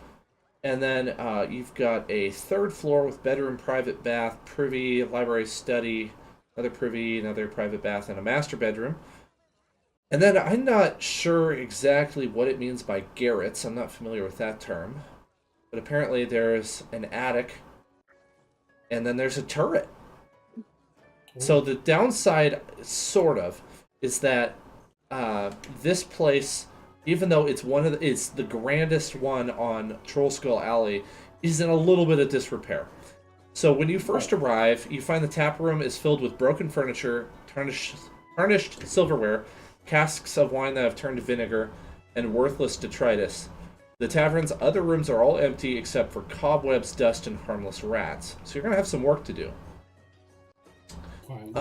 And then you've got a third floor with bedroom, private bath, privy, library, study, another privy, another private bath, and a master bedroom. And then I'm not sure exactly what it means by garrets. I'm not familiar with that term. But apparently there's an attic, and then there's a turret. So the downside, sort of, is that this place even though it's the grandest one on Troll Skull Alley, is in a little bit of disrepair. So when you first arrive, you find the tap room is filled with broken furniture, tarnished silverware, casks of wine that have turned to vinegar, and worthless detritus. The tavern's other rooms are all empty except for cobwebs, dust, and harmless rats. So you're going to have some work to do. Fine.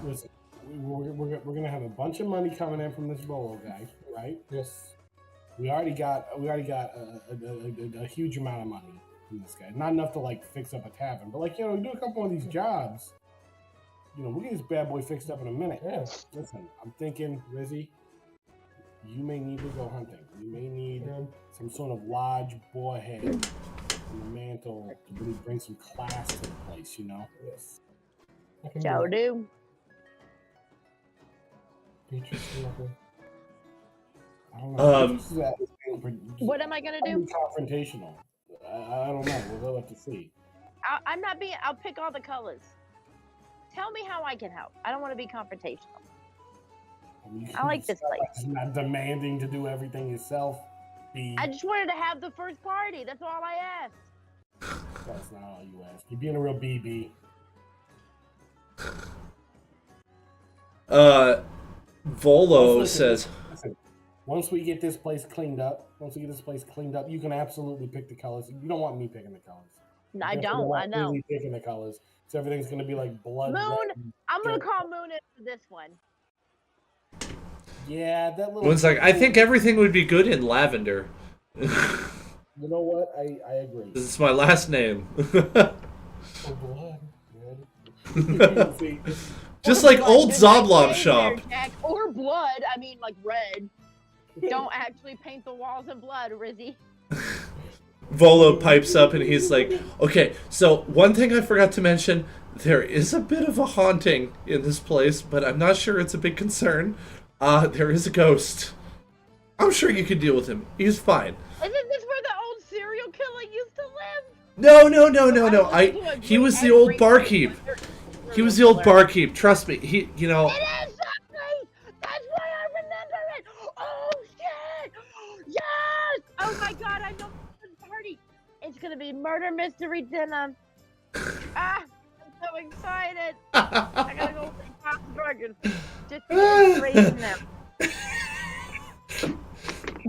Listen, we're gonna have a bunch of money coming in from this Bolo guy, right? Yes. We already got a huge amount of money from this guy. Not enough to like fix up a tavern, but like do a couple of these jobs. We'll get this bad boy fixed up in a minute. Yeah. Listen, I'm thinking, Rizzy, you may need to go hunting. You may need some sort of large boar head on the mantle to really bring some class to the place. Yes. Joe do. I don't know. What am I gonna do? Confrontational. I don't know. We'll have to see. I'm not being. I'll pick all the colors. Tell me how I can help. I don't want to be confrontational. I like this place. It's not demanding to do everything yourself. I just wanted to have the first party. That's all I asked. That's not all you ask. You're being a real BB. Volo says, listen, once we get this place cleaned up, you can absolutely pick the colors. You don't want me picking the colors. No, I don't. I know. Really picking the colors, so everything's gonna be like blood. Moon. Red, I'm gonna call Moon in for this one. Yeah, that little. Moon's like, I think everything would be good in lavender. You know what? I agree. This is my last name. See, just like old Zoblob shop. Or blood. I mean, like red. Don't actually paint the walls in blood, Rizzy. Volo pipes up and he's like, okay, so one thing I forgot to mention, there is a bit of a haunting in this place, but I'm not sure it's a big concern. There is a ghost. I'm sure you could deal with him. He's fine. Isn't this where the old serial killer used to live? No. He was the old barkeep. He was the old barkeep. Trust me. It is something! That's why I remember it! Oh, shit! Yes! Oh my god, I know the party! It's gonna be murder mystery dinner. I'm so excited! I gotta go see Pop Dragon. Just raising them.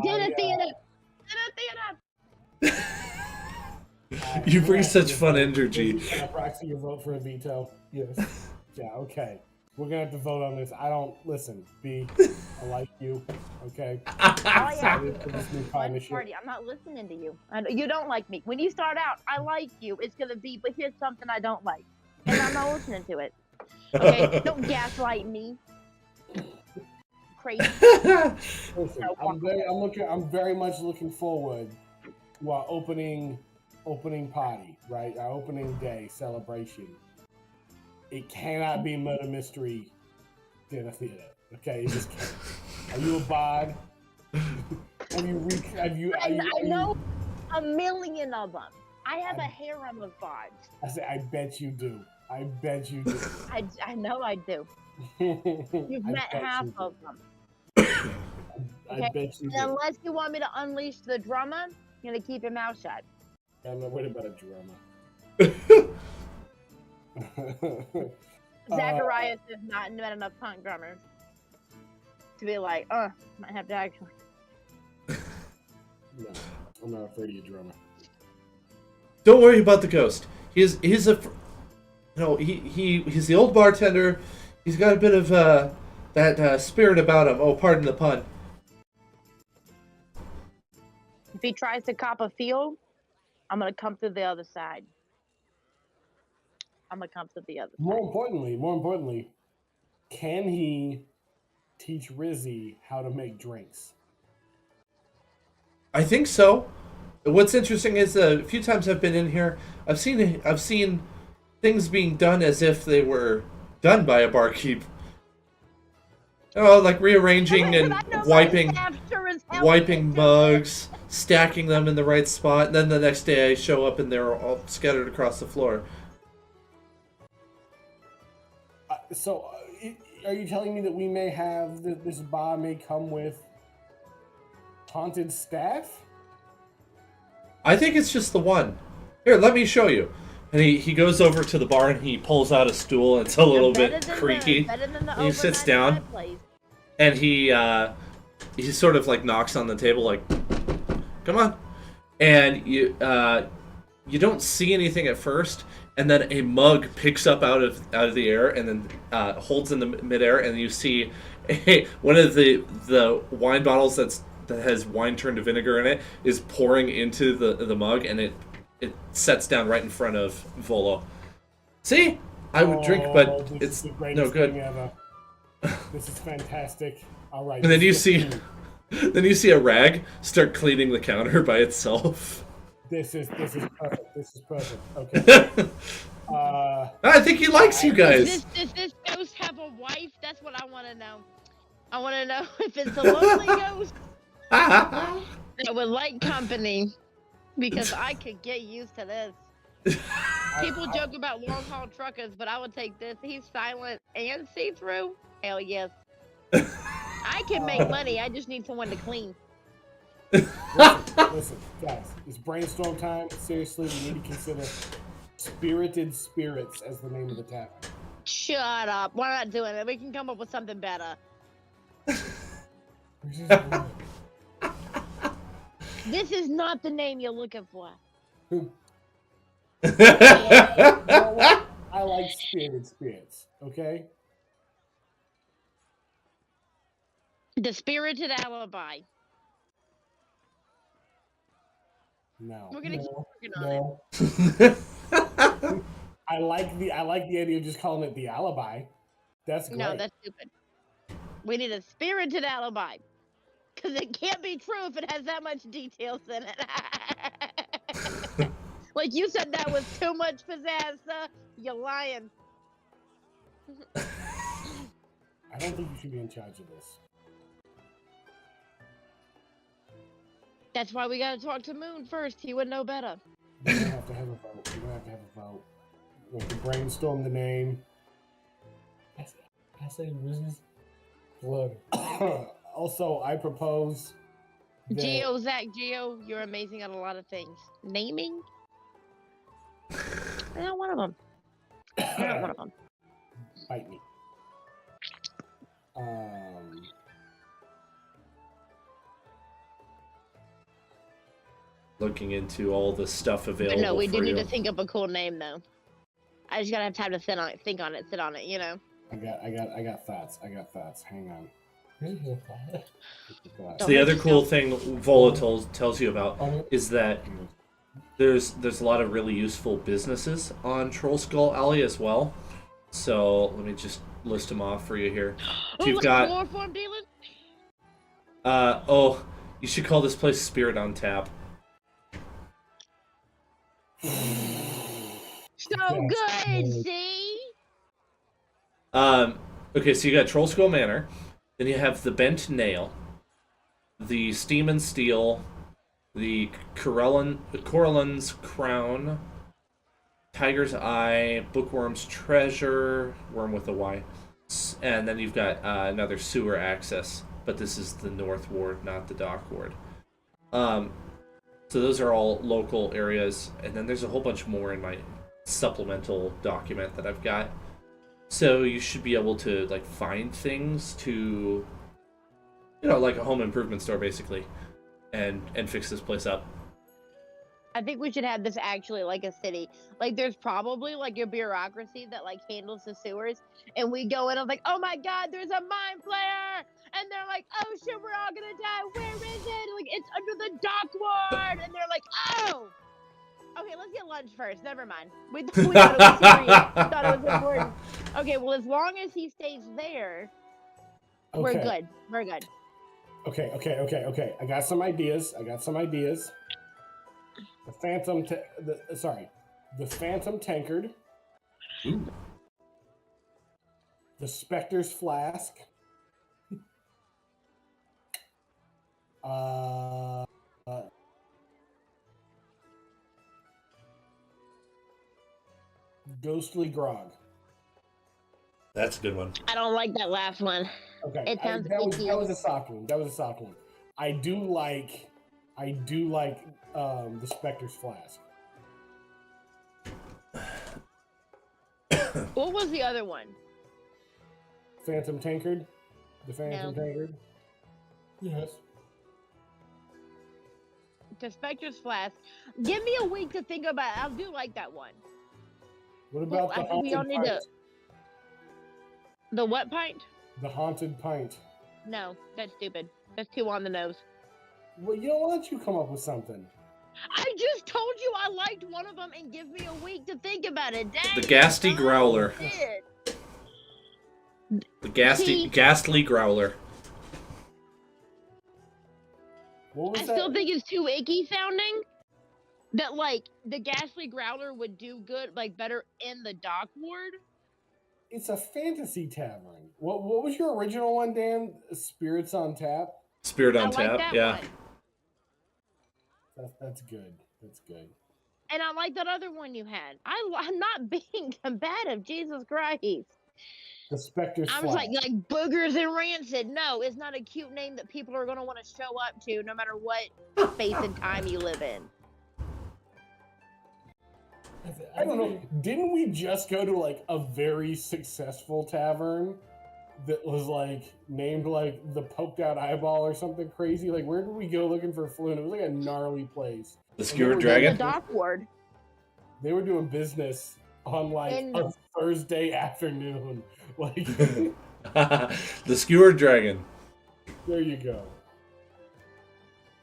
Dinner theater! You bring such fun energy. Can I proxy your vote for a veto? Yes. Yeah, okay. We're gonna have to vote on this. I don't listen. B, I like you. Okay. Oh yeah. For this new partnership. Party. I'm not listening to you. You don't like me. When you start out, I like you. It's gonna be, but here's something I don't like, and I'm not listening to it. Okay, don't gaslight me. Crazy. Listen, I'm very much looking forward to our opening party, right? Our opening day celebration. It cannot be murder mystery dinner theater. Okay, it just can't. Are you a bod? I know a million of them. I have a harem of bods. I bet you do. I bet you do. I know I do. You've met half of them. I bet you do. Unless you want me to unleash the drummer, you're gonna keep your mouth shut. I'm not worried about a drummer. Zacharias has not met enough punk drummers to be like, might have to actually. No, I'm not afraid of your drummer. Don't worry about the ghost. He's the old bartender. He's got a bit of that spirit about him. Oh, pardon the pun. If he tries to cop a field, I'm gonna come through the other side. More importantly, can he teach Rizzy how to make drinks? I think so. What's interesting is a few times I've been in here, I've seen things being done as if they were done by a barkeep. Oh, like rearranging and wiping mugs, stacking them in the right spot, and then the next day I show up and they're all scattered across the floor. So, are you telling me that we may have this bar may come with haunted staff? I think it's just the one. Here, let me show you. And he goes over to the bar and he pulls out a stool. And it's a little bit creaky. And he sits down. And he sort of like knocks on the table like, come on. And you don't see anything at first. And then a mug picks up out of the air and then holds in the midair. And you see one of the wine bottles that has wine turned to vinegar in it is pouring into the mug, and it sets down right in front of Volo. See? I would drink, but it's no good. This is fantastic. All right. And then you see a rag start cleaning the counter by itself. This is perfect. This is perfect. Okay. I think he likes you guys. Does this ghost have a wife? That's what I want to know. I want to know if it's a lonely ghost that would like company, because I could get used to this. People joke about long-haul truckers, but I would take this. He's silent and see-through. Hell yes. I can make money. I just need someone to clean. Listen, guys. It's brainstorm time. Seriously, we need to consider Spirited Spirits as the name of the tavern. Shut up. We're not doing it. We can come up with something better. This is not the name you're looking for. I like Spirited Spirits, okay? The Spirited Alibi. No. We're gonna keep working on it. I like the idea of just calling it the Alibi. That's great. No, that's stupid. We need a Spirited Alibi. Because it can't be true if it has that much details in it. Like you said that was too much pizzazz, sir. You're lying. I don't think you should be in charge of this. That's why we gotta talk to Moon first. He would know better. We're gonna have to have a vote. We have to brainstorm the name. I say business. Blood. Also, I propose that... Geo, you're amazing at a lot of things. Naming? I'm not one of them. Bite me. Looking into all the stuff available. But no, we do need you. to think of a cool name though. I just gotta have time to think on it, sit on it, you know. I got thoughts. Hang on. So the other cool thing Vola tells you about is that there's a lot of really useful businesses on Troll Skull Alley as well. So let me just list them off for you here. So you've got chloroform dealing? You should call this place Spirit on Tap. So good, see? Okay, so you got Troll Skull Manor. Then you have the Bent Nail, the Steam and Steel, the Corellin's Crown, Tiger's Eye, Bookworm's Treasure, Worm with a Y, and then you've got another sewer access, but this is the North Ward, not the Dock Ward. So those are all local areas, and then there's a whole bunch more in my supplemental document that I've got. So you should be able to like find things to, like a home improvement store basically, and fix this place up. I think we should have this actually like a city. Like there's probably like a bureaucracy that like handles the sewers, and we go in and like, oh my god, there's a mine flare, and they're like, oh shit, we're all gonna die. Where is it? Like it's under the dock ward, and they're like, oh. Okay, let's get lunch first. Never mind. We thought it was serious. We thought it was important. Okay, well, as long as he stays there, we're good. We're good. Okay. I got some ideas. The Phantom Tankard. Ooh. The Spectre's Flask. Ghostly Grog. That's a good one. I don't like that last one. Okay, It sounds that was a soft one. I do like the Spectre's Flask. What was the other one? Phantom Tankard. The Phantom No. Tankard. Yes. The Spectre's Flask. Give me a week to think about it. I do like that one. What about I the think we all Haunted need Pint? to. The what pint? The Haunted Pint. No, that's stupid. That's too on the nose. Well, you know, why don't you come up with something? I just told you I liked one of them and give me a week to think about it. Dang, The Ghastly son, Growler. shit. The Ghastly Growler. What was I that? still think it's too icky sounding. That like the Ghastly Growler would do good, like better in the dock ward. It's a fantasy tavern. What was your original one, Dan? Spirits on Tap? Spirit on I like Tap, that yeah. one. That's good. That's good. And I like that other one you had. I'm not being combative, Jesus Christ. The Spectre's I was Flask. like boogers and rancid. No, it's not a cute name that people are gonna want to show up to, no matter what space and time you live in. I don't know. Didn't we just go to like a very successful tavern that was like named like the Poked Out Eyeball or something crazy? Like, where did we go looking for food? It was like a gnarly place. The And Skewered they were Dragon? The dock ward. They were doing business on like And- a Thursday afternoon. Like, The Skewered Dragon. there you go.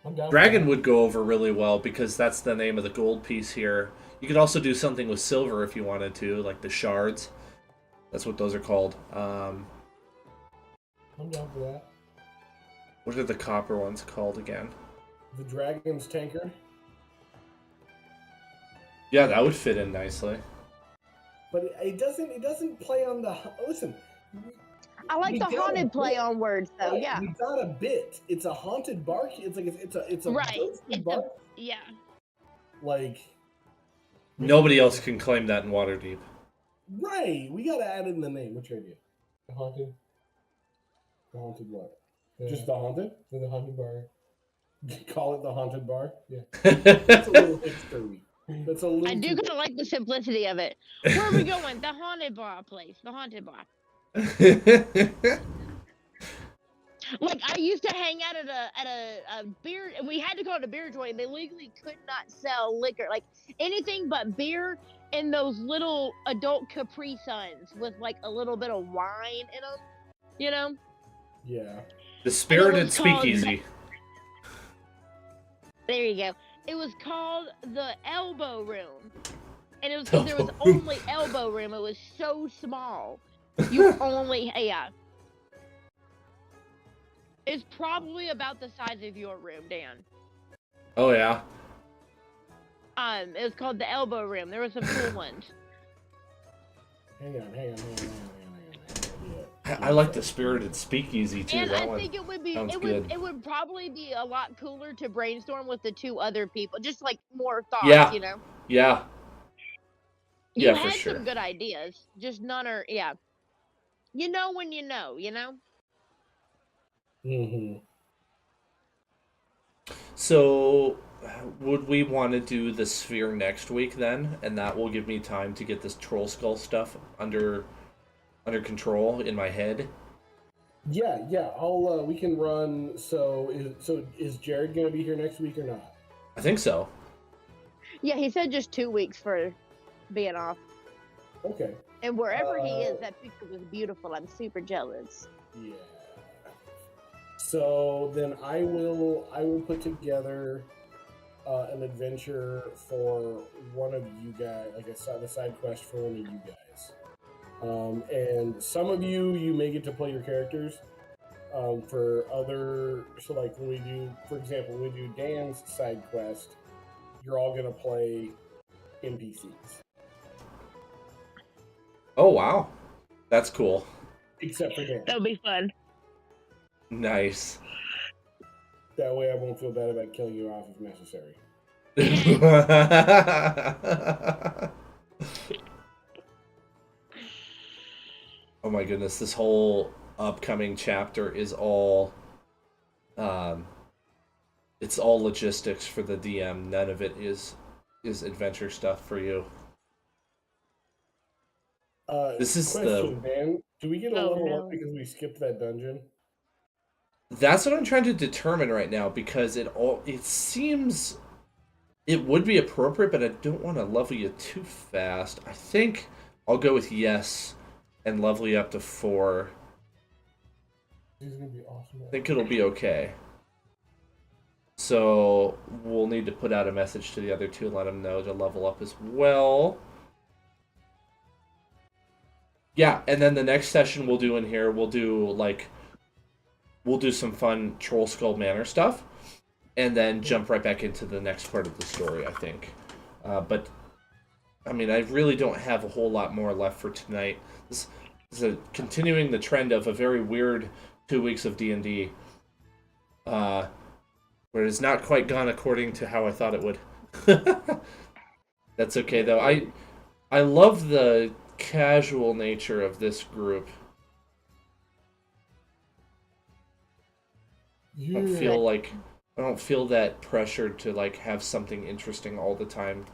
I'm down for Dragon that. would go over really well because that's the name of the gold piece here. You could also do something with silver if you wanted to, like the shards. That's what those are called. I'm down for that. What are the copper ones called again? The Dragon's Tanker. Yeah, that would fit in nicely. But it doesn't play on the listen. I like we the got a haunted play bit. on words though. Right, Yeah. we got a bit. It's a haunted bar. It's like it's a Right. ghosted It's bar. Yeah. Like Nobody else can claim that in Waterdeep. right. We gotta add in the name. What's your idea? The haunted. The haunted what? Just the haunted? The haunted bar. Call it the haunted bar. Yeah. That's a little hipstery. That's a little. I do too- kind of like the simplicity of it. Where are we going? The haunted bar place. The haunted bar. Like I used to hang out at a beer. We had to call it a beer joint. They legally could not sell liquor, like anything but beer and those little adult Capri Suns with like a little bit of wine in them. You know. Yeah. The Spirited was called- Speakeasy. There you go. It was called the Elbow Room, and it was because there was Elbow room. only elbow room. It was so small. You only It's probably about the size of your room, Dan. Oh, yeah. It was called the Elbow Room. There were some cool ones. Hang on. Yeah. I like the Spirited Speakeasy, too. And that I one. think it would be sounds it good. would probably be a lot cooler to brainstorm with the two other people. Just like more thoughts, Yeah. you know. Yeah. You Yeah, for had sure. some good ideas, just none are You know when you know, you know? Mm-hmm. So, would we want to do the sphere next week then? And that will give me time to get this troll skull stuff under control in my head. Yeah. I'll. We can run. So is Jared gonna be here next week or not? I think so. Yeah, he said just 2 weeks for being off. Okay. And wherever he is, that picture was beautiful. I'm super jealous. Yeah. So then I will put together an adventure for one of you guys, like the side quest for one of you guys. And some of you may get to play your characters. For other, so like when we do, for example, when we do Dan's side quest, you're all gonna play NPCs, Oh, wow. That's cool. except for Dan. That'll be fun. Nice. That way, I won't feel bad about killing you off if necessary. Oh my goodness, this whole upcoming chapter is all it's all logistics for the DM. None of it is adventure stuff for you. This is question, Dan. Do we get a Oh, level up no. because we skipped that dungeon? That's what I'm trying to determine right now, because it seems it would be appropriate, but I don't want to level you too fast. I think I'll go with yes and level you up to 4. He's gonna be awesome. I think it'll be okay. So we'll need to put out a message to the other 2 and let them know to level up as well. Yeah, and then the next session we'll do in here, we'll do some fun Troll Skull Manor stuff, and then jump right back into the next part of the story, I think. But, I mean, I really don't have a whole lot more left for tonight. This is continuing the trend of a very weird 2 weeks of D&D, where it has not quite gone according to how I thought it would. That's okay, though. I love the casual nature of this group. Yeah. I don't feel that pressure to have something interesting all the time.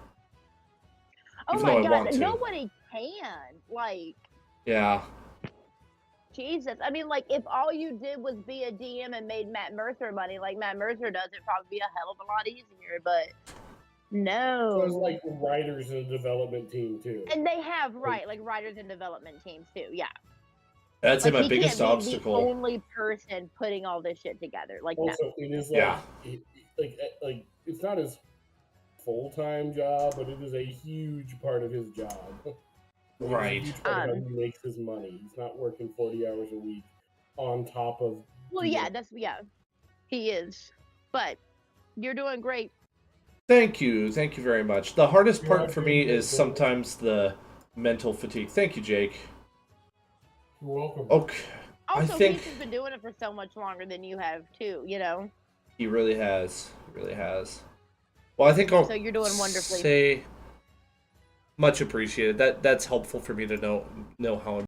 Oh Even my though I god, want to. nobody can. Yeah. Jesus. I mean, if all you did was be a DM and made Matt Mercer money like Matt Mercer does, it'd probably be a hell of a lot easier, but no. There's writers and a development team too. And they have, writers and development teams too, yeah. That's my he biggest can't be obstacle. the only person putting all this shit together. No. Also, it is it's not his full-time job, but it is a huge part of his job. Right. It's a huge part of how he makes his money. He's not working 40 hours a week on top of. Well, yeah, he is. But you're doing great. Thank you very much. The hardest part for me is sometimes the mental fatigue. Thank you, Jake. You're welcome. Okay. Also, I think he's been doing it for so much longer than you have too, he really has. Well, I think I'll So you're doing wonderfully. say much appreciated. That's helpful for me to know how